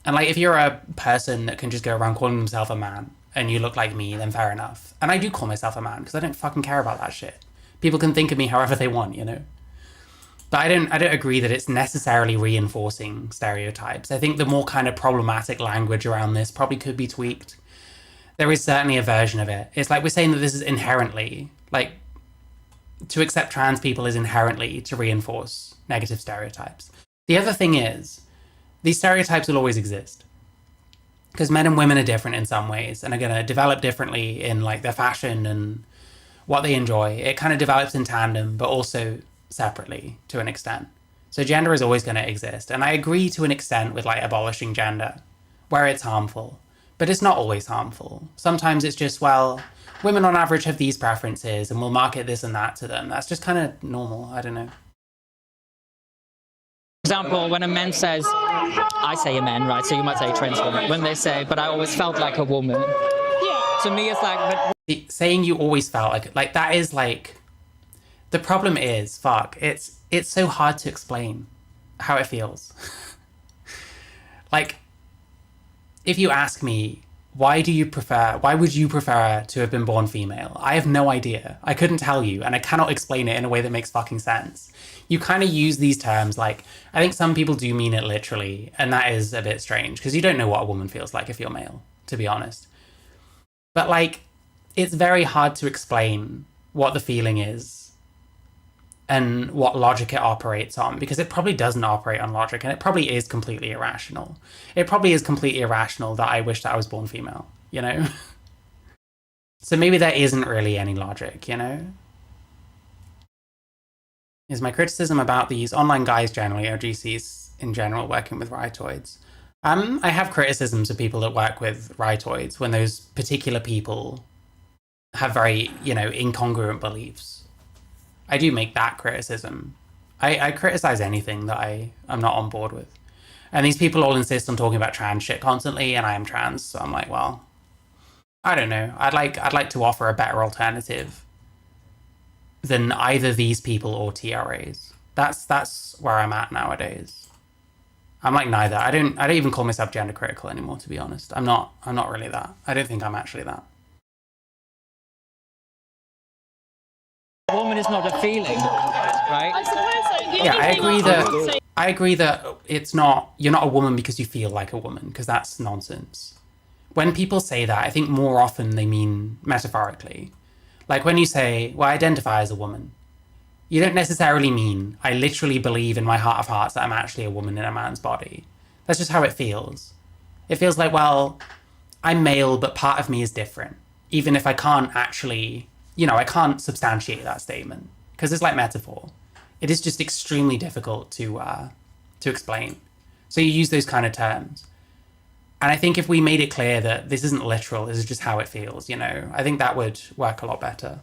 And like, if you're a person that can just go around calling themselves a man and you look like me, then fair enough. And I do call myself a man because I don't fucking care about that shit. People can think of me however they want, you know? But I don't agree that it's necessarily reinforcing stereotypes. I think the more kind of problematic language around this probably could be tweaked. There is certainly a version of it. It's like we're saying that this is inherently, like, to accept trans people is inherently to reinforce negative stereotypes. The other thing is, these stereotypes will always exist. Because men and women are different in some ways and are going to develop differently in like their fashion and what they enjoy. It kind of develops in tandem, but also separately to an extent. So gender is always going to exist. And I agree to an extent with like abolishing gender, where it's harmful. But it's not always harmful. Sometimes it's just, well, women on average have these preferences and we'll market this and that to them. That's just kind of normal. I don't know. For example, when a man says, I say a man, right? So you might say a trans woman. When they say, but I always felt like a woman. Yeah. To me, it's like... But... Saying you always felt like that is like... The problem is, it's so hard to explain how it feels. Like... If you ask me, why would you prefer to have been born female? I have no idea. I couldn't tell you, and I cannot explain it in a way that makes fucking sense. You kind of use these terms like, I think some people do mean it literally, and that is a bit strange, because you don't know what a woman feels like if you're male, to be honest. But like, it's very hard to explain what the feeling is and what logic it operates on, because it probably doesn't operate on logic, and it probably is completely irrational. It probably is completely irrational that I wish that I was born female, you know? So maybe there isn't really any logic, you know? Is my criticism about these online guys generally, or GCs in general, working with rightoids. I have criticisms of people that work with rightoids when those particular people have very, you know, incongruent beliefs. I do make that criticism. I criticize anything that I'm not on board with. And these people all insist on talking about trans shit constantly, and I am trans, so I'm like, well, I don't know. I'd like to offer a better alternative than either these people or TRAs. That's where I'm at nowadays. I'm like neither. I don't even call myself gender critical anymore, to be honest. I'm not really that. I don't think I'm actually that. A woman is not a feeling, right? I suppose so. Yeah, I agree that it's not, you're not a woman because you feel like a woman, because that's nonsense. When people say that, I think more often they mean metaphorically. Like when you say, well, I identify as a woman, you don't necessarily mean, I literally believe in my heart of hearts that I'm actually a woman in a man's body. That's just how it feels. It feels like, well, I'm male, but part of me is different. Even if I can't actually, I can't substantiate that statement. Because it's like metaphor. It is just extremely difficult to explain. So you use those kind of terms. And I think if we made it clear that this isn't literal, this is just how it feels, I think that would work a lot better.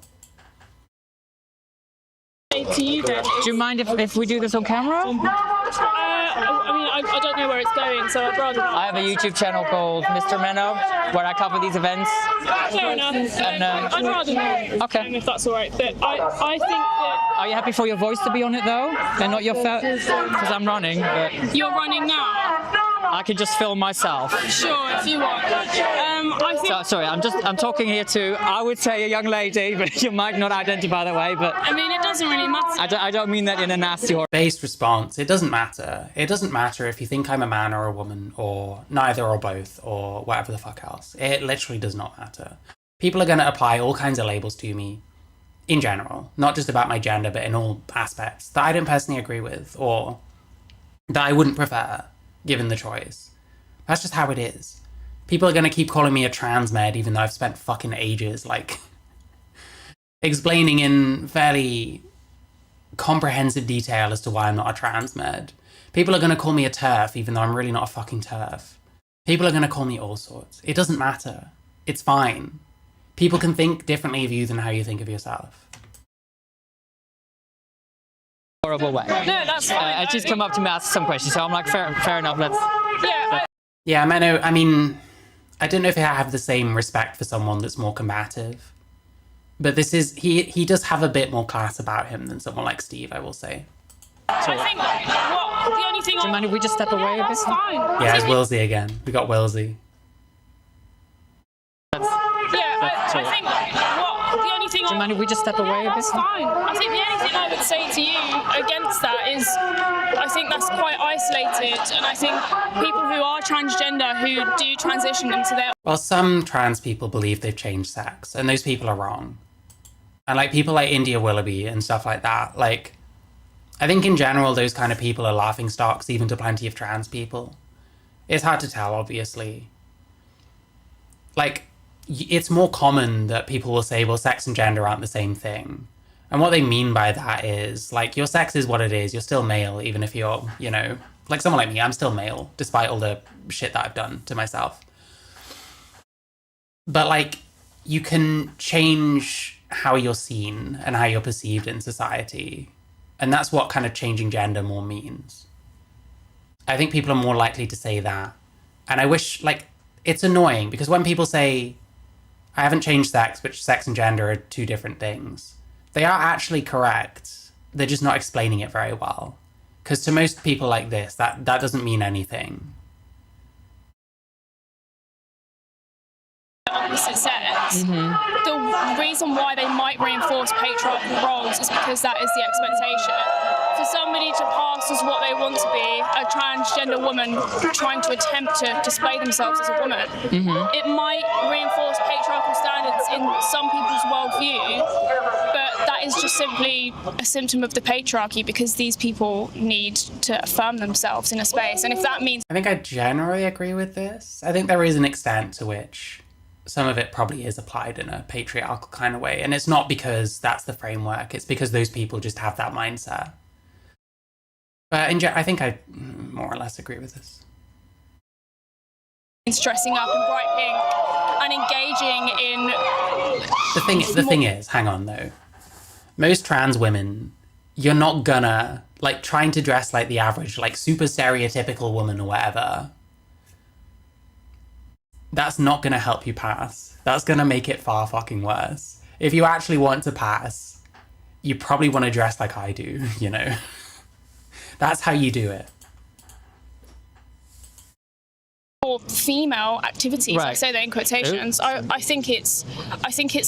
To you then. Do you mind if we do this on camera? I don't know where it's going, so I'd rather not. I have a YouTube channel called Mr. Menno, where I cover these events. Fair enough. And, I'd rather not. Okay. If that's all right. But I think that... Are you happy for your voice to be on it, though? And not your face? Because I'm running, but... You're running now? I can just film myself. Sure, if you want. I think... Sorry, I'm talking here to, I would say a young lady, but you might not identify that way, but... I mean, it doesn't really matter. I don't mean that in a nasty or... Based response, it doesn't matter. It doesn't matter if you think I'm a man or a woman, or neither or both, or whatever the fuck else. It literally does not matter. People are going to apply all kinds of labels to me, in general. Not just about my gender, but in all aspects, that I don't personally agree with, or that I wouldn't prefer, given the choice. That's just how it is. People are going to keep calling me a trans med, even though I've spent fucking ages, explaining in fairly comprehensive detail as to why I'm not a trans med. People are going to call me a TERF, even though I'm really not a fucking TERF. People are going to call me all sorts. It doesn't matter. It's fine. People can think differently of you than how you think of yourself. Horrible way. No, that's fine. And she's come up to me ask some questions, so I'm like, fair enough, let's... Yeah, Menno, I mean, I don't know if I have the same respect for someone that's more combative. But this is, he does have a bit more class about him than someone like Steve, I will say. I think the only thing... Do you mind if we just step away a bit? That's fine. Yeah, it's Willsey again. We got Willsey. I think the only thing... Do you mind if we just step away a bit? That's fine. I think the only thing I would say to you against that is I think that's quite isolated, and I think people who are transgender who do transition into their... Well, some trans people believe they've changed sex, and those people are wrong. And people like India Willoughby and stuff like that, I think in general those kind of people are laughingstocks even to plenty of trans people. It's hard to tell, obviously. It's more common that people will say, well, sex and gender aren't the same thing. And what they mean by that is, your sex is what it is. You're still male, even if you're, someone like me, I'm still male, despite all the shit that I've done to myself. But, you can change how you're seen and how you're perceived in society. And that's what kind of changing gender more means. I think people are more likely to say that. And I wish, it's annoying, because when people say, I haven't changed sex, which sex and gender are two different things, they are actually correct. They're just not explaining it very well. Because to most people like this, that doesn't mean anything. Opposite sex, the reason why they might reinforce patriarchal roles is because that is the expectation. For somebody to pass as what they want to be, a transgender woman trying to attempt to display themselves as a woman, it might reinforce patriarchal standards in some people's worldview, but that is just simply a symptom of the patriarchy, because these people need to affirm themselves in a space. And if that means... I think I generally agree with this. I think there is an extent to which some of it probably is applied in a patriarchal kind of way. And it's not because that's the framework. It's because those people just have that mindset. But I think I more or less agree with this. Dressing up in bright pink and engaging in... The thing is, hang on though. Most trans women, you're not gonna, trying to dress like the average, super stereotypical woman or whatever, that's not going to help you pass. That's going to make it far fucking worse. If you actually want to pass, you probably want to dress like I do, That's how you do it. or female activities. I Right. say that in quotations. I think it's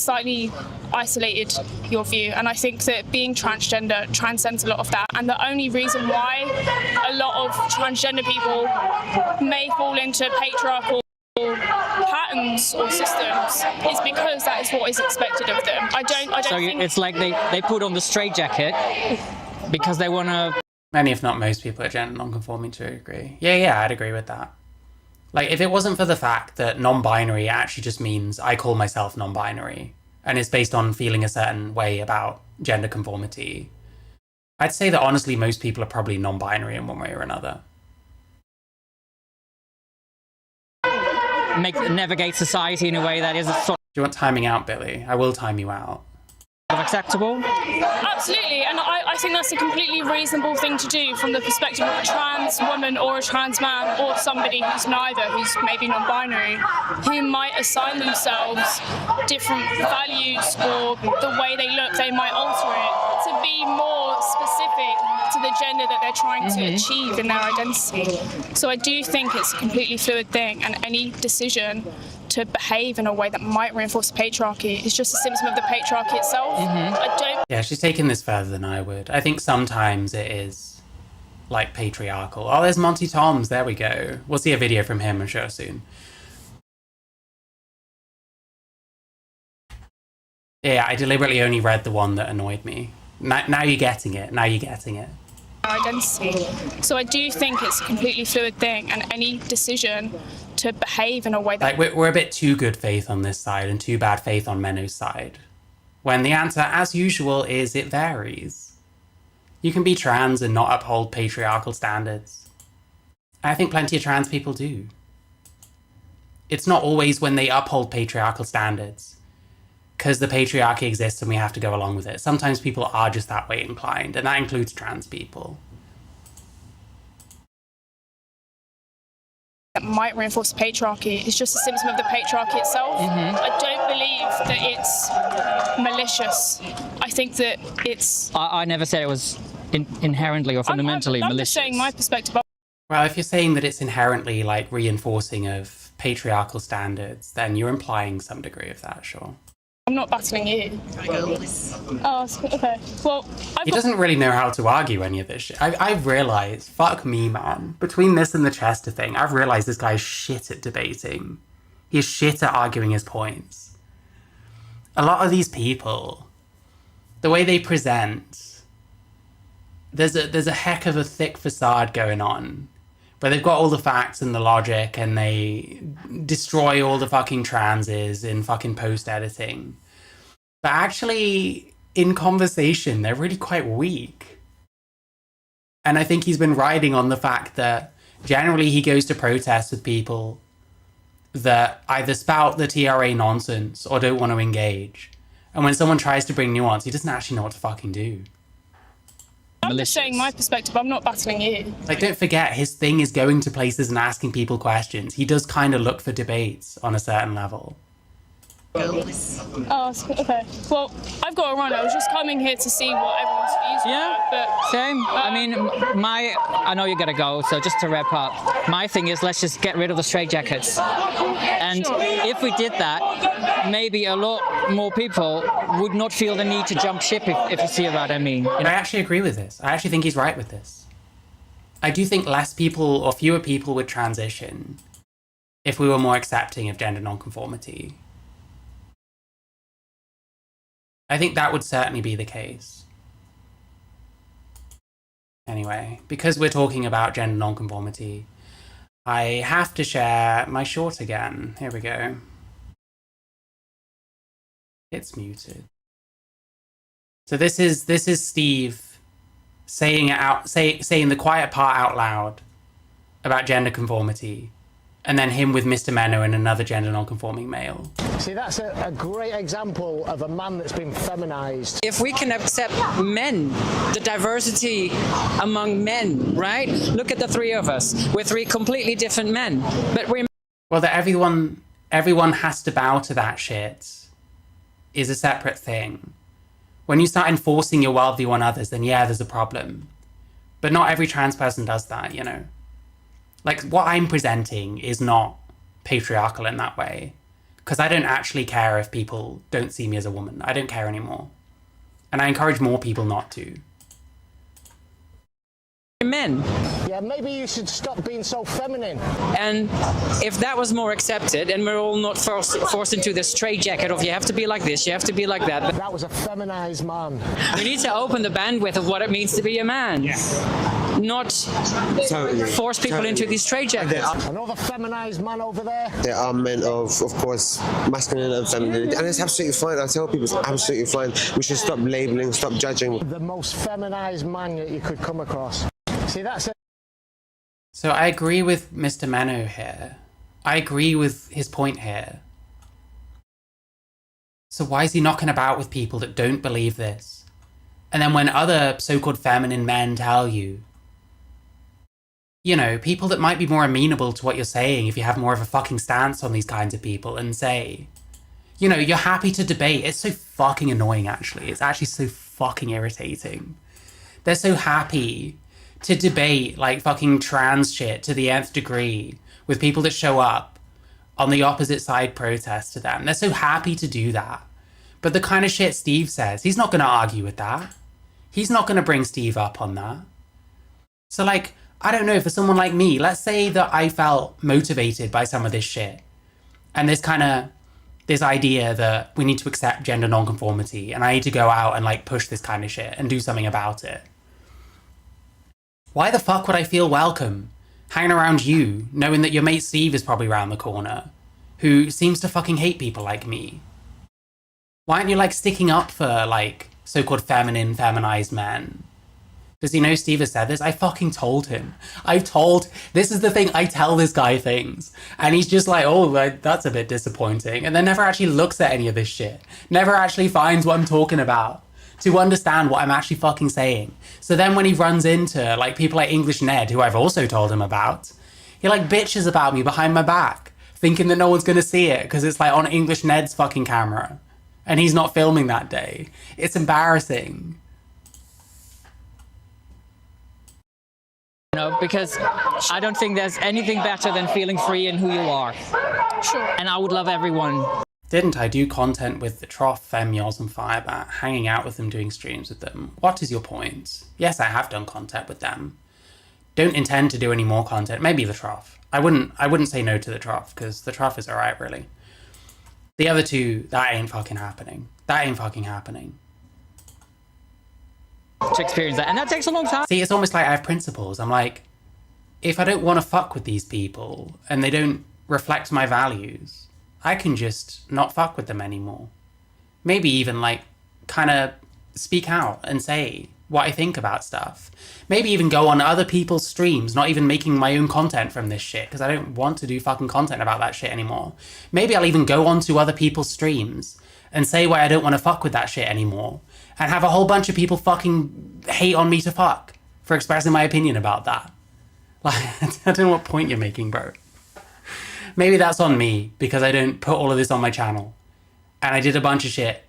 slightly isolated your view, and I think that being transgender transcends a lot of that. And the only reason why a lot of transgender people may fall into patriarchal patterns or systems is because that is what is expected of them. I don't So think it's like they put on the straitjacket because they want to. Many, if not most people, are gender non-conforming to a degree. Yeah, I'd agree with that. Like, if it wasn't for the fact that non-binary actually just means I call myself non-binary, and it's based on feeling a certain way about gender conformity, I'd say that honestly most people are probably non-binary in one way or another. Navigate society in a way that is sort Do you want timing out, Billy? I will time you out. of acceptable. absolutely, and I think that's a completely reasonable thing to do from the perspective of a trans woman or a trans man or somebody who's neither, who's maybe non-binary, who might assign themselves different values or the way they look, they might alter it to be more specific to the gender that they're trying to achieve in their identity. So I do think it's a completely fluid thing, and any decision to behave in a way that might reinforce patriarchy is just a symptom of the patriarchy itself. I don't. Yeah, she's taking this further than I would. I think sometimes it is like patriarchal. Oh, there's Monty Toms. There we go. We'll see a video from him, I'm sure, soon. Yeah, I deliberately only read the one that annoyed me. Now you're getting it. Now you're getting it. Identity. So I do think it's a completely fluid thing, and any decision to behave in a way that Like, we're a bit too good faith on this side and too bad faith on Menno's side. When the answer, as usual, is it varies. You can be trans and not uphold patriarchal standards. I think plenty of trans people do. It's not always when they uphold patriarchal standards, because the patriarchy exists and we have to go along with it. Sometimes people are just that way inclined, and that includes trans people. that might reinforce patriarchy is just a symptom of the patriarchy itself. I don't believe that it's malicious. I think that it's... I never said it was inherently or fundamentally I'm malicious. just saying my perspective. Well, if you're saying that it's inherently like reinforcing of patriarchal standards, then you're implying some degree of that, sure. I'm not battling you. Oh, okay. Well, He doesn't really know how to argue any of this shit. I've realised, fuck me, man. Between this and the Chester thing, I've realised this guy's shit at debating. He's shit at arguing his points. A lot of these people, the way they present, there's a heck of a thick facade going on, where they've got all the facts and the logic and they destroy all the fucking transes in fucking post-editing. But actually, in conversation, they're really quite weak. And I think he's been riding on the fact that generally he goes to protests with people that either spout the TRA nonsense or don't want to engage. And when someone tries to bring nuance, he doesn't actually know what to fucking do. I'm just saying my perspective. I'm not battling you. Like, don't forget, his thing is going to places and asking people questions. He does kind of look for debates on a certain level. Oh, okay. Well, I've got to run. I was just coming here to see what everyone's views were. But Same. I mean, I know you gotta go, so just to wrap up, my thing is let's just get rid of the straitjackets. And if we did that, maybe a lot more people would not feel the need to jump ship, if you see what I mean. I actually agree with this. I actually think he's right with this. I do think less people or fewer people would transition if we were more accepting of gender nonconformity. I think that would certainly be the case. Anyway, because we're talking about gender nonconformity, I have to share my short again. Here we go. It's muted. So this is Steve saying it out, saying the quiet part out loud about gender conformity, and then him with Mr. Menno and another gender non-conforming male. See, that's a great example of a man that's been feminized. If we can accept men, the diversity among men, right? Look at the three of us. We're three completely different men, but we're... Well, that everyone has to bow to that shit is a separate thing. When you start enforcing your worldview on others, then yeah, there's a problem. But not every trans person does that, you know? Like, what I'm presenting is not patriarchal in that way, because I don't actually care if people don't see me as a woman. I don't care anymore. And I encourage more people not to. Men. Yeah, maybe you should stop being so feminine. And if that was more accepted and we're all not forced into this straitjacket of you have to be like this, you have to be like that. That was a feminized man. We need to open the bandwidth of what it means to be a man. Not force people into these straitjackets. Another feminized man over there. There are men of course, masculine and feminine, and it's absolutely fine. I tell people it's absolutely fine. We should stop labeling, stop judging. The most feminized man that you could come across. See, that's it. So I agree with Mr. Mano here. I agree with his point here. So why is he knocking about with people that don't believe this? And then when other so-called feminine men tell you, you know, people that might be more amenable to what you're saying if you have more of a fucking stance on these kinds of people and say, you know, you're happy to debate. It's so fucking annoying, actually. It's actually so fucking irritating. They're so happy to debate like fucking trans shit to the nth degree with people that show up on the opposite side protest to them. They're so happy to do that. But the kind of shit Steve says, he's not going to argue with that. He's not going to bring Steve up on that. So like, I don't know, for someone like me, let's say that I felt motivated by some of this shit and this idea that we need to accept gender nonconformity and I need to go out and like push this kind of shit and do something about it. Why the fuck would I feel welcome hanging around you, knowing that your mate Steve is probably around the corner, who seems to fucking hate people like me? Why aren't you like sticking up for like so-called feminine, feminized men? Does he know Steve has said this? I fucking told him. This is the thing, I tell this guy things. And he's just like, oh, that's a bit disappointing. And then never actually looks at any of this shit. Never actually finds what I'm talking about to understand what I'm actually fucking saying. So then when he runs into like people like English Ned, who I've also told him about, he like bitches about me behind my back, thinking that no one's gonna see it because it's like on English Ned's fucking camera. And he's not filming that day. It's embarrassing. No, because I don't think there's anything better than feeling free in who you are. Sure. And I would love everyone. Didn't I do content with the Trough, Fem, Yoz and Firebat, hanging out with them, doing streams with them? What is your point? Yes, I have done content with them. Don't intend to do any more content. Maybe the Trough. I wouldn't say no to the Trough, because the Trough is alright, really. The other two, that ain't fucking happening. That ain't fucking happening. To experience that, and that takes a long time. See, it's almost like I have principles. I'm like, if I don't want to fuck with these people, and they don't reflect my values, I can just not fuck with them anymore. Maybe even like kind of speak out and say what I think about stuff. Maybe even go on other people's streams, not even making my own content from this shit, because I don't want to do fucking content about that shit anymore. Maybe I'll even go onto other people's streams and say why I don't want to fuck with that shit anymore, and have a whole bunch of people fucking hate on me to fuck for expressing my opinion about that. Like, I don't know what point you're making, bro. Maybe that's on me because I don't put all of this on my channel. And I did a bunch of shit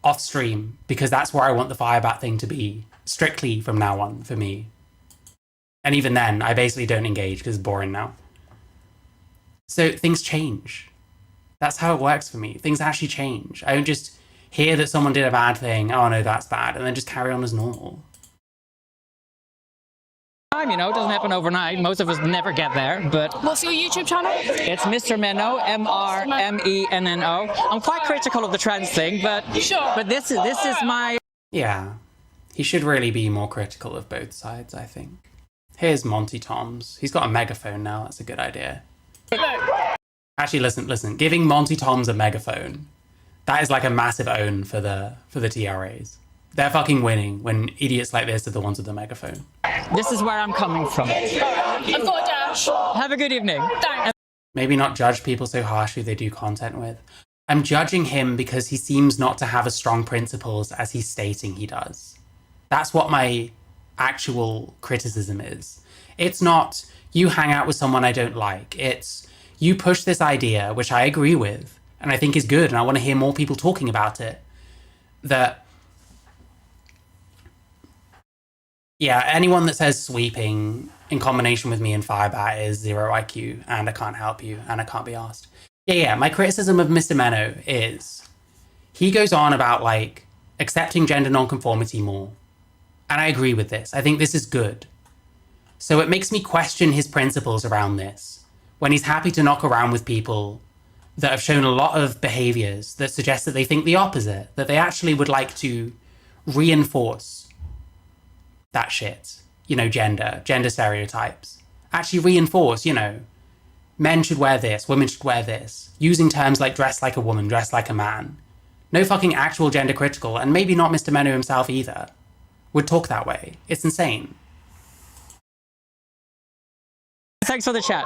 off stream because that's where I want the Firebat thing to be, strictly from now on for me. And even then, I basically don't engage because it's boring now. So things change. That's how it works for me. Things actually change. I don't just hear that someone did a bad thing, oh no, that's bad, and then just carry on as normal. You know, it doesn't happen overnight. Most of us never get there, but... What's your YouTube channel? It's Mr. Menno, M-R-M-E-N-N-O. I'm quite critical of the trans thing, but... Sure. But this is my... Yeah. He should really be more critical of both sides, I think. Here's Monty Toms. He's got a megaphone now, that's a good idea. Actually, listen. Giving Monty Toms a megaphone, that is like a massive own for the TRAs. They're fucking winning when idiots like this are the ones with the megaphone. This is where I'm coming from. I've got a dash. Have a good evening. Thanks. Maybe not judge people so harshly they do content with. I'm judging him because he seems not to have as strong principles as he's stating he does. That's what my actual criticism is. It's not, you hang out with someone I don't like. It's, you push this idea, which I agree with, and I think is good, and I want to hear more people talking about it, that Yeah, anyone that says sweeping in combination with me and Firebat is 0 IQ, and I can't help you, and I can't be asked. Yeah, my criticism of Mr. Menno is he goes on about, like, accepting gender nonconformity more. And I agree with this. I think this is good. So it makes me question his principles around this, when he's happy to knock around with people that have shown a lot of behaviors that suggest that they think the opposite, that they actually would like to reinforce that shit, you know, gender stereotypes. Actually reinforce, you know, men should wear this, women should wear this, using terms like dress like a woman, dress like a man. No fucking actual gender critical, and maybe not Mr. Menno himself either, would talk that way. It's insane. Thanks for the chat.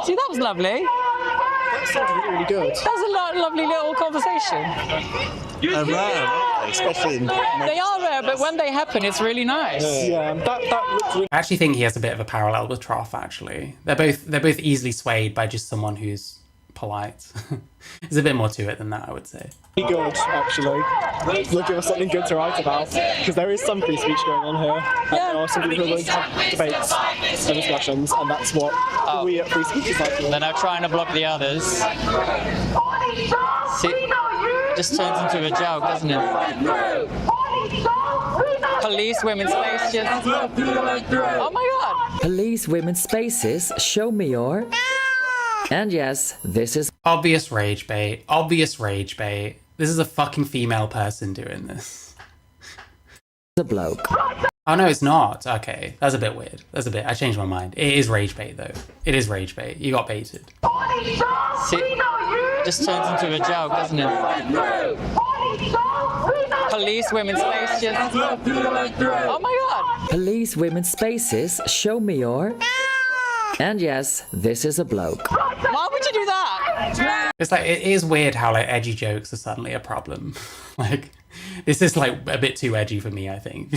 See, that was lovely. That sounded really good. That was a lovely little conversation. They're rare, aren't they? Especially in... They are rare, but when they happen, it's really nice. Yeah, that looks really... I actually think he has a bit of a parallel with Trough, actually. They're both easily swayed by just someone who's polite. There's a bit more to it than that, I would say. Good, actually. They'll give us something good to write about, because there is some free speech going on here. And there are some people who are willing to have debates and discussions, and that's what we at Free Speech is like. They're now trying to block the others. See, it just turns into a joke, doesn't it? Police women's spaces. Oh my god! Police women's spaces, show me your... And yes, this is... Obvious rage bait. Obvious rage bait. This is a fucking female person doing this. a bloke. Oh no, it's not. Okay, that's a bit weird. I changed my mind. It is rage bait though. It is rage bait. You got baited. See, it just turns into a joke, doesn't it? Police women's spaces. Oh my god! Police women's spaces, show me your... And yes, this is a bloke. Why would you do that? It's like, it is weird how like edgy jokes are suddenly a problem. Like, this is like a bit too edgy for me, I think.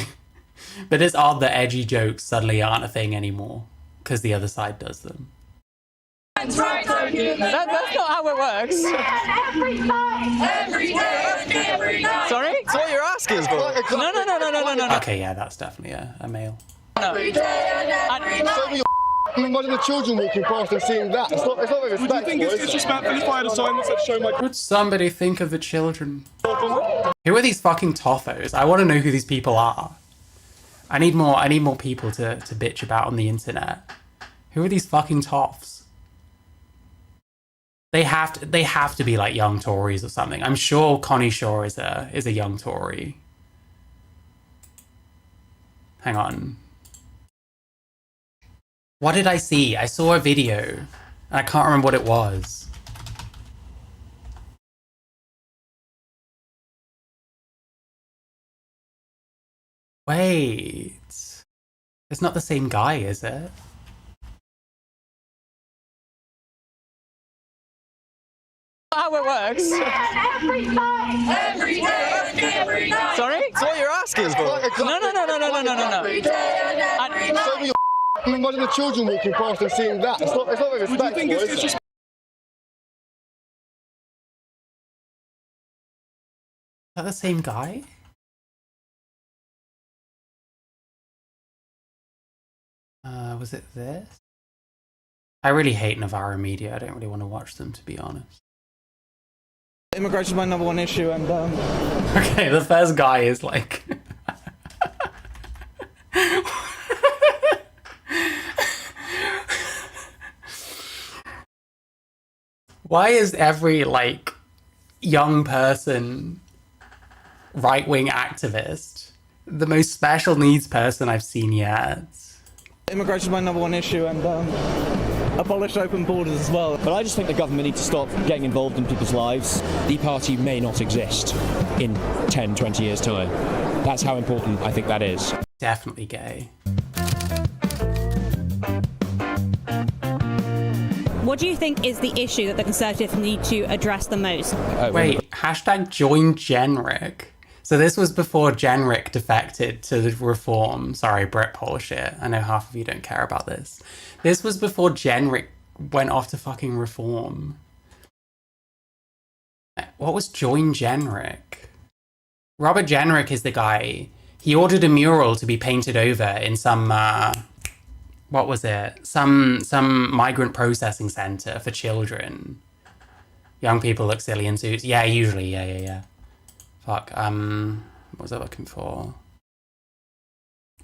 But it's odd that edgy jokes suddenly aren't a thing anymore because the other side does them. That's not how it works. Sorry? That's what you're asking for. No. Okay, yeah, that's definitely a male. No. Imagine the children walking past and seeing that. It's not very respectful. Would you think it's disrespectful if I had a sign that said show my... Would somebody think of the children? Who are these fucking toffos? I want to know who these people are. I need more people to bitch about on the internet. Who are these fucking toffs? They have to be like young Tories or something. I'm sure Connie Shaw is a young Tory. Hang on. What did I see? I saw a video and I can't remember what it was. Wait. It's not the same guy, is it? How it works. Sorry? That's what you're asking for. No. Imagine the children walking past and seeing that. It's not very respectful. Would you think it's disrespectful? Is that the same guy? Was it this? I really hate Navarro media. I don't really want to watch them, to be honest. Immigration is my number one issue, and Okay, the first guy is like... Why is every, like, young person, right-wing activist, the most special needs person I've seen yet? immigration is my number one issue, and abolish open borders as well. But I just think the government needs to stop getting involved in people's lives. The party may not exist in 10, 20 years' time. That's how important I think that is. Definitely gay. What do you think is the issue that the Conservatives need to address the most? Wait, hashtag join Genric. So this was before Genric defected to the Reform. Sorry, Britpol shit. I know half of you don't care about this. This was before Genric went off to fucking Reform. What was join Genric? Robert Genric is the guy He ordered a mural to be painted over in some, what was it? Some migrant processing center for children. Young people look silly in suits. Yeah, usually, yeah. Fuck, what was I looking for?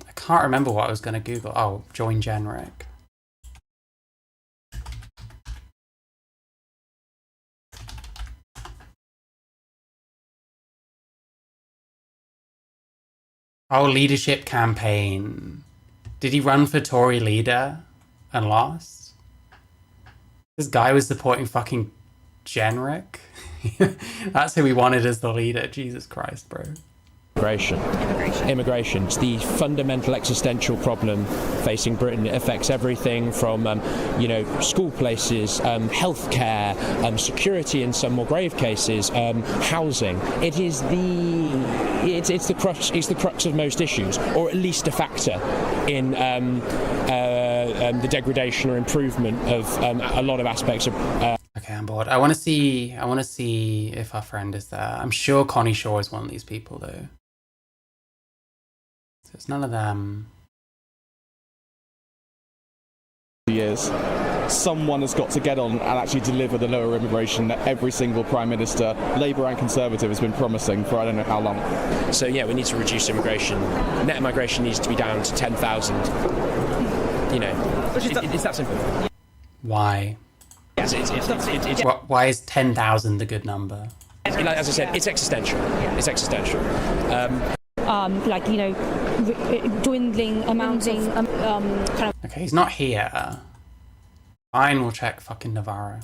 I can't remember what I was gonna Google. Oh, join generic. Oh, leadership campaign. Did he run for Tory leader and lost? This guy was supporting fucking generic? That's who we wanted as the leader. Jesus Christ, bro. Immigration. It's the fundamental existential problem facing Britain. It affects everything from, school places, healthcare, security in some more grave cases, housing. It is it's the crux of most issues, or at least a factor in the degradation or improvement of a lot of aspects of. Okay, I'm bored. I want to see if our friend is there. I'm sure Connie Shaw is one of these people, though. So it's none of them. Years, someone has got to get on and actually deliver the lower immigration that every single Prime Minister, Labour and Conservative, has been promising for I don't know how long. So yeah, we need to reduce immigration. Net migration needs to be down to 10,000. It's that simple. Why? Yes, Why is 10,000 the good number? As I said, it's existential. It's existential. Dwindling amounts of kind of. Okay, he's not here. Fine, we'll check fucking Navarro.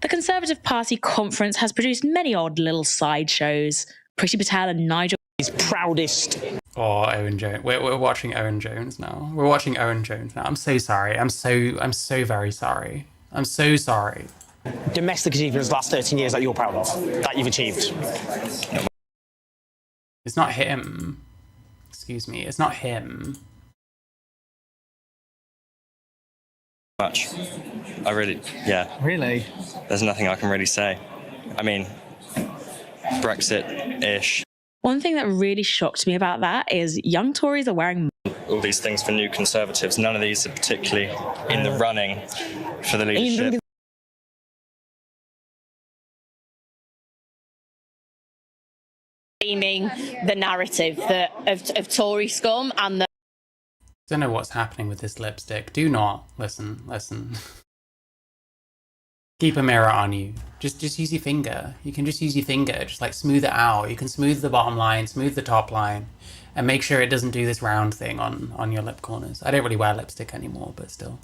The Conservative Party conference has produced many odd little sideshows. Priti Patel and Nigel. His proudest. Oh, Owen Jones. We're watching Owen Jones now. We're watching Owen Jones now. I'm so sorry. I'm so very sorry. I'm so sorry. Domestic achievements the last 13 years that you're proud of, that you've achieved. It's not him. Excuse me. It's not him. Much. Really? There's nothing I can really say. I mean, Brexit-ish. One thing that really shocked me about that is young Tories are wearing All these things for new Conservatives. None of these are particularly in the running for the leadership. the narrative of Tory scum and the. Don't know what's happening with this lipstick. Do not listen. Keep a mirror on you. Just use your finger. You can just use your finger. Just like smooth it out. You can smooth the bottom line, smooth the top line, and make sure it doesn't do this round thing on your lip corners. I don't really wear lipstick anymore, but still.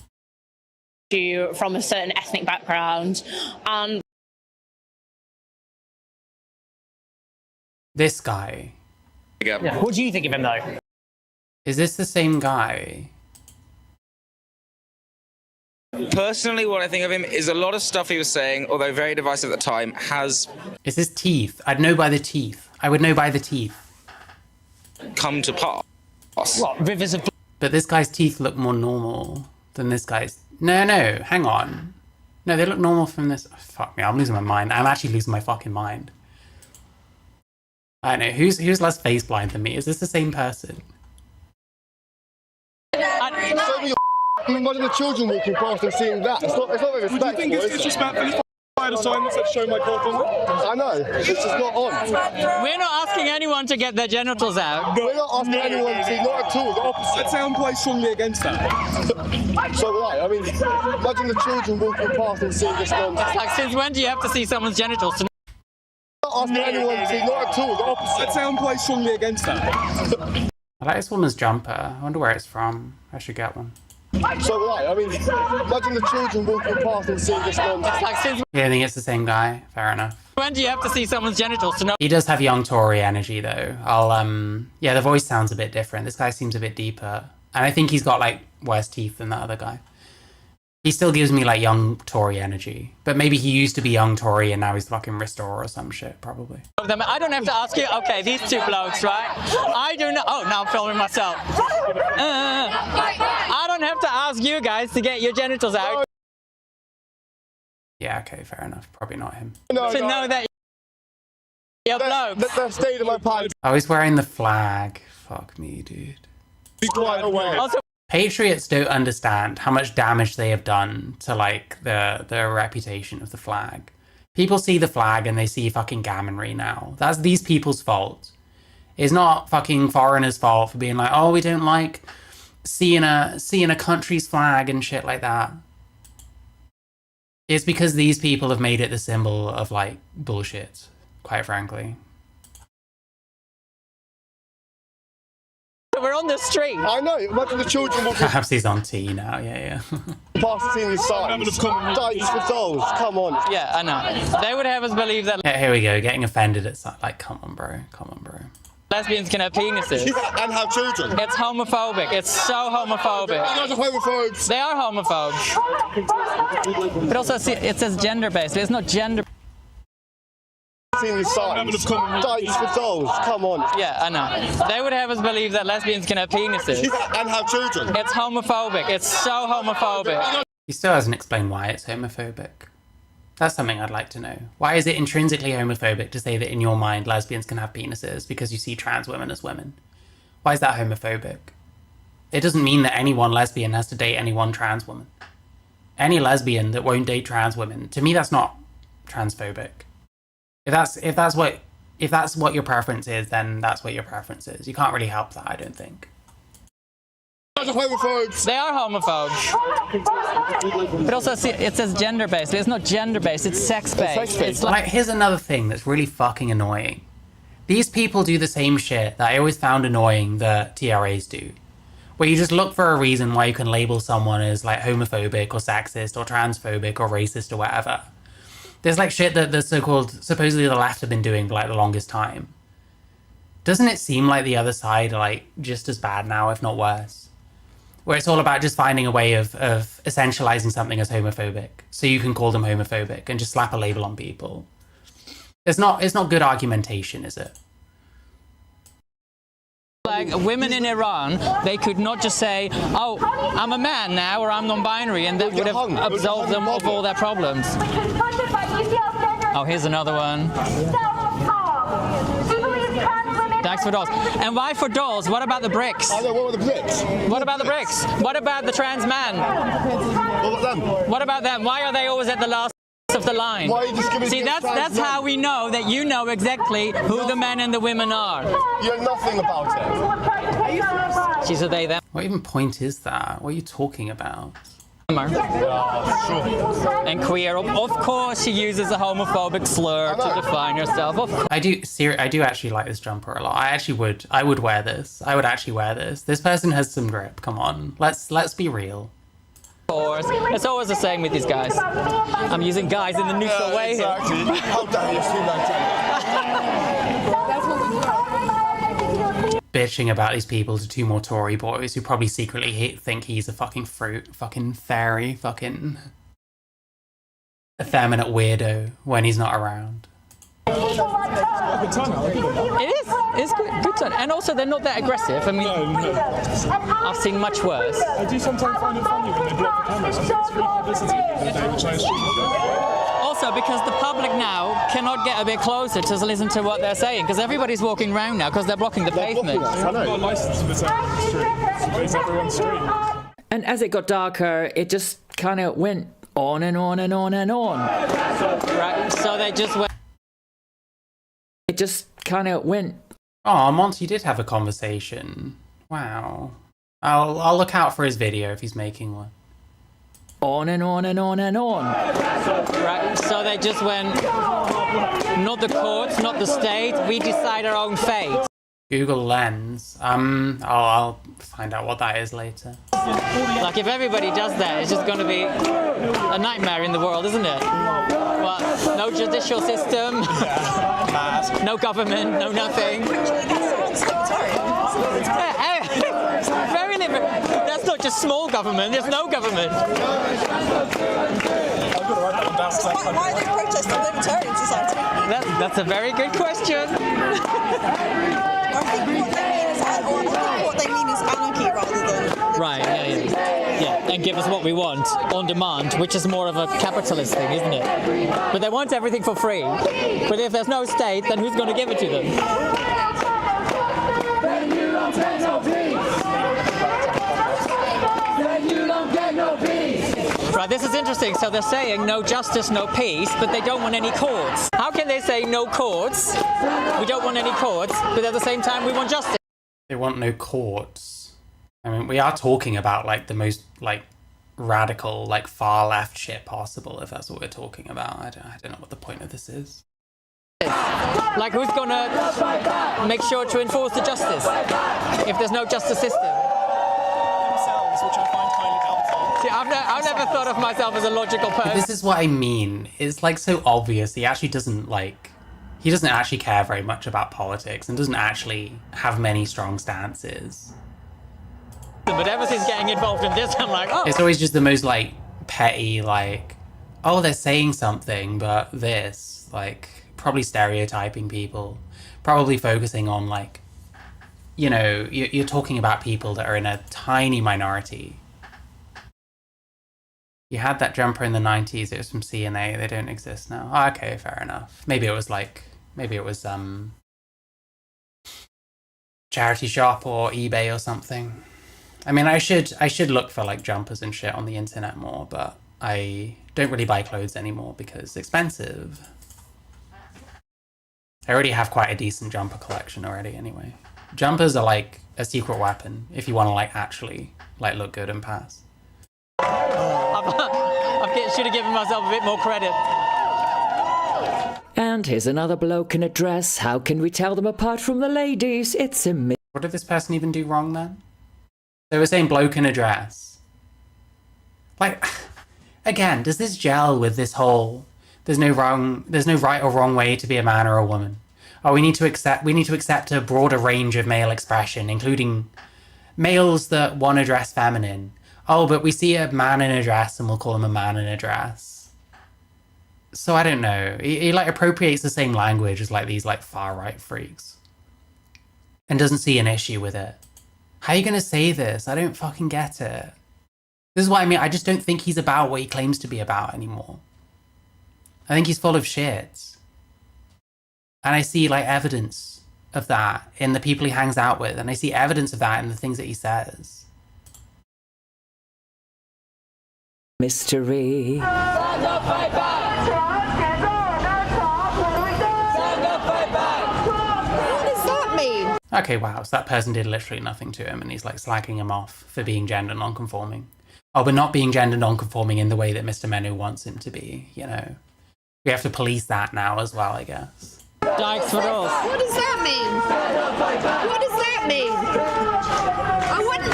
From a certain ethnic background, and this guy. Yeah. What do you think of him, though? Is this the same guy? Personally, what I think of him is a lot of stuff he was saying, although very divisive at the time, has... It's his teeth. I'd know by the teeth. I would know by the teeth. ...come to pass. What, rivers of... But this guy's teeth look more normal than this guy's... No, hang on. No, they look normal from this... Oh, fuck me, I'm losing my mind. I'm actually losing my fucking mind. I don't know, who's less face blind than me? Is this the same person? Imagine the children walking past and seeing that. It's not very respectful. Would you think it's disrespectful? I had a sign that said show my cock on. I know, it's just not on. We're not asking anyone to get their genitals out. We're not asking anyone to, not at all, the opposite. I'd say I'm quite strongly against that. So right, I mean, imagine the children walking past and seeing this nonsense. It's like, since when do you have to see someone's genitals to not asking anyone to, not at all, the opposite. I'd say I'm quite strongly against that. I like this woman's jumper. I wonder where it's from. I should get one. So right, I mean, imagine the children walking past and seeing this nonsense. It's like, since Yeah, I think it's the same guy. Fair enough. when do you have to see someone's genitals to know? He does have young Tory energy, though. Yeah, the voice sounds a bit different. This guy seems a bit deeper. And I think he's got, like, worse teeth than that other guy. He still gives me, like, young Tory energy. But maybe he used to be young Tory and now he's fucking Restore or some shit, probably. I don't have to ask you. Okay, these two blokes, right? I do not. Oh, now I'm filming myself. I don't have to ask you guys to get your genitals out. Yeah, okay, fair enough. Probably not him. To know that They're staying in my pants. Oh, he's wearing the flag. Fuck me, dude. Be quiet away. Patriots don't understand how much damage they have done to, like, the reputation of the flag. People see the flag and they see fucking gammonry now. That's these people's fault. It's not fucking foreigners' fault for being like, oh, we don't like seeing a country's flag and shit like that. It's because these people have made it the symbol of, like, bullshit, quite frankly. We're on the street. I know. Imagine the children will Perhaps he's on tea now, yeah. past seeing these signs. Dice for dolls. Come on. Yeah, I know. They would have us believe that Yeah, here we go, getting offended at like, come on, bro. lesbians can have penises. And have children. It's homophobic. It's so homophobic. You guys are homophobes. They are homophobes. But also, see, it says gender-based. It's not gender. Seeing these signs. Dice for dolls. Come on. Yeah, I know. They would have us believe that lesbians can have penises. And have children. It's homophobic. It's so homophobic. He still hasn't explained why it's homophobic. That's something I'd like to know. Why is it intrinsically homophobic to say that in your mind lesbians can have penises because you see trans women as women? Why is that homophobic? It doesn't mean that any one lesbian has to date any one trans woman. Any lesbian that won't date trans women, to me that's not transphobic. If that's what your preference is, then that's what your preference is. You can't really help that, I don't think. You guys are homophobes. They are homophobes. But also, see, it says gender-based. It's not gender-based. It's sex-based. It's like, here's another thing that's really fucking annoying. These people do the same shit that I always found annoying that TRAs do. Where you just look for a reason why you can label someone as, like, homophobic or sexist or transphobic or racist or whatever. There's, like, shit that the so-called, supposedly the left have been doing for, like, the longest time. Doesn't it seem like the other side are, like, just as bad now, if not worse? Where it's all about just finding a way of essentializing something as homophobic, so you can call them homophobic and just slap a label on people. It's not good argumentation, is it? like women in Iran, they could not just say, oh, I'm a man now, or I'm non-binary, and that would have absolved them of all their problems. Oh, here's another one. Thanks for dolls. And why for dolls? What about the bricks? I know, what about the bricks? What about the bricks? What about the trans man? What about them? What about them? Why are they always at the last of the line? Why are you discriminating? See, that's how we know that you know exactly who the men and the women are. You know nothing about it. She's a they, them. What even point is that? What are you talking about? And queer. Of course she uses a homophobic slur to define herself. Of course. I do actually like this jumper a lot. I would wear this. I would actually wear this. This person has some grip. Come on. Let's be real. Of course. It's always the same with these guys. I'm using guys in the neutral way here. How dare you feel like Bitching about these people to two more Tory boys who probably secretly think he's a fucking fruit, fucking fairy, fucking effeminate weirdo when he's not around. It is. It's good turn. And also, they're not that aggressive. I mean, I've seen much worse. I do sometimes find it funny when they block the cameras. I think it's free publicity when they try and stream. Also, because the public now cannot get a bit closer to listen to what they're saying, because everybody's walking around now because they're blocking the pavement. I've got a license for this stream. It's everyone's stream. And as it got darker, it just kind of went on and on and on and on. Right, so they just went. It just kind of went. Oh, Monty did have a conversation. Wow. I'll look out for his video if he's making one. On and on and on and on. Right, so they just went, not the courts, not the state, we decide our own fate. Google Lens. I'll find out what that is later. Like, if everybody does that, it's just going to be a nightmare in the world, isn't it? What? No judicial system, no government, no nothing. Very liberal. That's not just small government, there's no government. Why are they protesting libertarian society? That's a very good question. I think what they mean is anarchy rather than... Right, yeah. Yeah, and give us what we want on demand, which is more of a capitalist thing, isn't it? But they want everything for free. But if there's no state, then who's going to give it to them? Then you don't get no peace. Then you don't get no peace. Right, this is interesting. So they're saying no justice, no peace, but they don't want any courts. How can they say no courts? We don't want any courts, but at the same time we want justice. They want no courts. I mean, we are talking about like the most like radical, like far left shit possible, if that's what we're talking about. I don't know what the point of this is. Like, who's gonna make sure to enforce the justice if there's no justice system? Themselves, which I find highly doubtful. See, I've never thought of myself as a logical person. But this is what I mean. It's like so obvious. He actually doesn't like. He doesn't actually care very much about politics and doesn't actually have many strong stances. But ever since getting involved in this, I'm like, oh. It's always just the most like petty, like, oh, they're saying something, but this, like, probably stereotyping people, probably focusing on like, you know, you're talking about people that are in a tiny minority. You had that jumper in the 90s, it was from C&A, they don't exist now. Oh, okay, fair enough. Maybe it was charity shop or eBay or something. I mean, I should look for like jumpers and shit on the internet more, but I don't really buy clothes anymore because it's expensive. I already have quite a decent jumper collection already anyway. Jumpers are like a secret weapon if you want to like actually like look good and pass. I should have given myself a bit more credit. And here's another bloke in a dress. How can we tell them apart from the ladies? It's a myth. What did this person even do wrong then? They were saying bloke in a dress. Like, again, does this gel with this whole there's no right or wrong way to be a man or a woman? Oh, we need to accept a broader range of male expression, including males that want to dress feminine. Oh, but we see a man in a dress and we'll call him a man in a dress. So I don't know. He like appropriates the same language as like these like far right freaks. And doesn't see an issue with it. How are you gonna say this? I don't fucking get it. This is what I mean. I just don't think he's about what he claims to be about anymore. I think he's full of shit. And I see like evidence of that in the people he hangs out with. And I see evidence of that in the things that he says. Mystery. What does that mean? Okay, wow, so that person did literally nothing to him and he's like slagging him off for being gender non-conforming. Oh, but not being gender non-conforming in the way that Mr. Menu wants him to be, you know. We have to police that now as well, I guess. Dykes for us. What does that mean? What does that mean?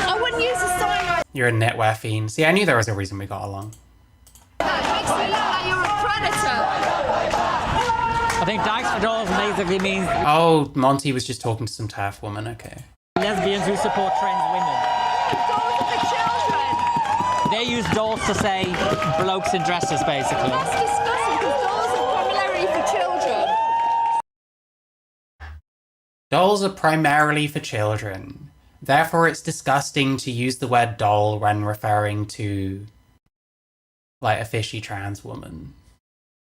I wouldn't use a sign like You're a knitwear fiend. See, I knew there was a reason we got along. that. It makes me look like you're a predator. I think dykes for dolls basically means Oh, Monty was just talking to some TERF woman, okay. lesbians who support trans women. Dolls are for children. They use dolls to say blokes in dresses, basically. That's disgusting because dolls are primarily for children. Dolls are primarily for children. Therefore, it's disgusting to use the word doll when referring to, like, a fishy trans woman.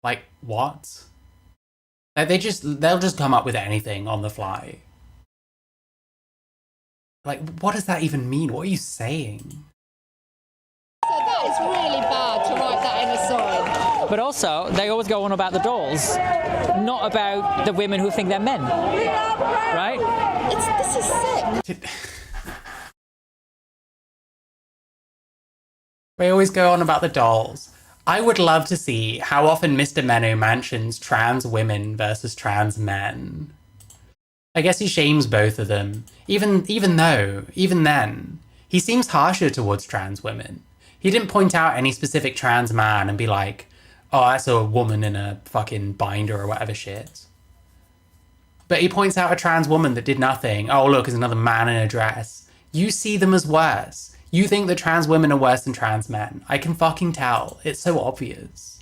Like, what? Like, they'll just come up with anything on the fly. Like, what does that even mean? What are you saying? So that is really bad to write that in a sign. But also, they always go on about the dolls, not about the women who think they're men. Right? This is sick. We always go on about the dolls. I would love to see how often Mr. Menu mentions trans women versus trans men. I guess he shames both of them. Even then, he seems harsher towards trans women. He didn't point out any specific trans man and be like, oh, that's a woman in a fucking binder or whatever shit. But he points out a trans woman that did nothing. Oh, look, there's another man in a dress. You see them as worse. You think that trans women are worse than trans men. I can fucking tell. It's so obvious.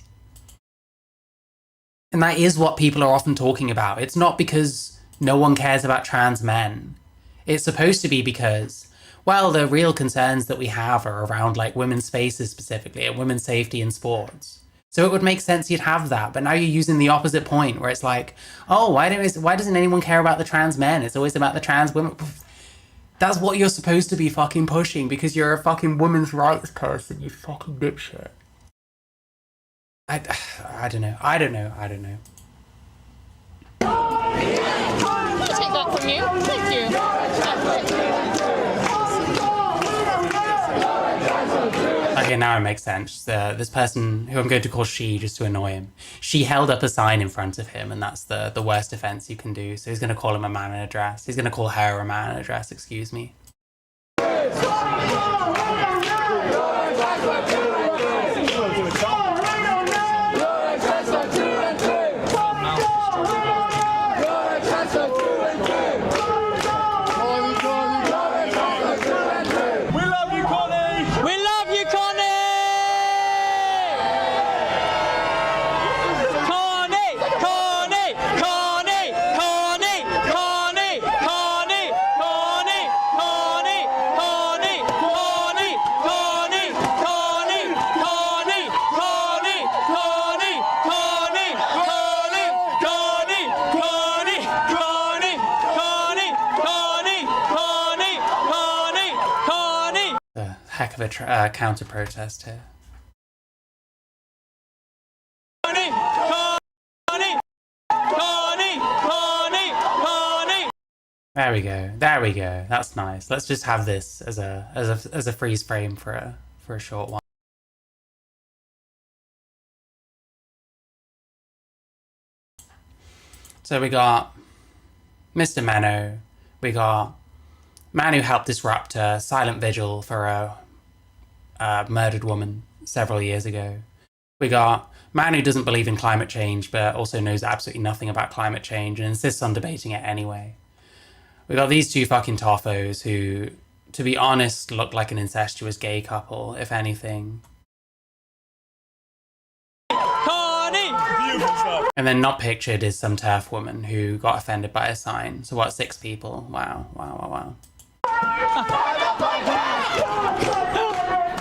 And that is what people are often talking about. It's not because no one cares about trans men. It's supposed to be because, well, the real concerns that we have are around like women's spaces specifically and women's safety in sports. So it would make sense you'd have that, but now you're using the opposite point where it's like, oh, why doesn't anyone care about the trans men? It's always about the trans women. That's what you're supposed to be fucking pushing because you're a fucking women's rights person, you fucking dipshit. I don't know. I'll take that from you. Thank you. Okay, now it makes sense. This person, who I'm going to call she just to annoy him, she held up a sign in front of him, and that's the worst offence you can do. So he's going to call him a man in a dress. He's going to call her a man in a dress, excuse me. Heck of a counter protest here. There we go. There we go. That's nice. Let's just have this as a freeze frame for a short one. So we got Mr. Menno. We got man who helped disrupt a silent vigil for a murdered woman several years ago. We got man who doesn't believe in climate change but also knows absolutely nothing about climate change and insists on debating it anyway. We got these two fucking toffos who, to be honest, look like an incestuous gay couple, if anything. And then not pictured is some TERF woman who got offended by a sign. So what, 6 people? Wow, wow, wow, wow.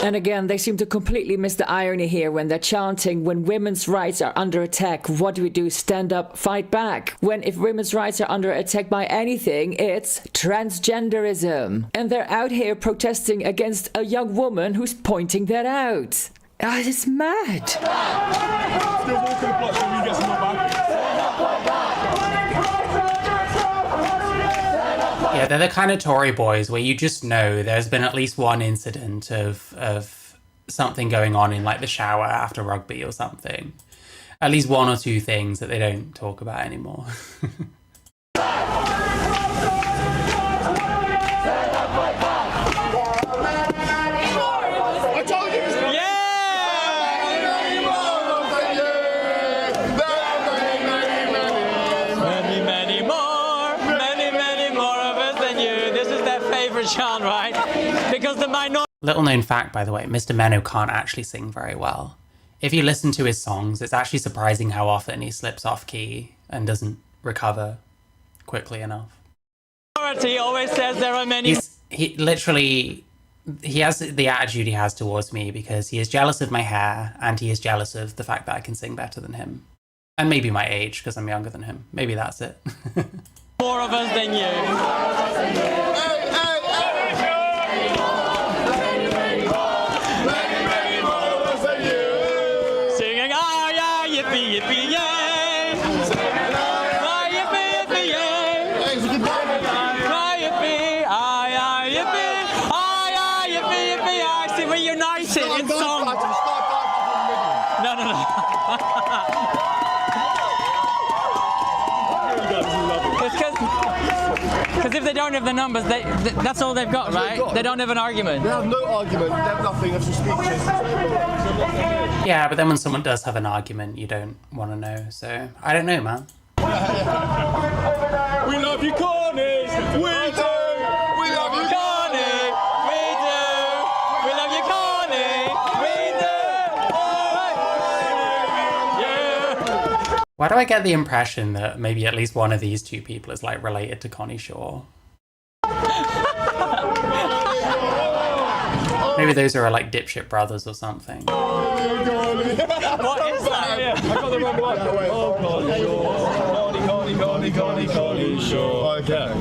And again, they seem to completely miss the irony here when they're chanting, when women's rights are under attack, what do we do? Stand up, fight back. When if women's rights are under attack by anything, it's transgenderism. And they're out here protesting against a young woman who's pointing that out. It's mad. Still walking the block so we get some more back. Yeah, they're the kind of Tory boys where you just know there's been at least one incident of something going on in like the shower after rugby or something. At least 1 or 2 things that they don't talk about anymore. Chant, right? Because the minority. Little known fact, by the way, Mr. Menno can't actually sing very well. If you listen to his songs, it's actually surprising how often he slips off key and doesn't recover quickly enough. Minority always says there are many. He has the attitude he has towards me because he is jealous of my hair and he is jealous of the fact that I can sing better than him. And maybe my age, because I'm younger than him. Maybe that's it. More of us than you. Because if they don't have the numbers, that's all they've got, right? They don't have an argument. They have no argument, they have nothing, they have some speeches. Yeah, but then when someone does have an argument, you don't want to know, so I don't know, man. We love you, Connie! We do! We love you, Connie! We do! We love you, Connie! We do! Yeah! Why do I get the impression that maybe at least one of these 2 people is like related to Connie Shaw? Maybe those are like dipshit brothers or something. What is that? I got the wrong one. Oh, Connie Shaw. Connie Shaw. Okay.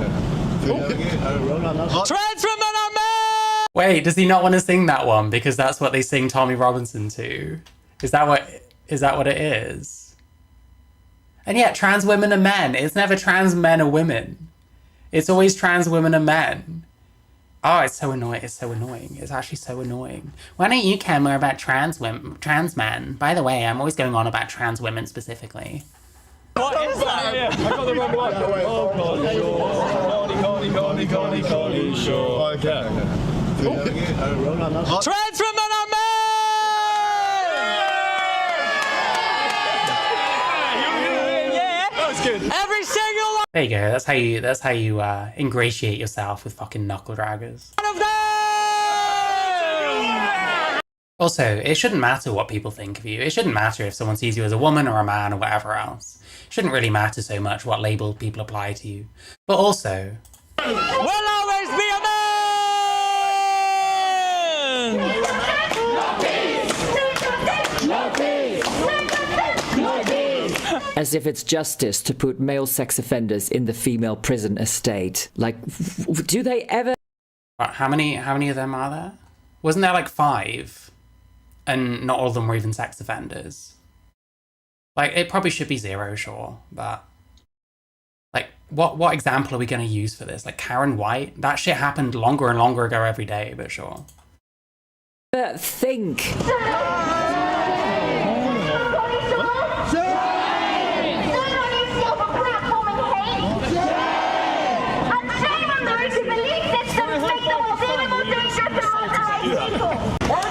Trans women are men! Wait, does he not want to sing that one because that's what they sing Tommy Robinson to? Is that what it is? And yet, trans women are men. It's never trans men are women. It's always trans women are men. Oh, it's so annoying. It's so annoying. It's actually so annoying. Why don't you care more about trans men? By the way, I'm always going on about trans women specifically. What is that? I got the wrong one. Oh, Connie Shaw. Connie Shaw. Okay. Trans women are men! Yeah. That was good. Every single one. There you go. That's how you ingratiate yourself with fucking knuckle draggers. Also, it shouldn't matter what people think of you. It shouldn't matter if someone sees you as a woman or a man or whatever else. It shouldn't really matter so much what label people apply to you. But also, We'll always be a man! As if it's justice to put male sex offenders in the female prison estate. Like, do they ever... how many of them are there? Wasn't there like 5? And not all of them were even sex offenders. Like, it probably should be 0, sure, but... Like, what example are we going to use for this? Like, Karen White? That shit happened longer and longer ago every day, but sure. But think...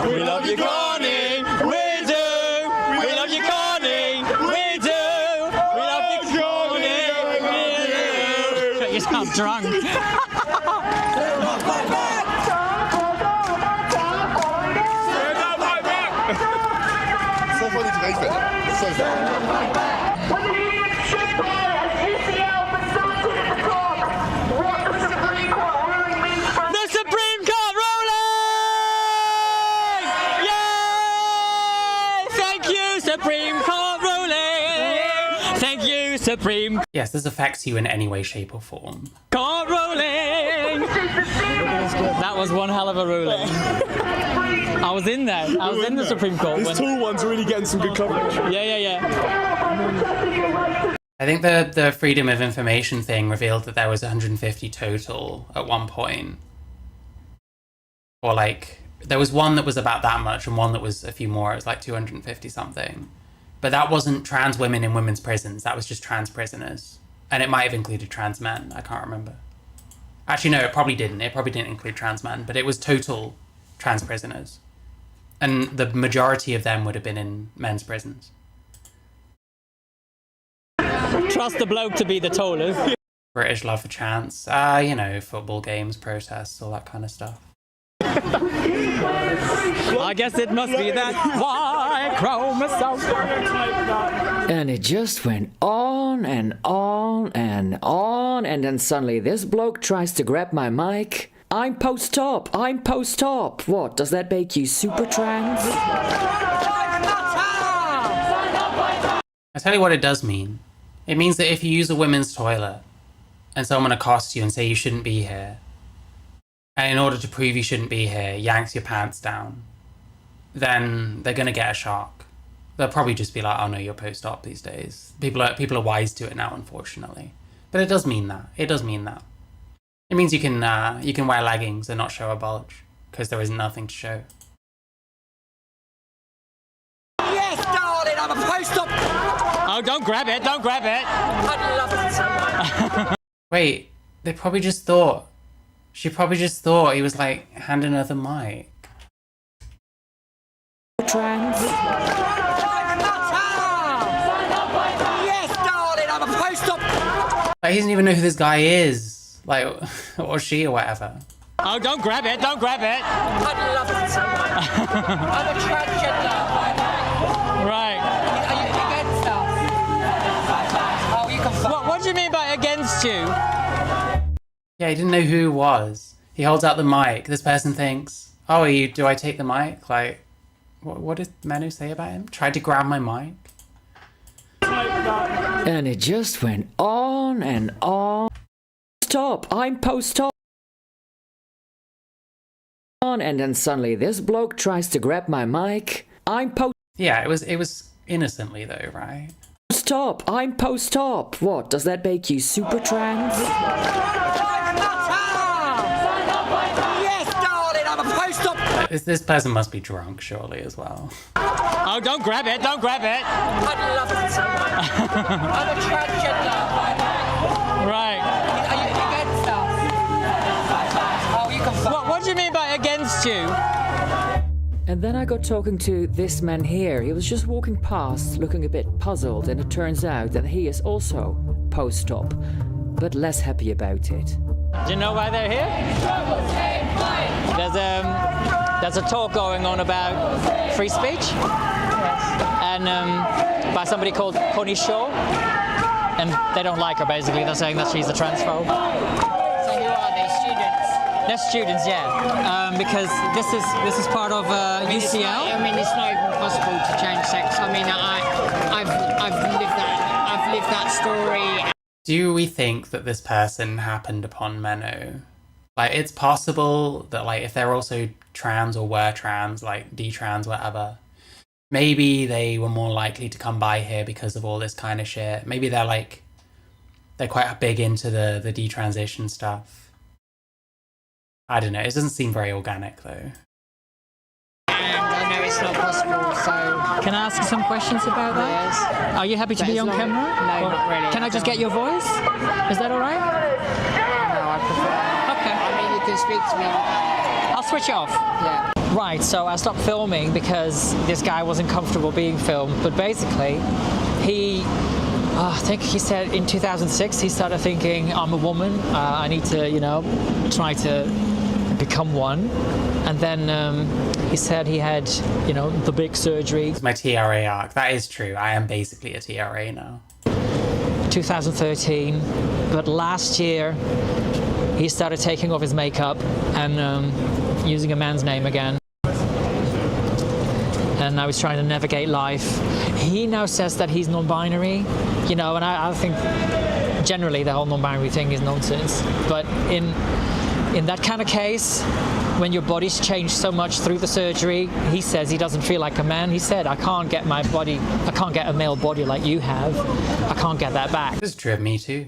We love you, Connie. We do. We love you, Connie. We do. We love you, Connie. We do. You sound drunk. So funny to make it. So funny. The Supreme Court ruling! Yay! Thank you, Supreme Court ruling! Thank you, Supreme Yes, this affects you in any way, shape, or form. Court ruling! That was one hell of a ruling. I was in there. I was in the Supreme Court. This tall one's really getting some good coverage. Yeah. I think the freedom of information thing revealed that there was 150 total at one point. Or like, there was one that was about that much and one that was a few more. It was like 250 something. But that wasn't trans women in women's prisons. That was just trans prisoners. And it might have included trans men. I can't remember. Actually, no, it probably didn't. It probably didn't include trans men. But it was total trans prisoners. And the majority of them would have been in men's prisons. Trust the bloke to be the tallest. British love for chance. You know, football games, protests, all that kind of stuff. I guess it must be that Y chromosome. And it just went on and on and on, and then suddenly this bloke tries to grab my mic. I'm post-op. What, does that make you super trans? I tell you what it does mean. It means that if you use a women's toilet and someone accosts you and say you shouldn't be here, and in order to prove you shouldn't be here, yanks your pants down, then they're going to get a shock. They'll probably just be like, oh no, you're post-op these days. People are wise to it now, unfortunately. But it does mean that. It does mean that. It means you can wear leggings and not show a bulge, because there is nothing to show. Yes, darling, I'm a post-op. Oh, don't grab it. I'd love it so much. Wait, they probably just thought... She probably just thought he was like handing her the mic. Trans. Yes, darling, I'm a post-op. Like, he doesn't even know who this guy is. Like, or she or whatever. Oh, don't grab it. I'd love it so much. I'm a transgender. Right. Are you against us? Oh, you can fuck. What do you mean by against you? Yeah, he didn't know who it was. He holds out the mic. This person thinks, Oh, do I take the mic? Like, what did Manu say about him? Tried to grab my mic? And it just went on and on. Stop, I'm post-op. And then suddenly this bloke tries to grab my mic. I'm post. Yeah, it was innocently though, right? Stop, I'm post-op. What, does that make you super trans? Yes, darling, I'm a post-op. This person must be drunk, surely, as well. Oh, don't grab it, don't grab it. I'd love it so much. I'm a transgender. Right. Are you against us? Oh, you can. What do you mean by against you? And then I got talking to this man here. He was just walking past, looking a bit puzzled, and it turns out that he is also post-op, but less happy about it. Do you know why they're here? There's a talk going on about free speech, and by somebody called Connie Shaw, and they don't like her. Basically, they're saying that she's a transphobe. So who are they? Students? They're students, yeah, because this is part of UCL. I mean, it's not even possible to change sex. I mean, I've lived that story. Do we think that this person happened upon Menno? Like, it's possible that, like, if they're also trans or were trans, like detrans, whatever, maybe they were more likely to come by here because of all this kind of shit. Maybe they're quite big into the detransition stuff. I don't know. It doesn't seem very organic, though. And I know it's not possible, so... Can I ask some questions about that? Yes. Are you happy to be on camera? No, not really. Can I just get your voice? Is that all right? No, I prefer... Okay. I mean, you can speak to me. I'll switch off. Yeah. Right, so I stopped filming because this guy wasn't comfortable being filmed, but basically, I think he said in 2006 he started thinking, I'm a woman, I need to, try to become one. And then he said he had, the big surgery. It's my TRA arc. That is true. I am basically a TRA now. 2013, but last year he started taking off his makeup and using a man's name again. And now he's trying to navigate life. He now says that he's non-binary, and I think generally the whole non-binary thing is nonsense. But in that kind of case, when your body's changed so much through the surgery, he says he doesn't feel like a man. He said, I can't get a male body like you have. I can't get that back. This is true of me too.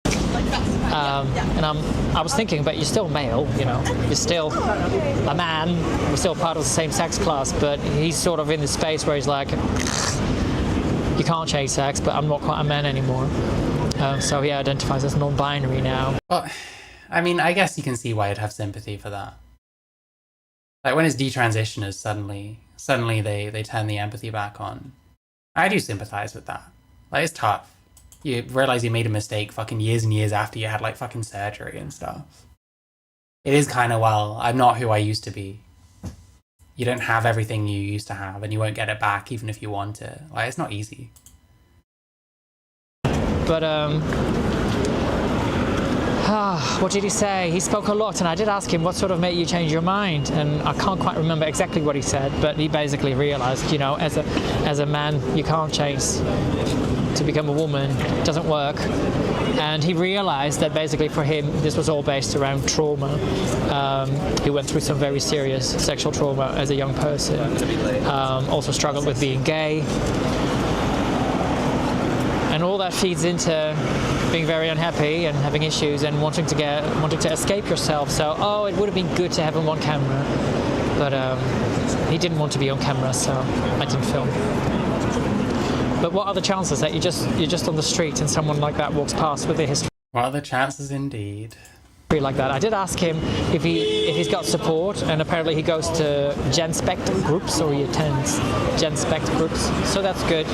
And I was thinking, but you're still male, you're still a man, we're still part of the same sex class, but he's sort of in this space where he's like, you can't change sex, but I'm not quite a man anymore. So he identifies as non-binary now. Well, I mean, I guess you can see why I'd have sympathy for that. Like when it's detransitioners, suddenly they turn the empathy back on. I do sympathize with that. Like, it's tough. You realize you made a mistake fucking years and years after you had like fucking surgery and stuff. It is kind of, well, I'm not who I used to be. You don't have everything you used to have and you won't get it back even if you want it. Like, it's not easy. But what did he say? He spoke a lot, and I did ask him what sort of made you change your mind, and I can't quite remember exactly what he said, but he basically realized, as a man, you can't change to become a woman. It doesn't work. And he realized that basically for him, this was all based around trauma. He went through some very serious sexual trauma as a young person. Also struggled with being gay. And all that feeds into being very unhappy and having issues and wanting to escape yourself. So, it would have been good to have him on camera, but he didn't want to be on camera, so I didn't film. But what are the chances that you're just on the street and someone like that walks past with a history? What are the chances, indeed? Like that. I did ask him if he's got support, and apparently he goes to Gen Spect groups, or he attends Gen Spect groups, so that's good.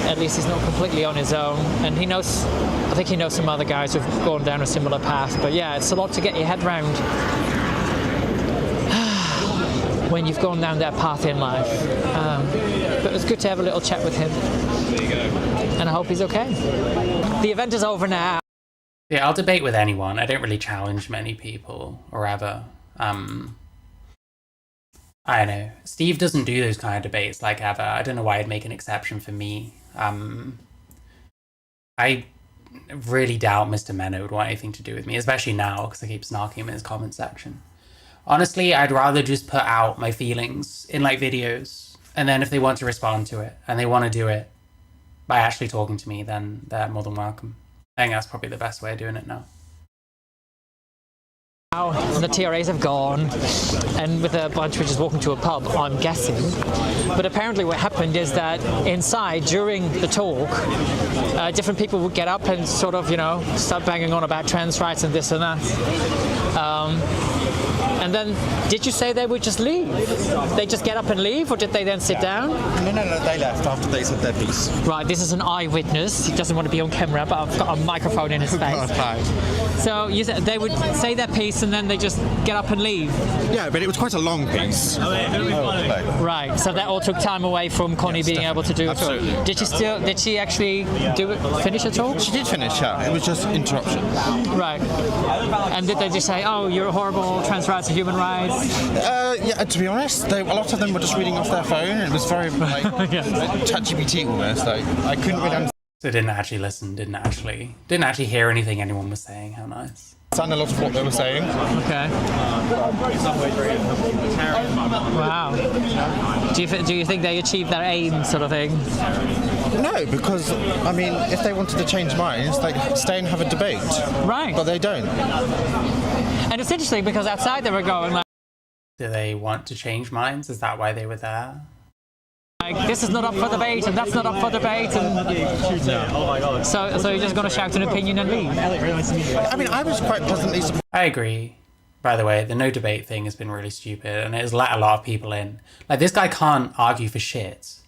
At least he's not completely on his own, and I think he knows some other guys who've gone down a similar path. But yeah, it's a lot to get your head round when you've gone down that path in life. But it was good to have a little chat with him. There you go. And I hope he's okay. The event is over now. Yeah, I'll debate with anyone. I don't really challenge many people, or ever. I don't know. Steve doesn't do those kind of debates like ever. I don't know why I'd make an exception for me. I really doubt Mr. Menno would want anything to do with me, especially now because I keep snarking him in his comment section. Honestly, I'd rather just put out my feelings in like videos, and then if they want to respond to it and they want to do it by actually talking to me, then they're more than welcome. I think that's probably the best way of doing it now. Now the TRAs have gone, and with a bunch which is walking to a pub, I'm guessing. But apparently what happened is that inside, during the talk, different people would get up and sort of, you know, start banging on about trans rights and this and that. And then, did you say they would just leave? They just get up and leave, or did they then sit down? No, they left after they said their piece. Right, this is an eyewitness. He doesn't want to be on camera, but I've got a microphone in his face. So you said they would say their piece and then they just get up and leave? Yeah, but it was quite a long piece. Right, so that all took time away from Connie being able to do it. Absolutely. Did she actually finish at all? She did finish, yeah. It was just interruptions. Right. And did they just say, oh, you're horrible, trans rights and human rights? Yeah, to be honest, a lot of them were just reading off their phone. It was very like ChatGPT almost. Like, I couldn't really understand. So didn't actually listen, didn't actually hear anything anyone was saying. How nice. A lot of what they were saying. Okay. Wow. Do you think they achieved their aim, sort of thing? No, because I mean, if they wanted to change minds, they stay and have a debate. Right. But they don't. And it's interesting because outside they were going like, do they want to change minds? Is that why they were there? Like, this is not up for debate, and that's not up for debate, and so you're just going to shout an opinion and leave. I mean, I was quite pleasantly surprised. I agree. By the way, the no debate thing has been really stupid, and it has let a lot of people in. Like, this guy can't argue for shit,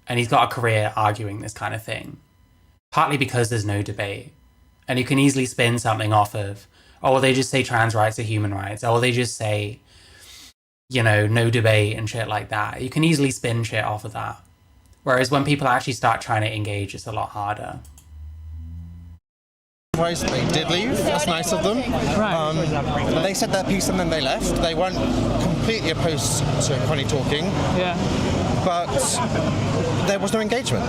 and he's got a career arguing this kind of thing. Partly because there's no debate, and you can easily spin something off of, oh, well, they just say trans rights are human rights, or they just say, you know, no debate and shit like that. You can easily spin shit off of that. Whereas when people actually start trying to engage, it's a lot harder. They did leave. That's nice of them. Right. They said their piece and then they left. They weren't completely opposed to Connie talking. Yeah. But there was no engagement.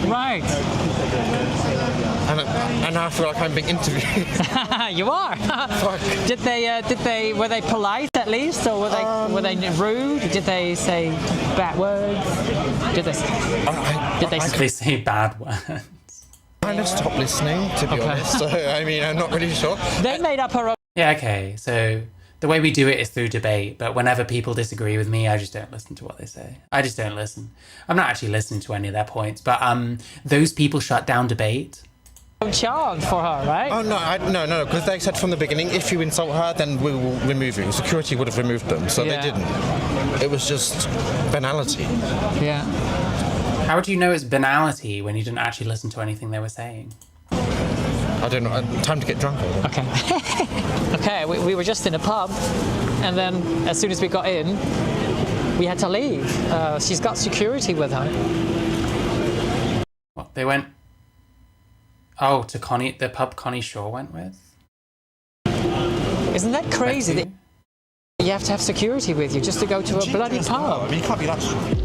Right. And now I feel like I'm being interviewed. You are. Were they polite at least, or were they rude? Did they say bad words? Did they say bad words? I kind of stopped listening, to be honest. So, I mean, I'm not really sure. They made up her own. Yeah, okay. So the way we do it is through debate, but whenever people disagree with me, I just don't listen to what they say. I just don't listen. I'm not actually listening to any of their points, but those people shut down debate. Charge for her, right? Oh no, because they said from the beginning, if you insult her, then we will remove you. Security would have removed them, so they didn't. It was just banality. Yeah. How do you know it's banality when you didn't actually listen to anything they were saying? I don't know. Time to get drunk. Okay. Okay, we were just in a pub, and then as soon as we got in, we had to leave. She's got security with her. What, they went... Oh, to the pub Connie Shaw went with? Isn't that crazy that you have to have security with you just to go to a bloody pub? I mean, you can't be that stupid.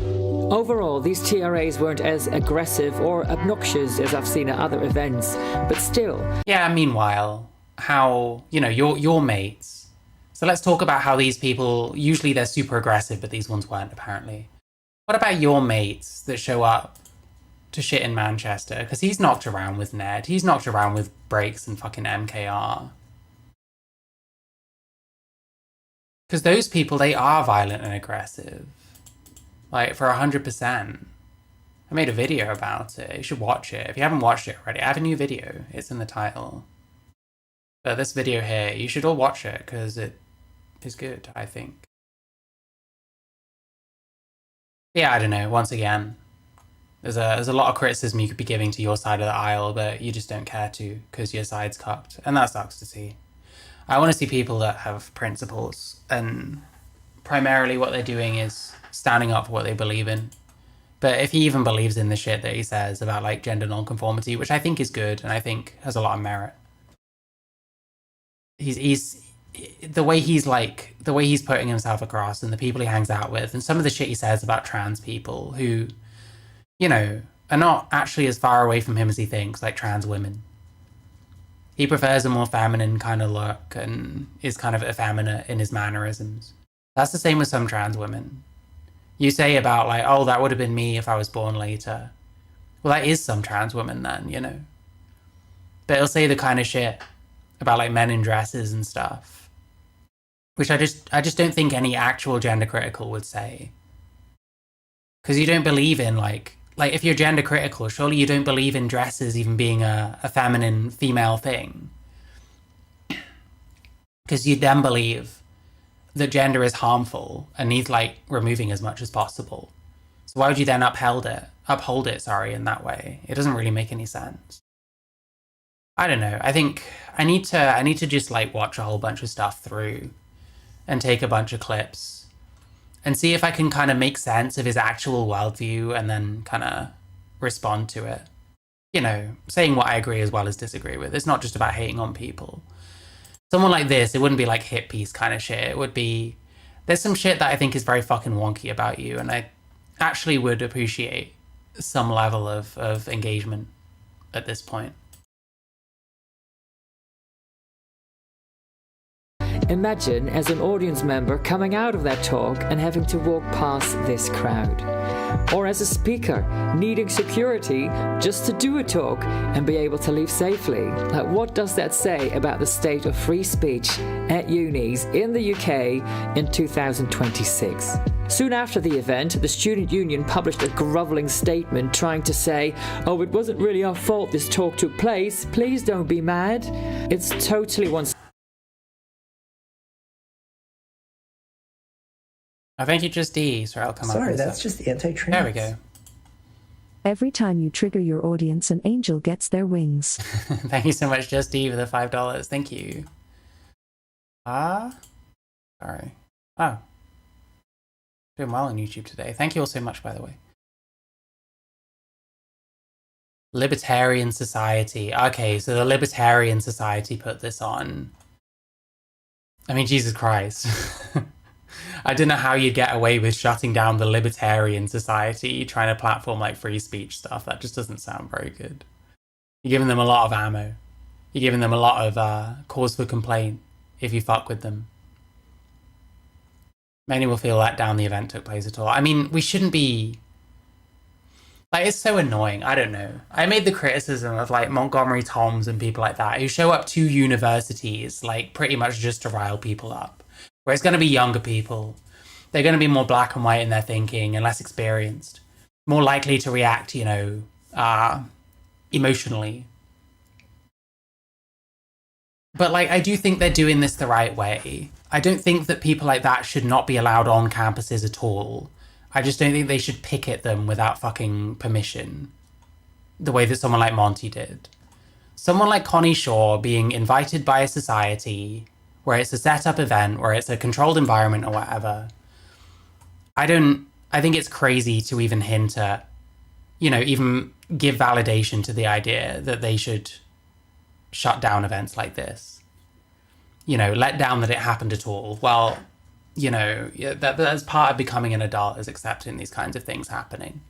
Overall, these TRAs weren't as aggressive or obnoxious as I've seen at other events, but still. Yeah, meanwhile, how, you know, your mates. So let's talk about how these people, usually they're super aggressive, but these ones weren't, apparently. What about your mates that show up to shit in Manchester? Because he's knocked around with Ned. He's knocked around with Breaks and fucking MKR. Because those people, they are violent and aggressive. Like, for 100%. I made a video about it. You should watch it. If you haven't watched it already, I have a new video. It's in the title. But this video here, you should all watch it, because it is good, I think. Yeah, I don't know. Once again, there's a lot of criticism you could be giving to your side of the aisle, but you just don't care to, because your side's cocked. And that sucks to see. I want to see people that have principles, and primarily what they're doing is standing up for what they believe in. But if he even believes in the shit that he says about, like, gender nonconformity, which I think is good and I think has a lot of merit, he's the way he's putting himself across and the people he hangs out with and some of the shit he says about trans people who, you know, are not actually as far away from him as he thinks, like trans women. He prefers a more feminine kind of look and is kind of effeminate in his mannerisms. That's the same with some trans women. You say about like, oh, that would have been me if I was born later. Well, that is some trans women then, you know. But he'll say the kind of shit about like men in dresses and stuff, which I just don't think any actual gender critical would say. Because you don't believe in like if you're gender critical, surely you don't believe in dresses even being a feminine female thing. Because you then believe that gender is harmful and needs like removing as much as possible. So why would you then uphold it, in that way? It doesn't really make any sense. I don't know. I think I need to just like watch a whole bunch of stuff through and take a bunch of clips and see if I can kind of make sense of his actual worldview and then kind of respond to it. You know, saying what I agree as well as disagree with. It's not just about hating on people. Someone like this, it wouldn't be like hit piece kind of shit. It would be, there's some shit that I think is very fucking wonky about you, and I actually would appreciate some level of engagement at this point. Imagine as an audience member coming out of that talk and having to walk past this crowd. Or as a speaker, needing security just to do a talk and be able to leave safely. Like, what does that say about the state of free speech at unis in the UK in 2026? Soon after the event, the student union published a grovelling statement trying to say, oh, it wasn't really our fault this talk took place, please don't be mad. It's totally one. I think you just D, so I'll come up. Sorry, that's just anti-trans. There we go. Every time you trigger your audience, an angel gets their wings. Thank you so much, Just D, for the $5. Thank you. Sorry. Oh. Doing well on YouTube today. Thank you all so much, by the way. Libertarian Society. Okay, so the Libertarian Society put this on. I mean, Jesus Christ. I don't know how you'd get away with shutting down the Libertarian Society trying to platform like free speech stuff. That just doesn't sound very good. You're giving them a lot of ammo. You're giving them a lot of cause for complaint if you fuck with them. Many will feel let down the event took place at all. I mean, we shouldn't be... Like, it's so annoying. I don't know. I made the criticism of like Montgomery Toms and people like that who show up to universities like pretty much just to rile people up. Where it's going to be younger people. They're going to be more black and white in their thinking and less experienced. More likely to react, you know, emotionally. But, like, I do think they're doing this the right way. I don't think that people like that should not be allowed on campuses at all. I just don't think they should picket them without fucking permission. The way that someone like Monty did. Someone like Connie Shaw being invited by a society... where it's a set-up event, where it's a controlled environment or whatever. I think it's crazy to even hint at, you know, even give validation to the idea that they should shut down events like this. You know, let down that it happened at all. Well, you know, that's part of becoming an adult, is accepting these kinds of things happening.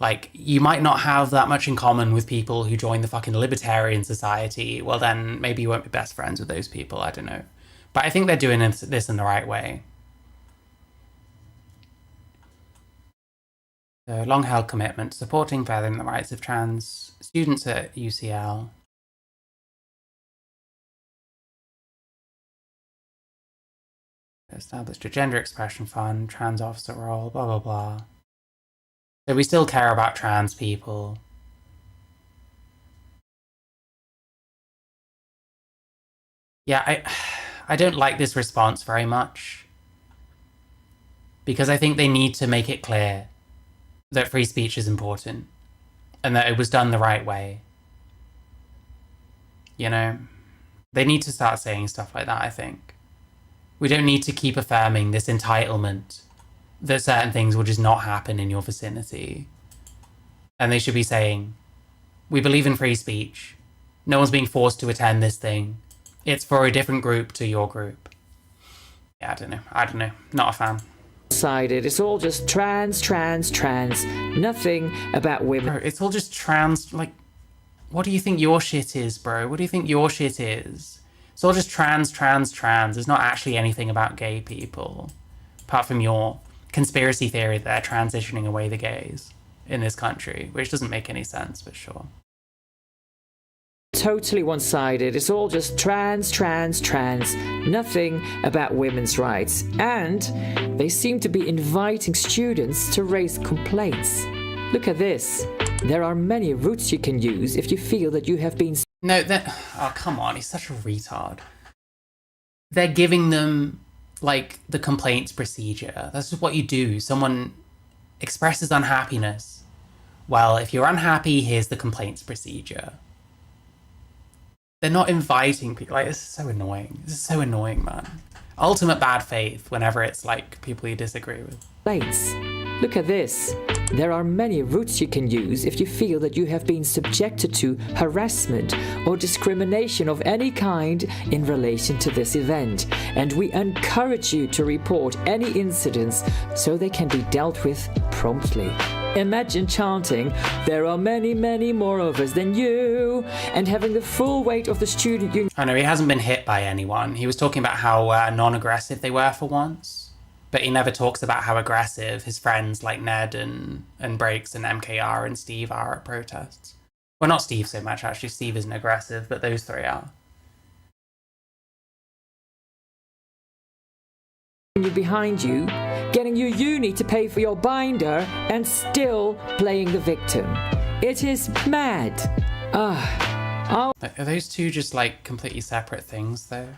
Like, you might not have that much in common with people who join the fucking Libertarian Society. Well, then maybe you won't be best friends with those people. I don't know. But I think they're doing this in the right way. So, long-held commitment, supporting furthering the rights of trans students at UCL. Established a gender expression fund, trans officer role, blah, blah, blah. So we still care about trans people. Yeah, I don't like this response very much. Because I think they need to make it clear that free speech is important. And that it was done the right way. You know? They need to start saying stuff like that, I think. We don't need to keep affirming this entitlement that certain things will just not happen in your vicinity. And they should be saying, we believe in free speech. No one's being forced to attend this thing. It's for a different group to your group. Yeah, I don't know. Not a fan. Sided. It's all just trans. Nothing about women. Bro, it's all just trans. Like, what do you think your shit is, bro? What do you think your shit is? It's all just trans. There's not actually anything about gay people. Apart from your conspiracy theory that they're transitioning away the gays in this country, which doesn't make any sense, but sure. Totally one-sided. It's all just trans. Nothing about women's rights. And they seem to be inviting students to raise complaints. Look at this. There are many routes you can use if you feel that you have been... No, oh, come on, he's such a retard. They're giving them, like, the complaints procedure. That's just what you do. Someone expresses unhappiness. Well, if you're unhappy, here's the complaints procedure. They're not inviting people. Like, this is so annoying. This is so annoying, man. Ultimate bad faith whenever it's, like, people you disagree with. Look at this. There are many routes you can use if you feel that you have been subjected to harassment or discrimination of any kind in relation to this event, and we encourage you to report any incidents so they can be dealt with promptly. Imagine chanting, "There are many, many more of us than you," and having the full weight of the student union. I know he hasn't been hit by anyone. He was talking about how non-aggressive they were for once. But he never talks about how aggressive his friends like Ned and Breaks and MKR and Steve are at protests. Well, not Steve so much, actually. Steve isn't aggressive, but those three are. Behind you, getting your uni to pay for your binder, and still playing the victim. It is mad. Are those two just like completely separate things, though?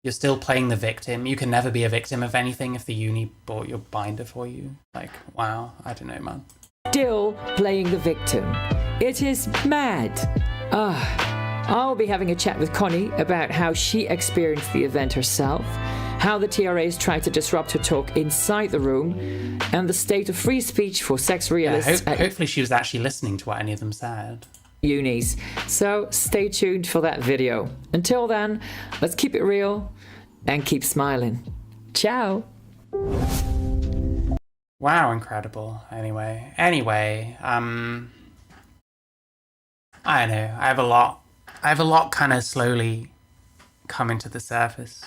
You're still playing the victim. You can never be a victim of anything if the uni bought your binder for you. Like, wow, I don't know, man. Still playing the victim. It is mad. I'll be having a chat with Connie about how she experienced the event herself, how the TRAs tried to disrupt her talk inside the room, and the state of free speech for sex realists. Yeah, hopefully she was actually listening to what any of them said. Unis. So stay tuned for that video. Until then, let's keep it real and keep smiling. Ciao. Wow, incredible. Anyway, I don't know. I have a lot kind of slowly coming to the surface.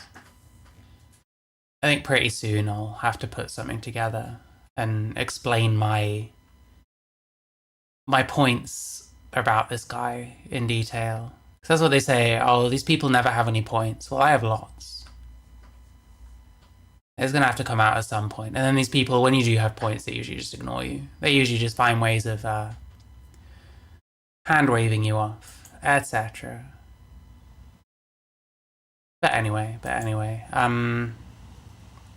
I think pretty soon I'll have to put something together and explain my points about this guy in detail. Because that's what they say, oh, these people never have any points. Well, I have lots. It's going to have to come out at some point. And then these people, when you do have points, they usually just ignore you. They usually just find ways of hand-waving you off, etc. But anyway, I don't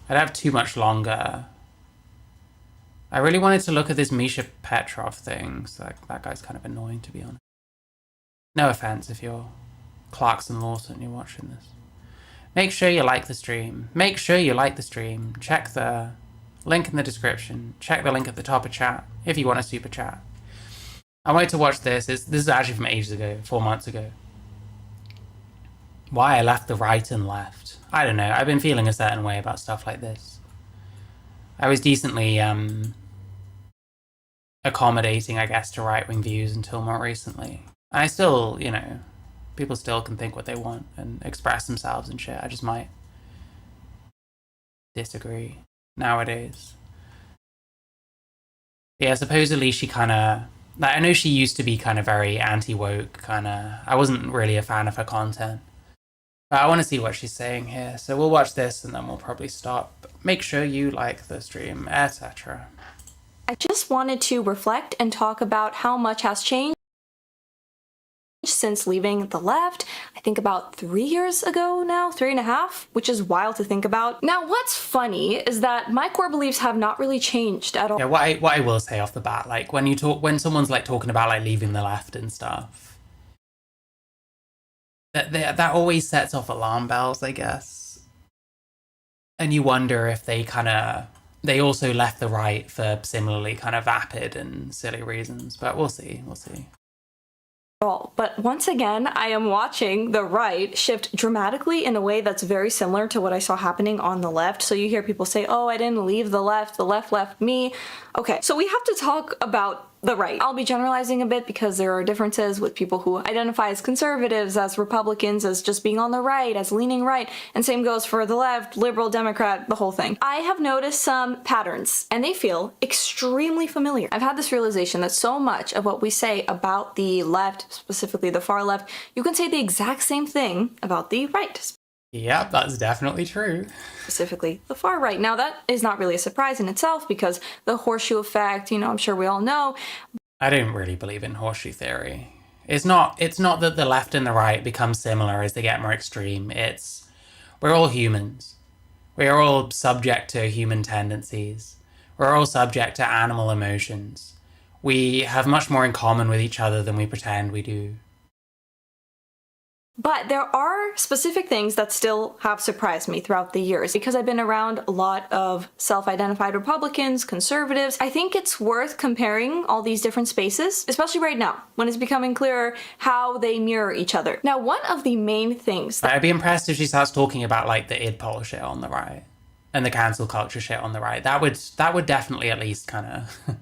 have too much longer. I really wanted to look at this Misha Petrov thing, so that guy's kind of annoying, to be honest. No offense if you're Clarkson Lawson and you're watching this. Make sure you like the stream. Check the link in the description. Check the link at the top of chat if you want a super chat. I wanted to watch this. This is actually from ages ago, 4 months ago. Why I left the right and left. I don't know. I've been feeling a certain way about stuff like this. I was decently accommodating, I guess, to right-wing views until more recently. I still, you know, people still can think what they want and express themselves and shit. I just might disagree nowadays. Yeah, supposedly she kind of... Like, I know she used to be kind of very anti-woke, kind of... I wasn't really a fan of her content. But I want to see what she's saying here. So we'll watch this and then we'll probably stop. Make sure you like the stream, etc. I just wanted to reflect and talk about how much has changed since leaving the left. I think about 3 years ago now, 3.5, which is wild to think about. Now, what's funny is that my core beliefs have not really changed at all. Yeah, what I will say off the bat, like when someone's like talking about like leaving the left and stuff, that always sets off alarm bells, I guess. And you wonder if they also left the right for similarly kind of vapid and silly reasons, but we'll see. all. But once again, I am watching the right shift dramatically in a way that's very similar to what I saw happening on the left. So you hear people say, oh, I didn't leave the left left me. Okay, so we have to talk about the right. I'll be generalizing a bit because there are differences with people who identify as conservatives, as Republicans, as just being on the right, as leaning right, and same goes for the left, liberal, Democrat, the whole thing. I have noticed some patterns, and they feel extremely familiar. I've had this realization that so much of what we say about the left, specifically the far left, you can say the exact same thing about the right. Yep, that's definitely true. Specifically the far right. Now that is not really a surprise in itself because the horseshoe effect, I'm sure we all know. I don't really believe in horseshoe theory. It's not that the left and the right become similar as they get more extreme. We're all humans. We're all subject to human tendencies. We're all subject to animal emotions. We have much more in common with each other than we pretend we do. But there are specific things that still have surprised me throughout the years because I've been around a lot of self-identified Republicans, conservatives. I think it's worth comparing all these different spaces, especially right now when it's becoming clearer how they mirror each other. Now, one of the main things I'd be impressed if she starts talking about like the id poll shit on the right and the cancel culture shit on the right. That would definitely at least kind of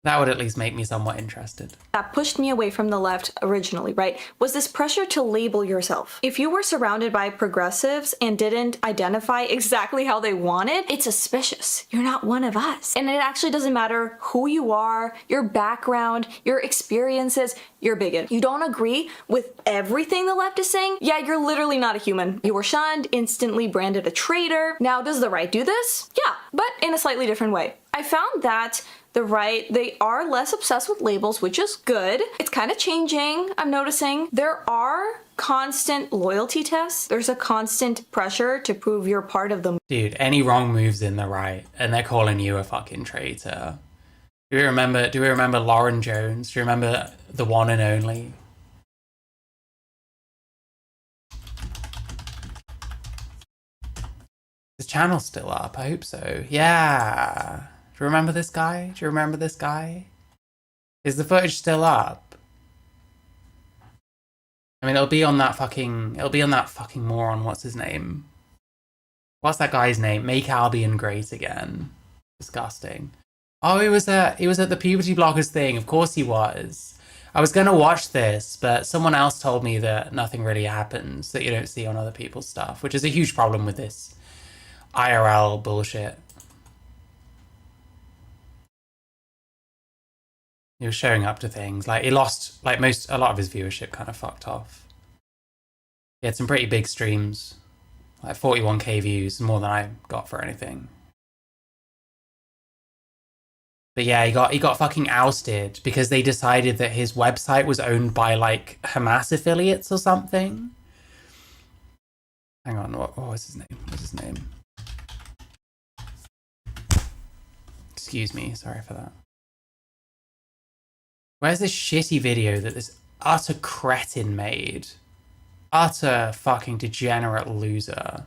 that would at least make me somewhat interested. That pushed me away from the left originally, right, was this pressure to label yourself. If you were surrounded by progressives and didn't identify exactly how they wanted, it's suspicious. You're not one of us. And it actually doesn't matter who you are, your background, your experiences, you're bigot. You don't agree with everything the left is saying? Yeah, you're literally not a human. You were shunned, instantly branded a traitor. Now, does the right do this? Yeah, but in a slightly different way. I found that the right, they are less obsessed with labels, which is good. It's kind of changing, I'm noticing. There are constant loyalty tests. There's a constant pressure to prove you're part of the... Dude, any wrong moves in the right, and they're calling you a fucking traitor. Do we remember Lauren Jones? Do you remember the one and only? His channel's still up, I hope so. Yeah. Do you remember this guy? Do you remember this guy? Is the footage still up? I mean, it'll be on that fucking moron, what's his name? What's that guy's name? Make Albion Great Again. Disgusting. Oh, he was at the Puberty Bloggers thing. Of course he was. I was gonna watch this, but someone else told me that nothing really happens, that you don't see on other people's stuff, which is a huge problem with this IRL bullshit. He was showing up to things. Like, he lost, like, a lot of his viewership kind of fucked off. He had some pretty big streams. Like 41k views, more than I got for anything. But yeah, he got fucking ousted because they decided that his website was owned by, like, Hamas affiliates or something. Hang on, what was his name? What's his name? Excuse me, sorry for that. Where's this shitty video that this utter cretin made? Utter fucking degenerate loser.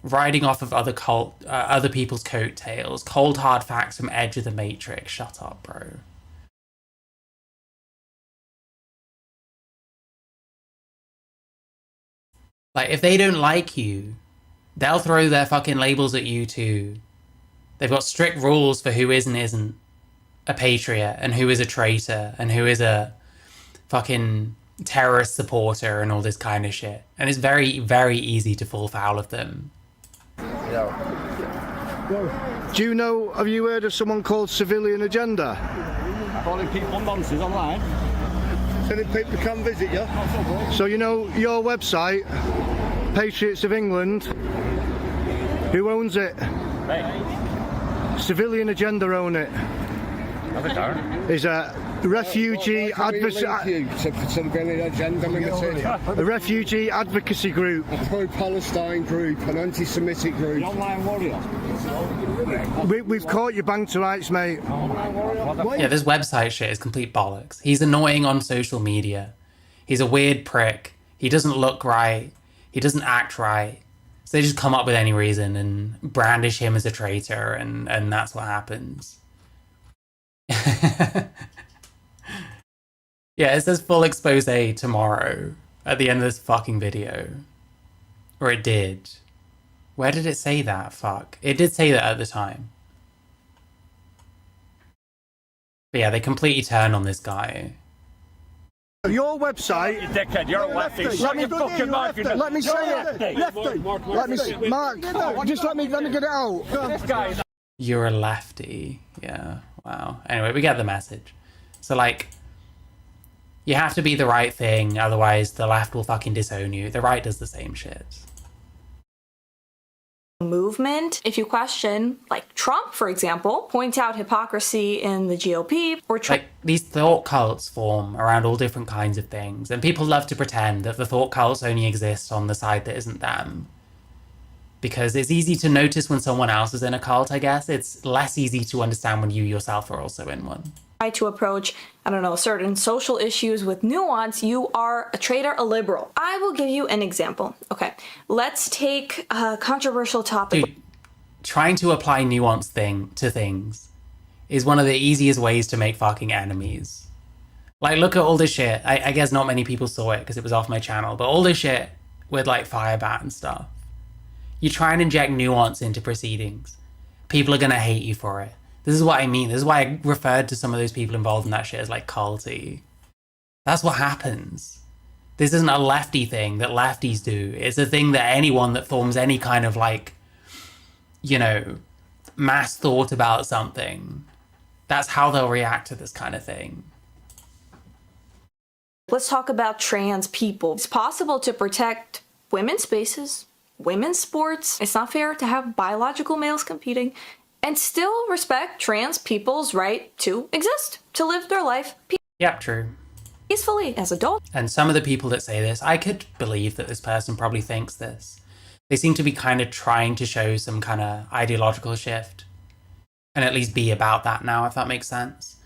Riding off of other people's coattails. Cold hard facts from Edge of the Matrix. Shut up, bro. Like, if they don't like you, they'll throw their fucking labels at you too. They've got strict rules for who is and isn't a patriot and who is a traitor and who is a fucking terrorist supporter and all this kind of shit. And it's very, very easy to fall foul of them. Do you know, have you heard of someone called Civilian Agenda? Calling people nonsense online. Sending people to come visit you. So you know your website, Patriots of England, who owns it? Hey. Civilian Agenda own it. Is a refugee advocacy group. A pro-Palestine group, an anti-Semitic group. An online warrior. We've caught you bang to rights, mate. Yeah, this website shit is complete bollocks. He's annoying on social media. He's a weird prick. He doesn't look right. He doesn't act right. So they just come up with any reason and brandish him as a traitor, and that's what happens. Yeah, it says full expose tomorrow at the end of this fucking video. Or it did. Where did it say that? Fuck. It did say that at the time. But yeah, they completely turned on this guy. Your website. You dickhead, you're a lefty. Let me fucking lefty. Let me say it. Lefty. Let me Mark. Just let me get it out. This guy. You're a lefty. Yeah. Wow. Anyway, we get the message. So like, you have to be the right thing, otherwise the left will fucking disown you. The right does the same shit. Movement. If you question, like Trump, for example, point out hypocrisy in the GOP, or like these thought cults form around all different kinds of things, and people love to pretend that the thought cults only exist on the side that isn't them. Because it's easy to notice when someone else is in a cult, I guess. It's less easy to understand when you yourself are also in one. Try to approach, I don't know, certain social issues with nuance, you are a traitor, a liberal. I will give you an example. Okay, let's take a controversial topic. Dude, trying to apply nuance to things is one of the easiest ways to make fucking enemies. Like, look at all this shit. I guess not many people saw it because it was off my channel, but all this shit with like Firebat and stuff. You try and inject nuance into proceedings. People are going to hate you for it. This is what I mean. This is why I referred to some of those people involved in that shit as like culty. That's what happens. This isn't a lefty thing that lefties do. It's a thing that anyone that forms any kind of like, you know, mass thought about something, that's how they'll react to this kind of thing. Let's talk about trans people. It's possible to protect women's spaces, women's sports. It's not fair to have biological males competing and still respect trans people's right to exist, to live their life Yep, true. peacefully as adults. And some of the people that say this, I could believe that this person probably thinks this. They seem to be kind of trying to show some kind of ideological shift and at least be about that now, if that makes sense.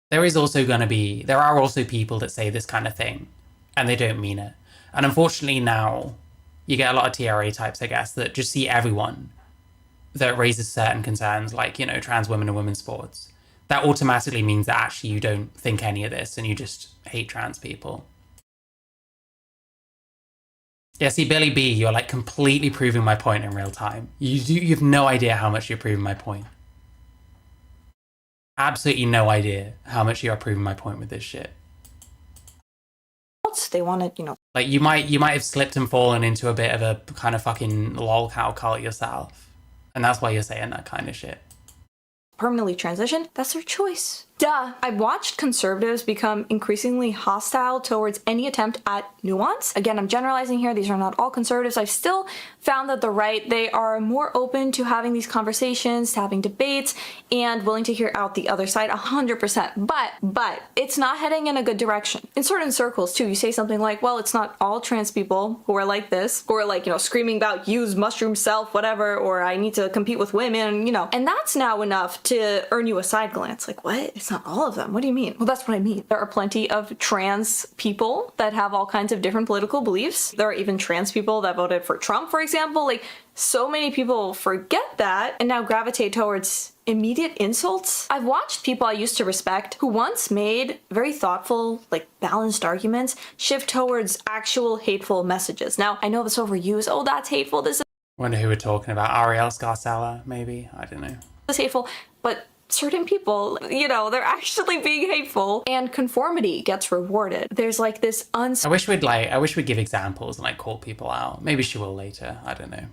There are also people that say this kind of thing and they don't mean it. And unfortunately now, you get a lot of TRA types, I guess, that just see everyone that raises certain concerns, like, you know, trans women and women's sports. That automatically means that actually you don't think any of this and you just hate trans people. Yeah, see, Billy B, you're like completely proving my point in real time. You have no idea how much you're proving my point. Absolutely no idea how much you are proving my point with this shit. They want to, you know. Like, you might have slipped and fallen into a bit of a kind of fucking lol cow cult yourself. And that's why you're saying that kind of shit. Permanently transition, that's their choice. Duh. I've watched conservatives become increasingly hostile towards any attempt at nuance. Again, I'm generalizing here. These are not all conservatives. I've still found that the right, they are more open to having these conversations, to having debates, and willing to hear out the other side 100%. But it's not heading in a good direction. In certain circles too, you say something like, well, it's not all trans people who are like this, who are like, you know, screaming about use mushroom self, whatever, or I need to compete with women, you know, and that's now enough to earn you a side glance. Like, what? It's not all of them. What do you mean? Well, that's what I mean. There are plenty of trans people that have all kinds of different political beliefs. There are even trans people that voted for Trump, for example. Like, so many people forget that and now gravitate towards immediate insults. I've watched people I used to respect who once made very thoughtful, like balanced arguments shift towards actual hateful messages. Now, I know this overused. Oh, that's hateful. This Wonder who we're talking about. Ariel Scarcella, maybe? I don't know. is hateful. But certain people, you know, they're actually being hateful and conformity gets rewarded. There's like this I wish we'd give examples and like call people out. Maybe she will later. I don't know.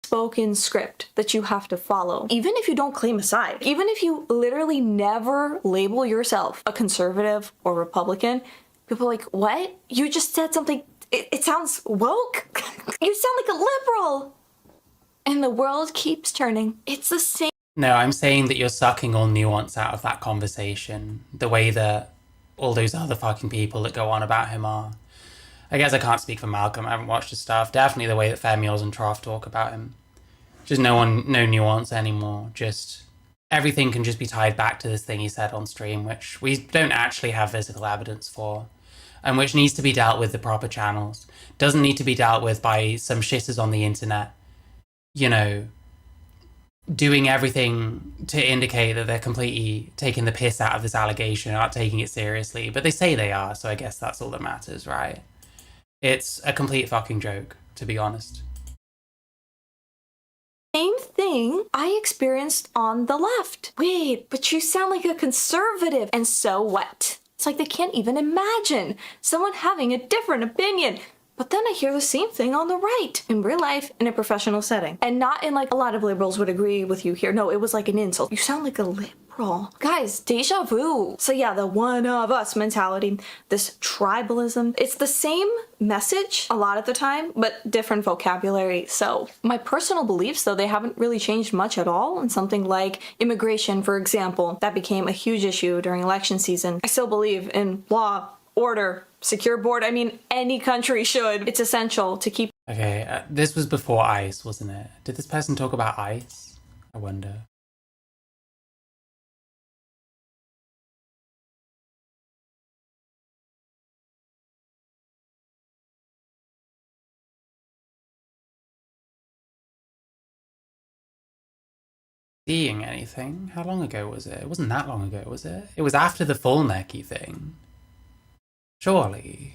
Spoken script that you have to follow. Even if you don't claim a side, even if you literally never label yourself a conservative or Republican, people are like, what? You just said something, it sounds woke. You sound like a liberal. And the world keeps turning. It's the same. No, I'm saying that you're sucking all nuance out of that conversation, the way that all those other fucking people that go on about him are. I guess I can't speak for Malcolm, I haven't watched his stuff. Definitely the way that Fermios and Trough talk about him. Just no nuance anymore. Just everything can just be tied back to this thing he said on stream, which we don't actually have physical evidence for, and which needs to be dealt with the proper channels. Doesn't need to be dealt with by some shitters on the internet, you know, doing everything to indicate that they're completely taking the piss out of this allegation, not taking it seriously, but they say they are, so I guess that's all that matters, right? It's a complete fucking joke, to be honest. Same thing I experienced on the left. Wait, but you sound like a conservative, and so what? It's like they can't even imagine someone having a different opinion. But then I hear the same thing on the right, in real life, in a professional setting. And not in like, a lot of liberals would agree with you here. No, it was like an insult. You sound like a liberal. Guys, deja vu. So yeah, the one of us mentality, this tribalism, it's the same message a lot of the time, but different vocabulary. So my personal beliefs, though, they haven't really changed much at all. And something like immigration, for example, that became a huge issue during election season. I still believe in law, order, secure border. I mean, any country should. It's essential to keep. Okay, this was before ICE, wasn't it? Did this person talk about ICE? I wonder. Seeing anything? How long ago was it? It wasn't that long ago, was it? It was after the full necky thing. Surely.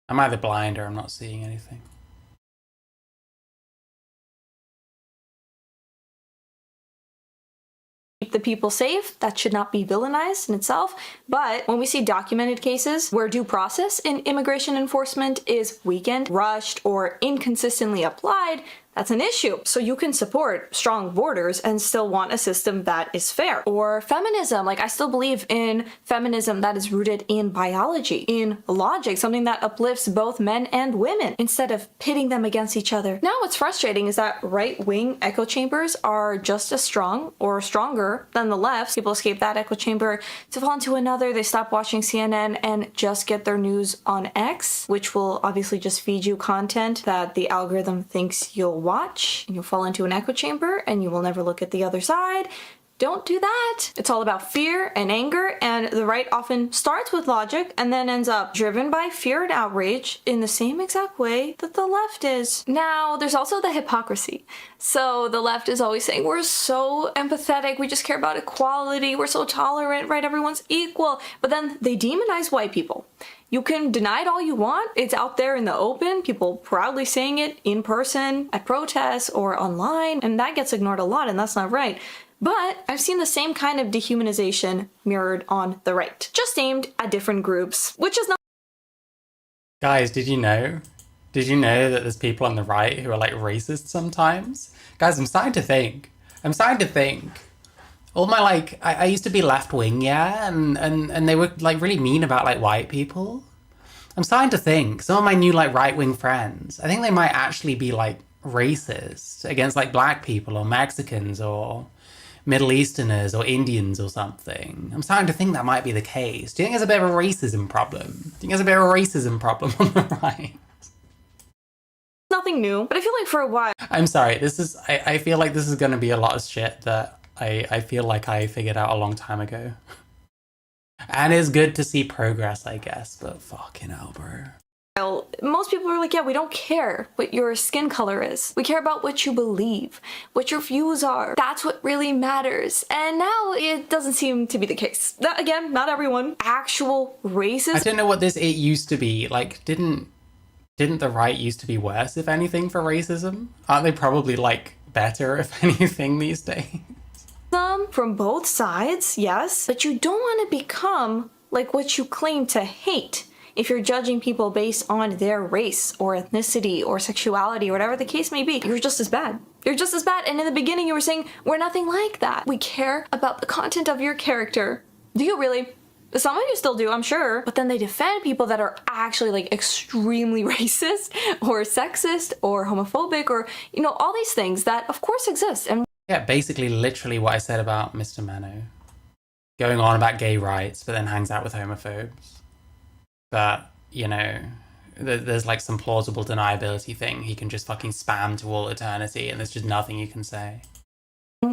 I'm either blind or I'm not seeing anything. Keep the people safe. That should not be villainized in itself. But when we see documented cases where due process in immigration enforcement is weakened, rushed, or inconsistently applied, that's an issue. So you can support strong borders and still want a system that is fair. Or feminism, like I still believe in feminism that is rooted in biology, in logic, something that uplifts both men and women instead of pitting them against each other. Now what's frustrating is that right-wing echo chambers are just as strong or stronger than the left. People escape that echo chamber to fall into another, they stop watching CNN and just get their news on X, which will obviously just feed you content that the algorithm thinks you'll watch, and you'll fall into an echo chamber and you will never look at the other side. Don't do that. It's all about fear and anger, and the right often starts with logic and then ends up driven by fear and outrage in the same exact way that the left is. Now, there's also the hypocrisy. So the left is always saying, we're so empathetic, we just care about equality, we're so tolerant, right? Everyone's equal. But then they demonize white people. You can deny it all you want. It's out there in the open, people proudly saying it in person, at protests, or online, and that gets ignored a lot, and that's not right. But I've seen the same kind of dehumanization mirrored on the right, just aimed at different groups, which is not. Guys, did you know? Did you know that there's people on the right who are like racist sometimes? Guys, I'm starting to think. All my like, I used to be left wing, yeah, and they were like really mean about like white people. I'm starting to think some of my new like right wing friends, I think they might actually be like racist against like black people or Mexicans or Middle Easterners or Indians or something. I'm starting to think that might be the case. Do you think there's a bit of a racism problem? Do you think there's a bit of a racism problem on the right? Nothing new, but I feel like for a while. I'm sorry, I feel like this is going to be a lot of shit that I feel like I figured out a long time ago. And it's good to see progress, I guess, but fucking hell, bro. Most people are like, yeah, we don't care what your skin color is. We care about what you believe, what your views are. That's what really matters. And now it doesn't seem to be the case. That, again, not everyone. Actual racism. I don't know what it used to be. Like, didn't the right used to be worse, if anything, for racism? Aren't they probably, like, better, if anything, these days? From both sides, yes, but you don't want to become like what you claim to hate. If you're judging people based on their race or ethnicity or sexuality or whatever the case may be, you're just as bad. You're just as bad. And in the beginning you were saying, we're nothing like that. We care about the content of your character. Do you really? Some of you still do, I'm sure. But then they defend people that are actually like extremely racist or sexist or homophobic or, you know, all these things that of course exist. And yeah, basically literally what I said about Mr. Mano. Going on about gay rights, but then hangs out with homophobes. But, you know, there's like some plausible deniability thing he can just fucking spam to all eternity and there's just nothing you can say.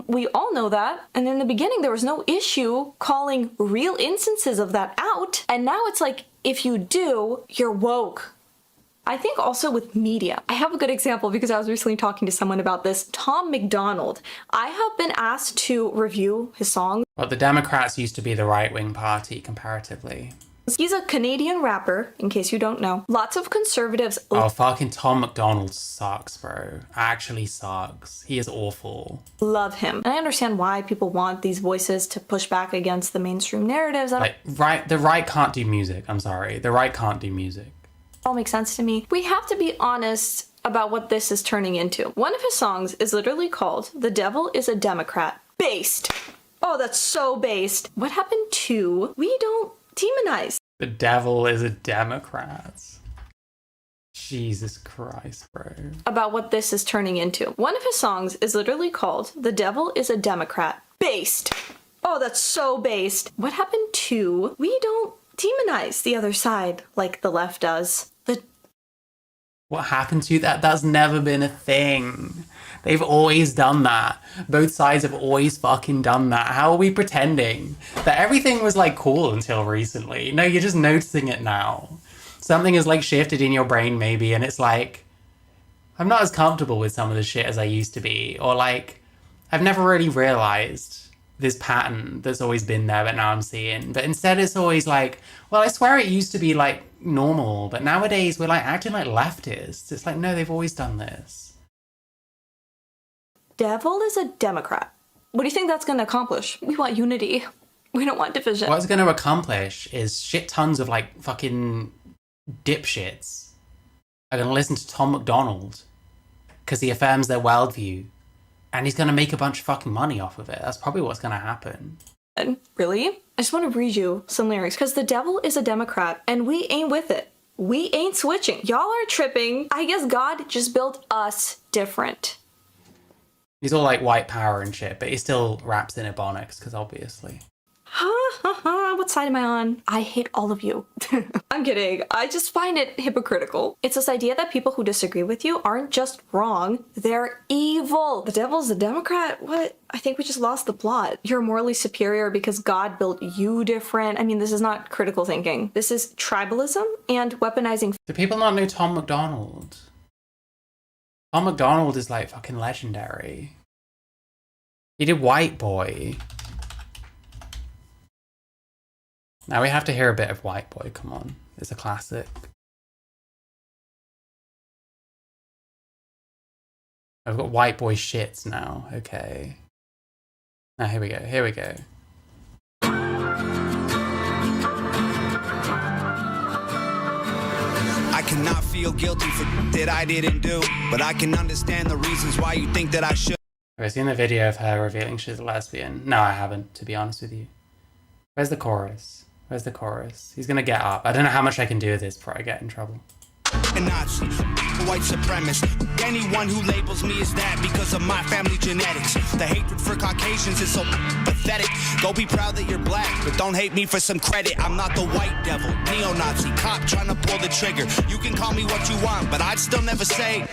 We all know that. And in the beginning, there was no issue calling real instances of that out. And now it's like, if you do, you're woke. I think also with media. I have a good example because I was recently talking to someone about this. Tom McDonald. I have been asked to review his songs. Well, the Democrats used to be the right-wing party comparatively. He's a Canadian rapper, in case you don't know. Lots of conservatives... Oh, fucking Tom McDonald sucks, bro. Actually sucks. He is awful. Love him. And I understand why people want these voices to push back against the mainstream narratives. The right can't do music. I'm sorry. The right can't do music. All makes sense to me. We have to be honest about what this is turning into. One of his songs is literally called "The Devil is a Democrat." Based. Oh, that's so based. What happened to "We Don't Demonize"? The devil is a Democrat. Jesus Christ, bro. About what this is turning into. One of his songs is literally called "The Devil is a Democrat." Based. Oh, that's so based. What happened to "We Don't Demonize the Other Side" like the left does? What happened to that? That's never been a thing. They've always done that. Both sides have always fucking done that. How are we pretending that everything was like cool until recently? No, you're just noticing it now. Something has like shifted in your brain maybe, and it's like, I'm not as comfortable with some of the shit as I used to be. Or like, I've never really realized this pattern that's always been there, but now I'm seeing. But instead it's always like, well, I swear it used to be like normal, but nowadays we're like acting like leftists. It's like, no, they've always done this. Devil is a Democrat. What do you think that's going to accomplish? We want unity. We don't want division. What it's going to accomplish is shit tons of like fucking dipshits are going to listen to Tom McDonald because he affirms their worldview. And he's going to make a bunch of fucking money off of it. That's probably what's going to happen. And really? I just want to read you some lyrics. Because the devil is a Democrat, and we ain't with it. We ain't switching. Y'all are tripping. I guess God just built us different. He's all like white power and shit, but he still raps in Ebonics, because obviously. What side am I on? I hate all of you. I'm kidding. I just find it hypocritical. It's this idea that people who disagree with you aren't just wrong, they're evil. The devil's a Democrat? What? I think we just lost the plot. You're morally superior because God built you different. I mean, this is not critical thinking. This is tribalism and weaponizing. Do people not know Tom McDonald? Tom McDonald is like fucking legendary. He did White Boy. Now we have to hear a bit of White Boy, come on. It's a classic. I've got White Boy shits now, okay. Now here we go, here we go. I cannot feel guilty for that I didn't do, but I can understand the reasons why you think that I should. Have I seen the video of her revealing she's a lesbian? No, I haven't, to be honest with you. Where's the chorus? Where's the chorus? He's gonna get up. I don't know how much I can do with this before I get in trouble. A Nazi, white supremacist, anyone who labels me as that because of my family genetics. The hatred for Caucasians is so pathetic. Go be proud that you're black, but don't hate me for some credit. I'm not the white devil, neo-Nazi, cop trying to pull the trigger. You can call me what you want, but I'd still never say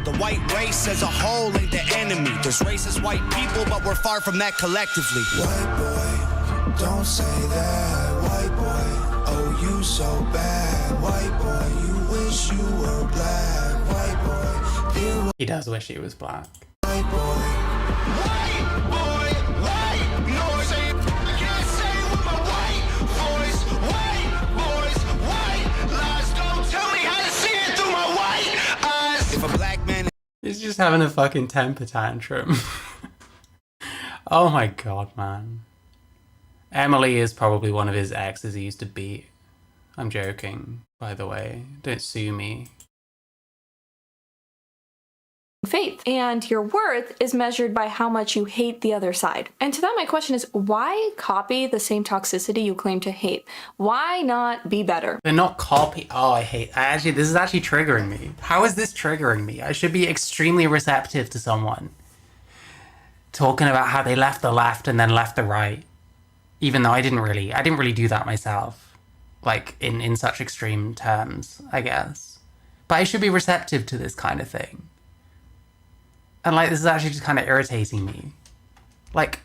the white race as a whole ain't the enemy. There's racist white people, but we're far from that collectively. White boy, don't say that. White boy, oh you so bad. White boy, you wish you were black. White boy, dear. He does wish he was black. White boy. White boy, white noise. I can't say it with my white voice. White boys, white lies. Don't tell me how to see it through my white eyes. If a black man. He's just having a fucking temper tantrum. Oh my god, man. Emily is probably one of his exes he used to beat. I'm joking, by the way. Don't sue me. Faith and your worth is measured by how much you hate the other side. And to that, my question is, why copy the same toxicity you claim to hate? Why not be better? They're not copy. Oh, this is actually triggering me. How is this triggering me? I should be extremely receptive to someone talking about how they left the left and then left the right. Even though I didn't really do that myself. Like, in such extreme terms, I guess. But I should be receptive to this kind of thing. And like, this is actually just kind of irritating me. like,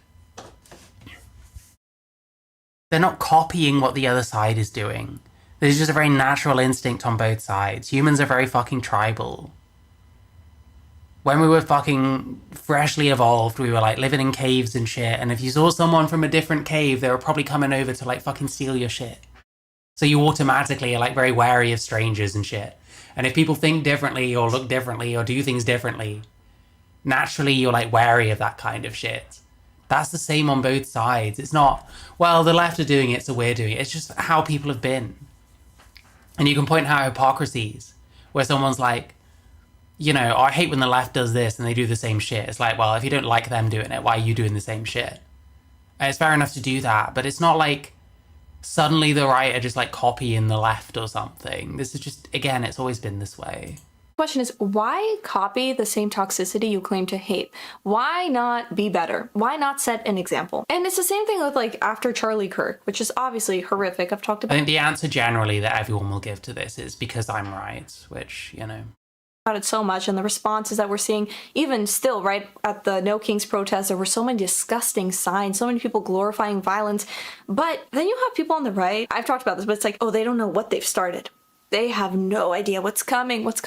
they're not copying what the other side is doing. There's just a very natural instinct on both sides. Humans are very fucking tribal. When we were fucking freshly evolved, we were like living in caves and shit, and if you saw someone from a different cave, they were probably coming over to like fucking steal your shit. So you automatically are like very wary of strangers and shit. And if people think differently or look differently or do things differently, naturally you're like wary of that kind of shit. That's the same on both sides. It's not, well, the left are doing it, so we're doing it. It's just how people have been. And you can point out hypocrisies where someone's like, you know, oh, I hate when the left does this and they do the same shit. It's like, well, if you don't like them doing it, why are you doing the same shit? And it's fair enough to do that, but it's not like suddenly the right are just like copying the left or something. This is just, again, it's always been this way. Question is, why copy the same toxicity you claim to hate? Why not be better? Why not set an example? And it's the same thing with like after Charlie Kirk, which is obviously horrific. I've talked about I think the answer generally that everyone will give to this is because I'm right, which, you know. About it so much, and the responses that we're seeing, even still, right at the No Kings protest, there were so many disgusting signs, so many people glorifying violence. But then you have people on the right, I've talked about this, but it's like, oh, they don't know what they've started. They have no idea what's coming, what's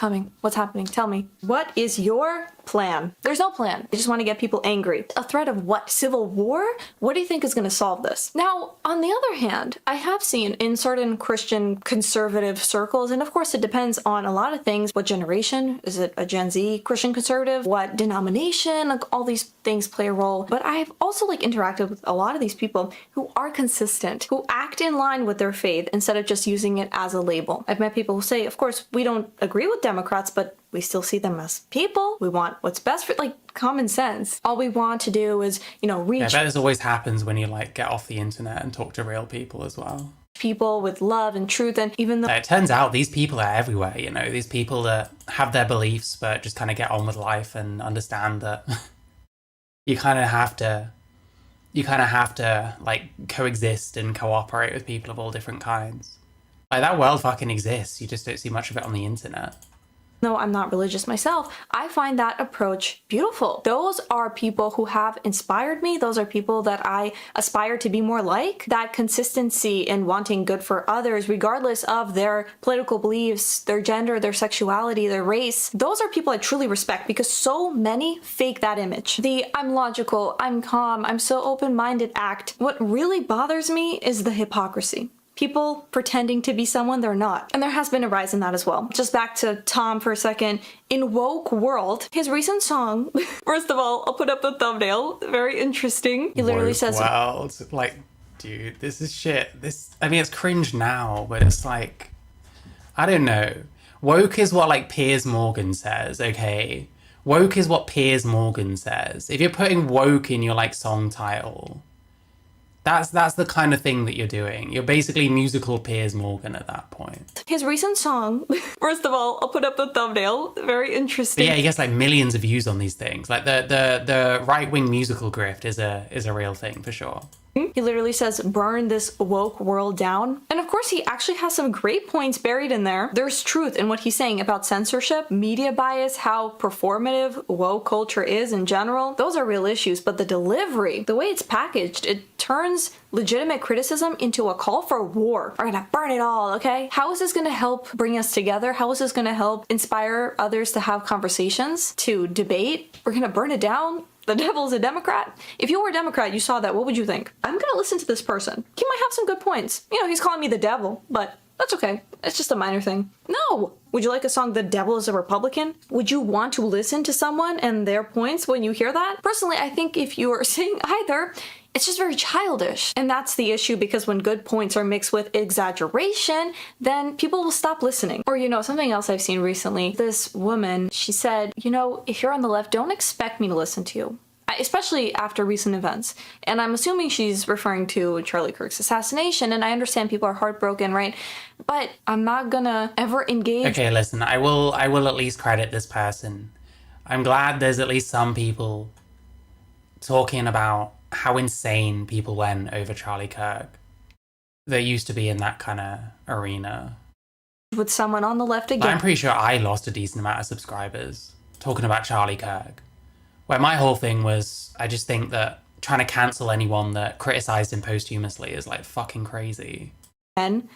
happening. Tell me, what is your plan? There's no plan. They just want to get people angry. A threat of what? Civil war? What do you think is going to solve this? Now, on the other hand, I have seen in certain Christian conservative circles, and of course it depends on a lot of things. What generation? Is it a Gen Z Christian conservative? What denomination? Like all these things play a role. But I've also like interacted with a lot of these people who are consistent, who act in line with their faith instead of just using it as a label. I've met people who say, of course, we don't agree with Democrats, but we still see them as people. We want what's best for, like, common sense. All we want to do is, you know, reach. Yeah, that always happens when you, like, get off the internet and talk to real people as well. People with love and truth, and even though it turns out these people are everywhere, you know, these people that have their beliefs but just kind of get on with life and understand that you kind of have to like coexist and cooperate with people of all different kinds. Like, that world fucking exists, you just don't see much of it on the internet. though I'm not religious myself, I find that approach beautiful. Those are people who have inspired me. Those are people that I aspire to be more like. That consistency in wanting good for others, regardless of their political beliefs, their gender, their sexuality, their race. Those are people I truly respect because so many fake that image. The I'm logical, I'm calm, I'm so open-minded act. What really bothers me is the hypocrisy. People pretending to be someone they're not. And there has been a rise in that as well. Just back to Tom for a second. In Woke World, his recent song, first of all, I'll put up the thumbnail. Very interesting. He literally says... Well, like, dude, this is shit. I mean, it's cringe now, but it's like, I don't know. Woke is what, like, Piers Morgan says, okay? Woke is what Piers Morgan says. If you're putting woke in your, like, song title... That's the kind of thing that you're doing. You're basically musical Piers Morgan at that point. His recent song, first of all, I'll put up the thumbnail. Very interesting. But yeah, he gets like millions of views on these things. Like the right-wing musical grift is a real thing for sure. He literally says, burn this woke world down. And of course, he actually has some great points buried in there. There's truth in what he's saying about censorship, media bias, how performative woke culture is in general. Those are real issues, but the delivery, the way it's packaged, it turns legitimate criticism into a call for war. We're gonna burn it all, okay? How is this gonna help bring us together? How is this gonna help inspire others to have conversations, to debate? We're gonna burn it down? The devil's a Democrat? If you were a Democrat, you saw that, what would you think? I'm gonna listen to this person. He might have some good points. You know, he's calling me the devil, but that's okay. It's just a minor thing. No! Would you like a song, The Devil is a Republican? Would you want to listen to someone and their points when you hear that? Personally, I think if you are saying either, it's just very childish. And that's the issue, because when good points are mixed with exaggeration, then people will stop listening. Or, you know, something else I've seen recently, this woman, she said, you know, if you're on the left, don't expect me to listen to you. Especially after recent events. And I'm assuming she's referring to Charlie Kirk's assassination, and I understand people are heartbroken, right? But I'm not gonna ever engage. Okay, listen, I will at least credit this person. I'm glad there's at least some people talking about how insane people went over Charlie Kirk that used to be in that kind of arena. With someone on the left again. I'm pretty sure I lost a decent amount of subscribers talking about Charlie Kirk. Where my whole thing was, I just think that trying to cancel anyone that criticized him posthumously is like fucking crazy. And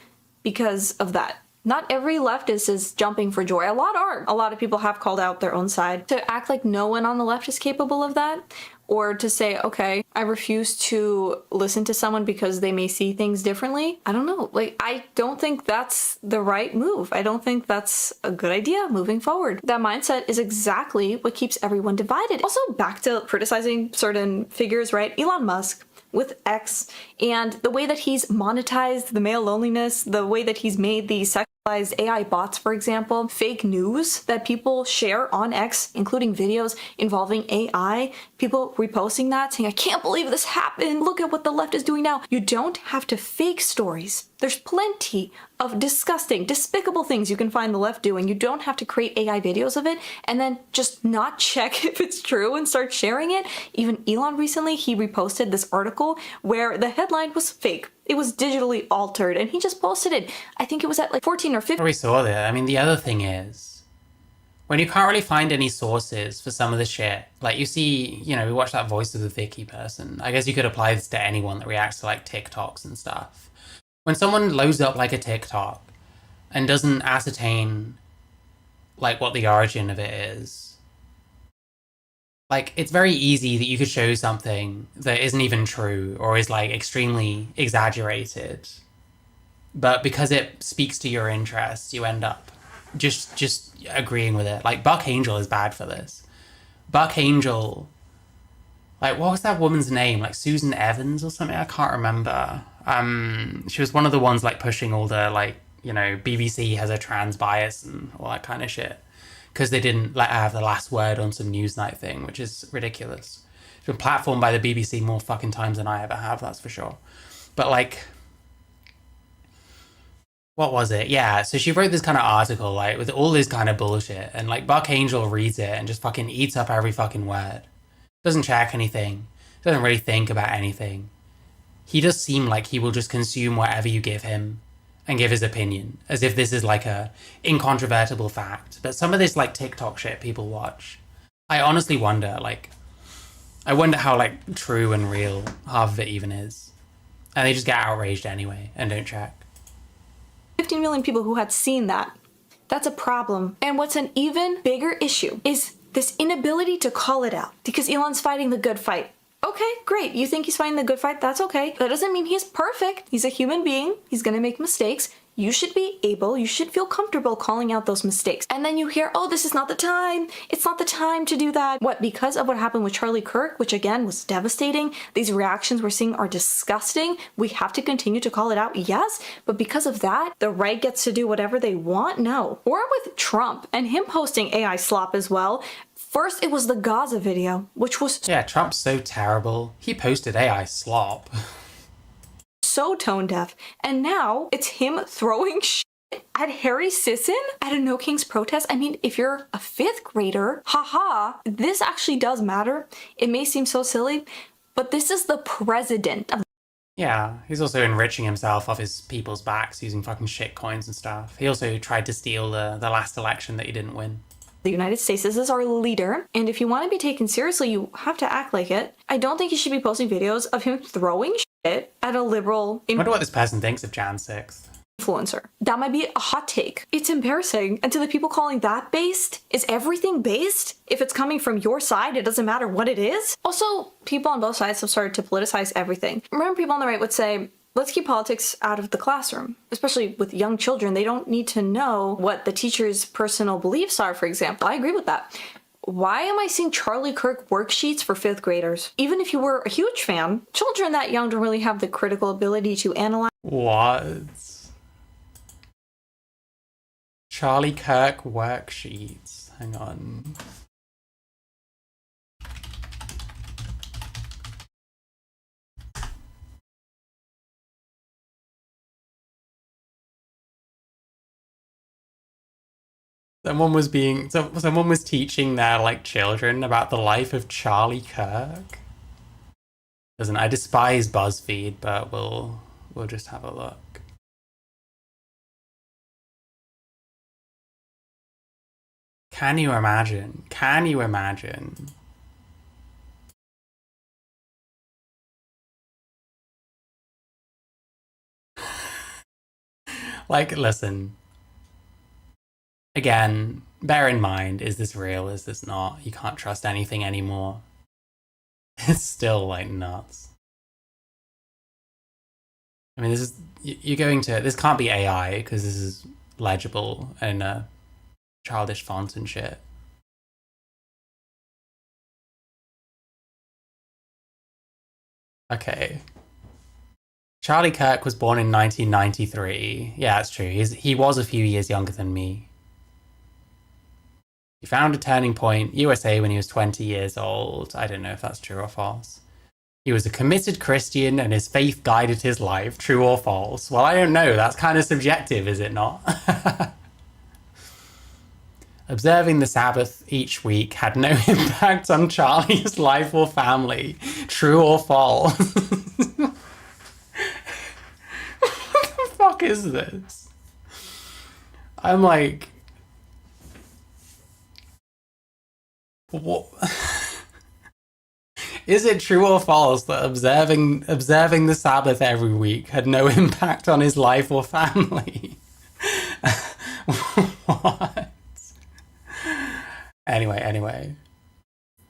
because of that. Not every leftist is jumping for joy. A lot aren't. A lot of people have called out their own side. To act like no one on the left is capable of that, or to say, okay, I refuse to listen to someone because they may see things differently. I don't know. Like, I don't think that's the right move. I don't think that's a good idea moving forward. That mindset is exactly what keeps everyone divided. Also, back to criticizing certain figures, right? Elon Musk with X, and the way that he's monetized the male loneliness, the way that he's made the sexualized AI bots, for example, fake news that people share on X, including videos involving AI, people reposting that saying, I can't believe this happened, look at what the left is doing now. You don't have to fake stories. There's plenty of disgusting, despicable things you can find the left doing. You don't have to create AI videos of it and then just not check if it's true and start sharing it. Even Elon recently, he reposted this article where the headline was fake. It was digitally altered and he just posted it. I think it was at like 14 or 15. We saw that. I mean, the other thing is, when you can't really find any sources for some of the shit, like you see, you know, we watched that Voice of the Vicky person. I guess you could apply this to anyone that reacts to like TikToks and stuff. When someone loads up like a TikTok and doesn't ascertain like what the origin of it is, like it's very easy that you could show something that isn't even true or is like extremely exaggerated. But because it speaks to your interests, you end up just agreeing with it. Like Buck Angel is bad for this. Buck Angel, like what was that woman's name? Like Susan Evans or something? I can't remember. She was one of the ones like pushing all the like, you know, BBC has a trans bias and all that kind of shit because they didn't let her have the last word on some Newsnight thing, which is ridiculous. She's been platformed by the BBC more fucking times than I ever have, that's for sure. But like, what was it? Yeah, so she wrote this kind of article like with all this kind of bullshit and like Buck Angel reads it and just fucking eats up every fucking word. Doesn't check anything. Doesn't really think about anything. He does seem like he will just consume whatever you give him and give his opinion, as if this is like a incontrovertible fact. But some of this like TikTok shit people watch, I honestly wonder, like, I wonder how like true and real half of it even is. And they just get outraged anyway and don't check. 15 million people who had seen that. That's a problem. And what's an even bigger issue is this inability to call it out because Elon's fighting the good fight. Okay, great. You think he's fighting the good fight? That's okay. That doesn't mean he's perfect. He's a human being. He's gonna make mistakes. You should be able, you should feel comfortable calling out those mistakes. And then you hear, oh, this is not the time. It's not the time to do that. What, because of what happened with Charlie Kirk, which again was devastating, these reactions we're seeing are disgusting. We have to continue to call it out, yes, but because of that, the right gets to do whatever they want? No. Or with Trump and him posting AI slop as well. First, it was the Gaza video, which was... Yeah, Trump's so terrible. He posted AI slop. So tone deaf. And now it's him throwing shit at Harry Sisson at a No Kings protest. I mean, if you're a 5th grader, haha, this actually does matter. It may seem so silly, but this is the president of... Yeah, he's also enriching himself off his people's backs using fucking shit coins and stuff. He also tried to steal the last election that he didn't win. The United States. This is our leader, and if you want to be taken seriously, you have to act like it. I don't think you should be posting videos of him throwing shit at a liberal... I wonder what this person thinks of Jan 6th. Influencer. That might be a hot take. It's embarrassing. And to the people calling that based, is everything based? If it's coming from your side, it doesn't matter what it is. Also, people on both sides have started to politicize everything. Remember, people on the right would say, let's keep politics out of the classroom, especially with young children. They don't need to know what the teacher's personal beliefs are, for example. I agree with that. Why am I seeing Charlie Kirk worksheets for 5th graders? Even if you were a huge fan, children that young don't really have the critical ability to analyze. What? Charlie Kirk worksheets. Hang on. Someone was teaching their like children about the life of Charlie Kirk. Listen, I despise BuzzFeed, but we'll just have a look. Can you imagine? Can you imagine Like, listen. Again, bear in mind, is this real? Is this not? You can't trust anything anymore. It's still, like, nuts. I mean, this can't be AI, because this is legible in a childish font and shit. Okay. Charlie Kirk was born in 1993. Yeah, that's true. He was a few years younger than me. He founded Turning Point USA when he was 20 years old. I don't know if that's true or false. He was a committed Christian and his faith guided his life. True or false? Well, I don't know. That's kind of subjective, is it not? Observing the Sabbath each week had no impact on Charlie's life or family. True or false? What the fuck is this? I'm like... What? Is it true or false that observing the Sabbath every week had no impact on his life or family? What? Anyway.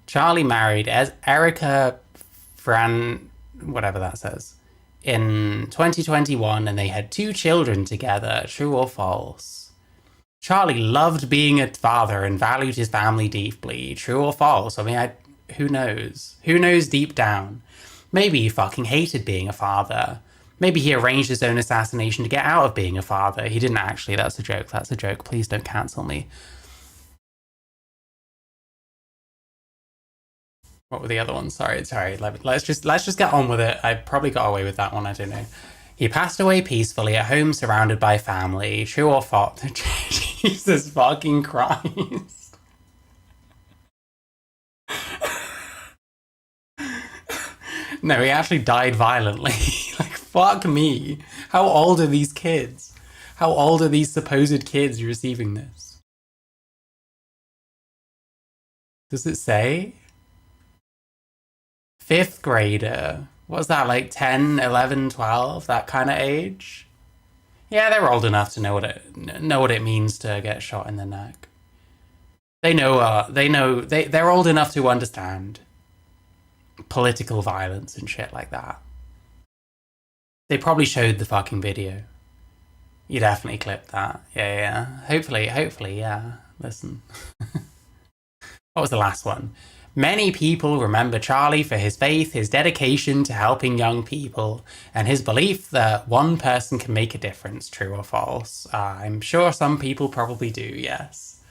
Charlie married Erica whatever that says, in 2021, and they had 2 children together. True or false? Charlie loved being a father and valued his family deeply. True or false? I mean, who knows? Who knows deep down? Maybe he fucking hated being a father. Maybe he arranged his own assassination to get out of being a father. He didn't actually. That's a joke. That's a joke. Please don't cancel me. What were the other ones? Sorry. Let's just get on with it. I probably got away with that one. I don't know. He passed away peacefully at home, surrounded by family. True or false? Jesus fucking Christ. No, he actually died violently. Like, fuck me. How old are these kids? How old are these supposed kids receiving this? Does it say? 5th grader. What's that, like 10, 11, 12? That kind of age? Yeah, they're old enough to know what it means to get shot in the neck. They're old enough to understand political violence and shit like that. They probably showed the fucking video. You definitely clipped that. Yeah. Hopefully, yeah. Listen. What was the last one? Many people remember Charlie for his faith, his dedication to helping young people, and his belief that one person can make a difference. True or false? I'm sure some people probably do, yes.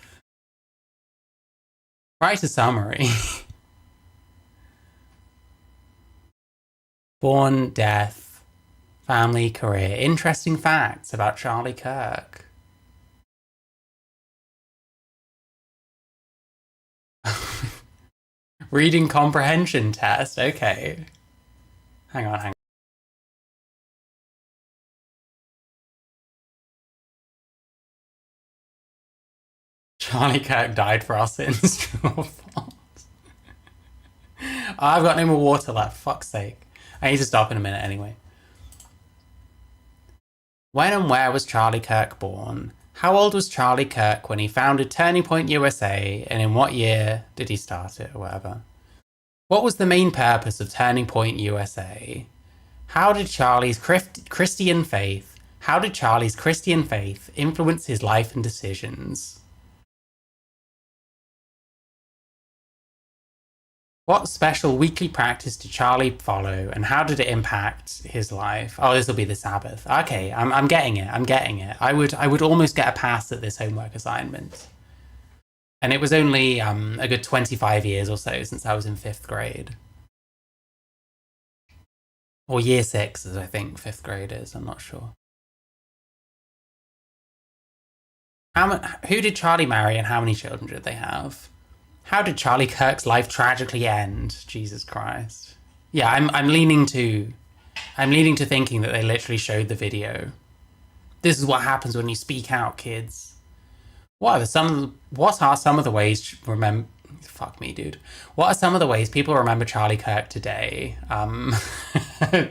Write a summary. Born, death, family, career. Interesting facts about Charlie Kirk. Reading comprehension test. Okay. Hang on. Charlie Kirk died for our sins. True or false? I've got no more water left. Fuck's sake. I need to stop in a minute anyway. When and where was Charlie Kirk born? How old was Charlie Kirk when he founded Turning Point USA, and in what year did he start it, or whatever? What was the main purpose of Turning Point USA? How did Charlie's Christian faith influence his life and decisions? What special weekly practice did Charlie follow, and how did it impact his life? Oh, this will be the Sabbath. Okay, I'm getting it. I would almost get a pass at this homework assignment. And it was only a good 25 years or so since I was in 5th grade. Or year 6, as I think 5th grade is, I'm not sure. Who did Charlie marry and how many children did they have? How did Charlie Kirk's life tragically end? Jesus Christ. Yeah, I'm leaning to thinking that they literally showed the video. This is what happens when you speak out, kids. What are some of the ways remember? Fuck me, dude. What are some of the ways people remember Charlie Kirk today?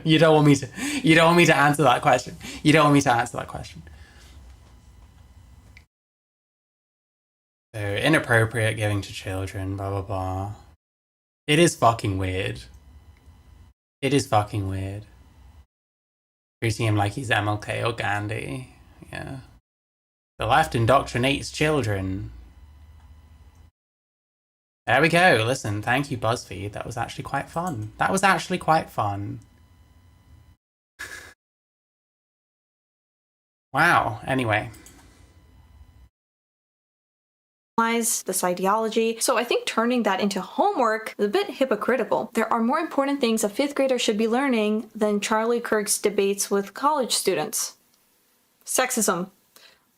You don't want me to answer that question. So, inappropriate giving to children, blah, blah, blah. It is fucking weird. It is fucking weird. Treating him like he's MLK or Gandhi. Yeah. The left indoctrinates children. There we go. Listen, thank you, BuzzFeed. That was actually quite fun. That was actually quite fun. Wow. Anyway. This ideology. So I think turning that into homework is a bit hypocritical. There are more important things a 5th grader should be learning than Charlie Kirk's debates with college students. Sexism.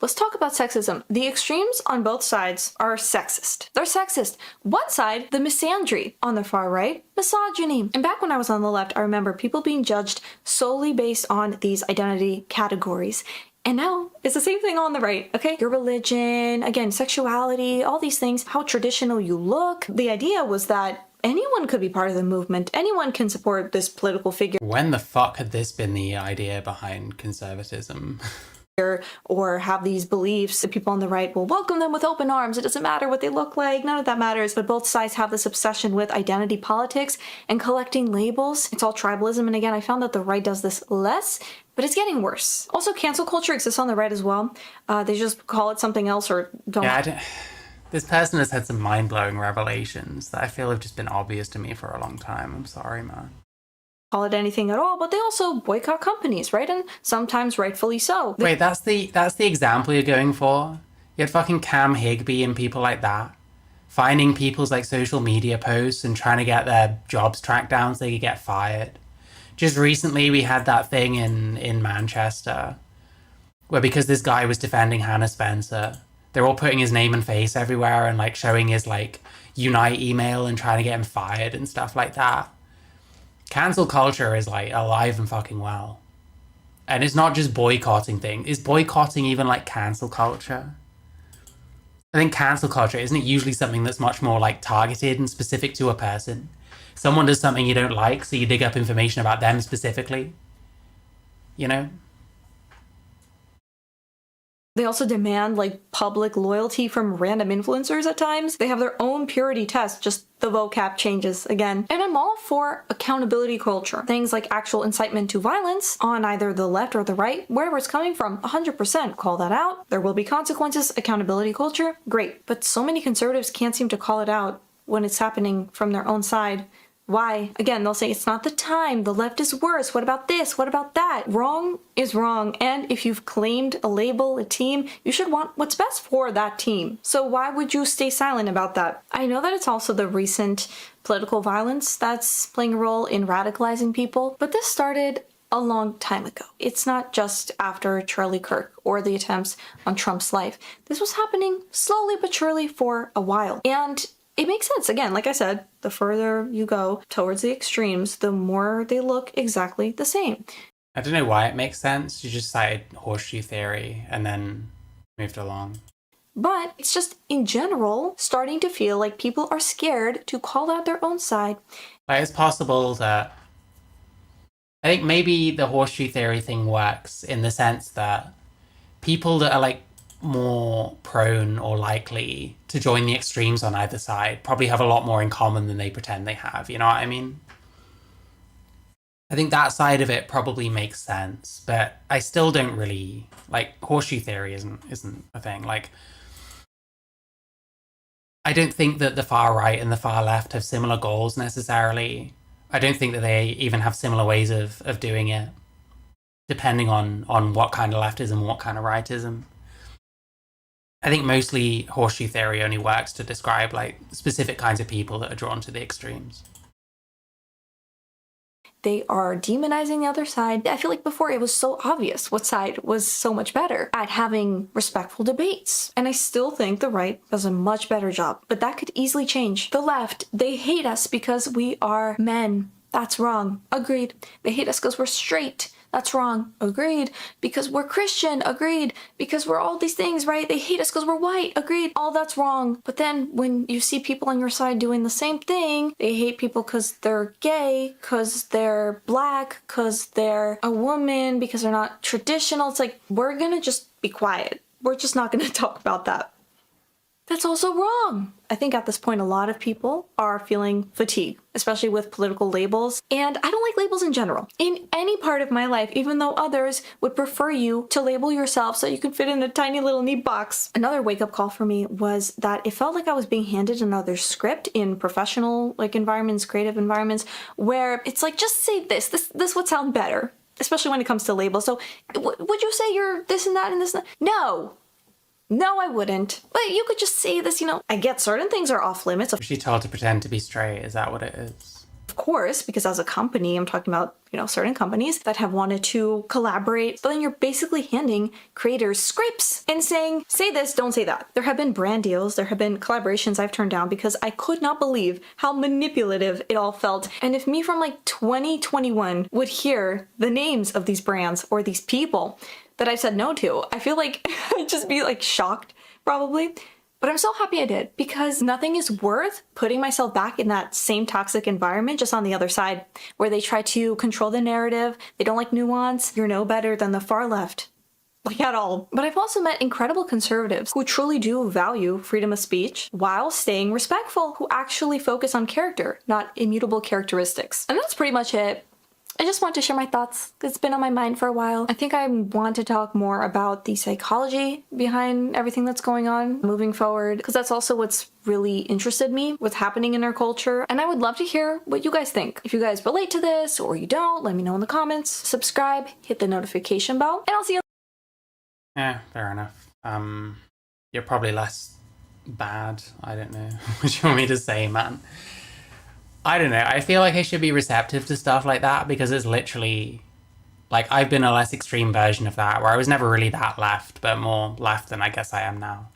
Let's talk about sexism. The extremes on both sides are sexist. They're sexist. One side, the misandry. On the far right, misogyny. And back when I was on the left, I remember people being judged solely based on these identity categories. And now it's the same thing on the right, okay? Your religion, again, sexuality, all these things, how traditional you look. The idea was that anyone could be part of the movement. Anyone can support this political figure. When the fuck had this been the idea behind conservatism? Or have these beliefs that people on the right will welcome them with open arms. It doesn't matter what they look like. None of that matters. But both sides have this obsession with identity politics and collecting labels. It's all tribalism. And again, I found that the right does this less, but it's getting worse. Also, cancel culture exists on the right as well. They just call it something else or don't. Yeah, this person has had some mind-blowing revelations that I feel have just been obvious to me for a long time. I'm sorry, man. Call it anything at all, but they also boycott companies, right? And sometimes rightfully so. Wait, that's the example you're going for? You had fucking Cam Higby and people like that finding people's like social media posts and trying to get their jobs tracked down so they could get fired. Just recently we had that thing in Manchester where because this guy was defending Hannah Spencer, they're all putting his name and face everywhere and like showing his like Unite email and trying to get him fired and stuff like that. Cancel culture is like alive and fucking well. And it's not just boycotting things. Is boycotting even like cancel culture? I think cancel culture, isn't it usually something that's much more like targeted and specific to a person? Someone does something you don't like, so you dig up information about them specifically. You know? They also demand like public loyalty from random influencers at times. They have their own purity test, just the vocab changes again. And I'm all for accountability culture. Things like actual incitement to violence on either the left or the right, wherever it's coming from, 100% call that out. There will be consequences, accountability culture, great. But so many conservatives can't seem to call it out when it's happening from their own side. Why? Again, they'll say it's not the time, the left is worse, what about this, what about that? Wrong is wrong, and if you've claimed a label, a team, you should want what's best for that team. So why would you stay silent about that? I know that it's also the recent political violence that's playing a role in radicalizing people, but this started a long time ago. It's not just after Charlie Kirk or the attempts on Trump's life. This was happening slowly but surely for a while. And it makes sense. Again, like I said, the further you go towards the extremes, the more they look exactly the same. I don't know why it makes sense. You just cited horseshoe theory and then moved along. But it's just, in general, starting to feel like people are scared to call out their own side. Like, it's possible that... I think maybe the horseshoe theory thing works in the sense that people that are like more prone or likely to join the extremes on either side probably have a lot more in common than they pretend they have, you know what I mean? I think that side of it probably makes sense, but I still don't really like horseshoe theory isn't a thing. Like, I don't think that the far right and the far left have similar goals necessarily. I don't think that they even have similar ways of doing it, depending on what kind of leftism and what kind of rightism. I think mostly horseshoe theory only works to describe like specific kinds of people that are drawn to the extremes. They are demonizing the other side. I feel like before it was so obvious what side was so much better at having respectful debates. And I still think the right does a much better job, but that could easily change. The left, they hate us because we are men. That's wrong. Agreed. They hate us because we're straight. That's wrong. Agreed. Because we're Christian. Agreed. Because we're all these things, right? They hate us because we're white. Agreed. All that's wrong. But then when you see people on your side doing the same thing, they hate people because they're gay, because they're black, because they're a woman, because they're not traditional. It's like, we're going to just be quiet. We're just not going to talk about that. that's also wrong. I think at this point, a lot of people are feeling fatigue, especially with political labels. And I don't like labels in general. In any part of my life, even though others would prefer you to label yourself so you can fit in a tiny little neat box. Another wake-up call for me was that it felt like I was being handed another script in professional environments, creative environments, where it's like, just say this would sound better, especially when it comes to labels. So would you say you're this and that and this and that? No, I wouldn't. But you could just say this, I get certain things are off limits. Was she told to pretend to be straight? Is that what it is? Of course, because as a company, I'm talking about, certain companies that have wanted to collaborate, but then you're basically handing creators scripts and saying, say this, don't say that. There have been brand deals, there have been collaborations I've turned down because I could not believe how manipulative it all felt. And if me from 2021 would hear the names of these brands or these people that I said no to, I feel like I'd just be shocked, probably. But I'm so happy I did, because nothing is worth putting myself back in that same toxic environment just on the other side, where they try to control the narrative, they don't like nuance, you're no better than the far left. At all. But I've also met incredible conservatives who truly do value freedom of speech while staying respectful, who actually focus on character, not immutable characteristics. And that's pretty much it. I just want to share my thoughts. It's been on my mind for a while. I think I want to talk more about the psychology behind everything that's going on moving forward, because that's also what's really interested me, what's happening in our culture. And I would love to hear what you guys think. If you guys relate to this or you don't, let me know in the comments. Subscribe, hit the notification bell, and I'll see you. Yeah, fair enough. You're probably less bad. I don't know. What do you want me to say, man? I don't know. I feel like I should be receptive to stuff like that, because it's literally I've been a less extreme version of that, where I was never really that left, but more left than I guess I am now.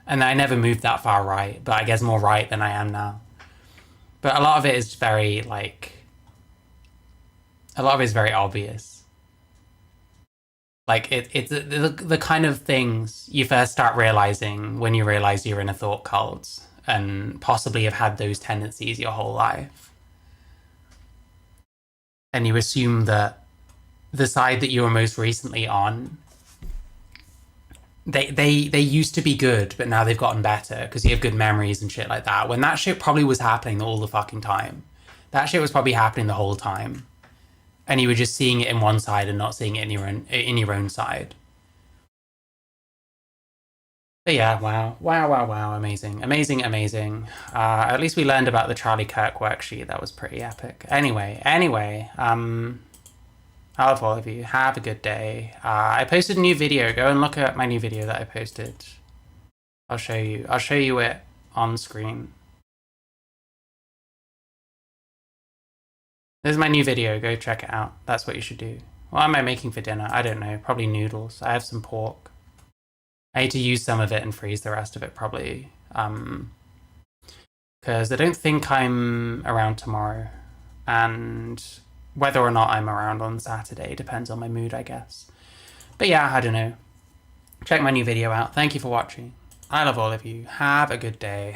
And I never moved that far right, but I guess more right than I am now. But a lot of it is very very obvious. It's the kind of things you first start realizing when you realize you're in a thought cult, and possibly have had those tendencies your whole life. And you assume that the side that you were most recently on, they used to be good, but now they've gotten better because you have good memories and shit like that. When that shit probably was happening all the fucking time. That shit was probably happening the whole time. And you were just seeing it in one side and not seeing it in your own side. But yeah, wow, amazing. At least we learned about the Charlie Kirk worksheet. That was pretty epic. Anyway, I love all of you. Have a good day. I posted a new video. Go and look at my new video that I posted. I'll show you it on screen. This is my new video. Go check it out. That's what you should do. What am I making for dinner? I don't know. Probably noodles. I have some pork. I need to use some of it and freeze the rest of it, probably. Because I don't think I'm around tomorrow. And whether or not I'm around on Saturday depends on my mood, I guess. But yeah, I don't know. Check my new video out. Thank you for watching. I love all of you. Have a good day.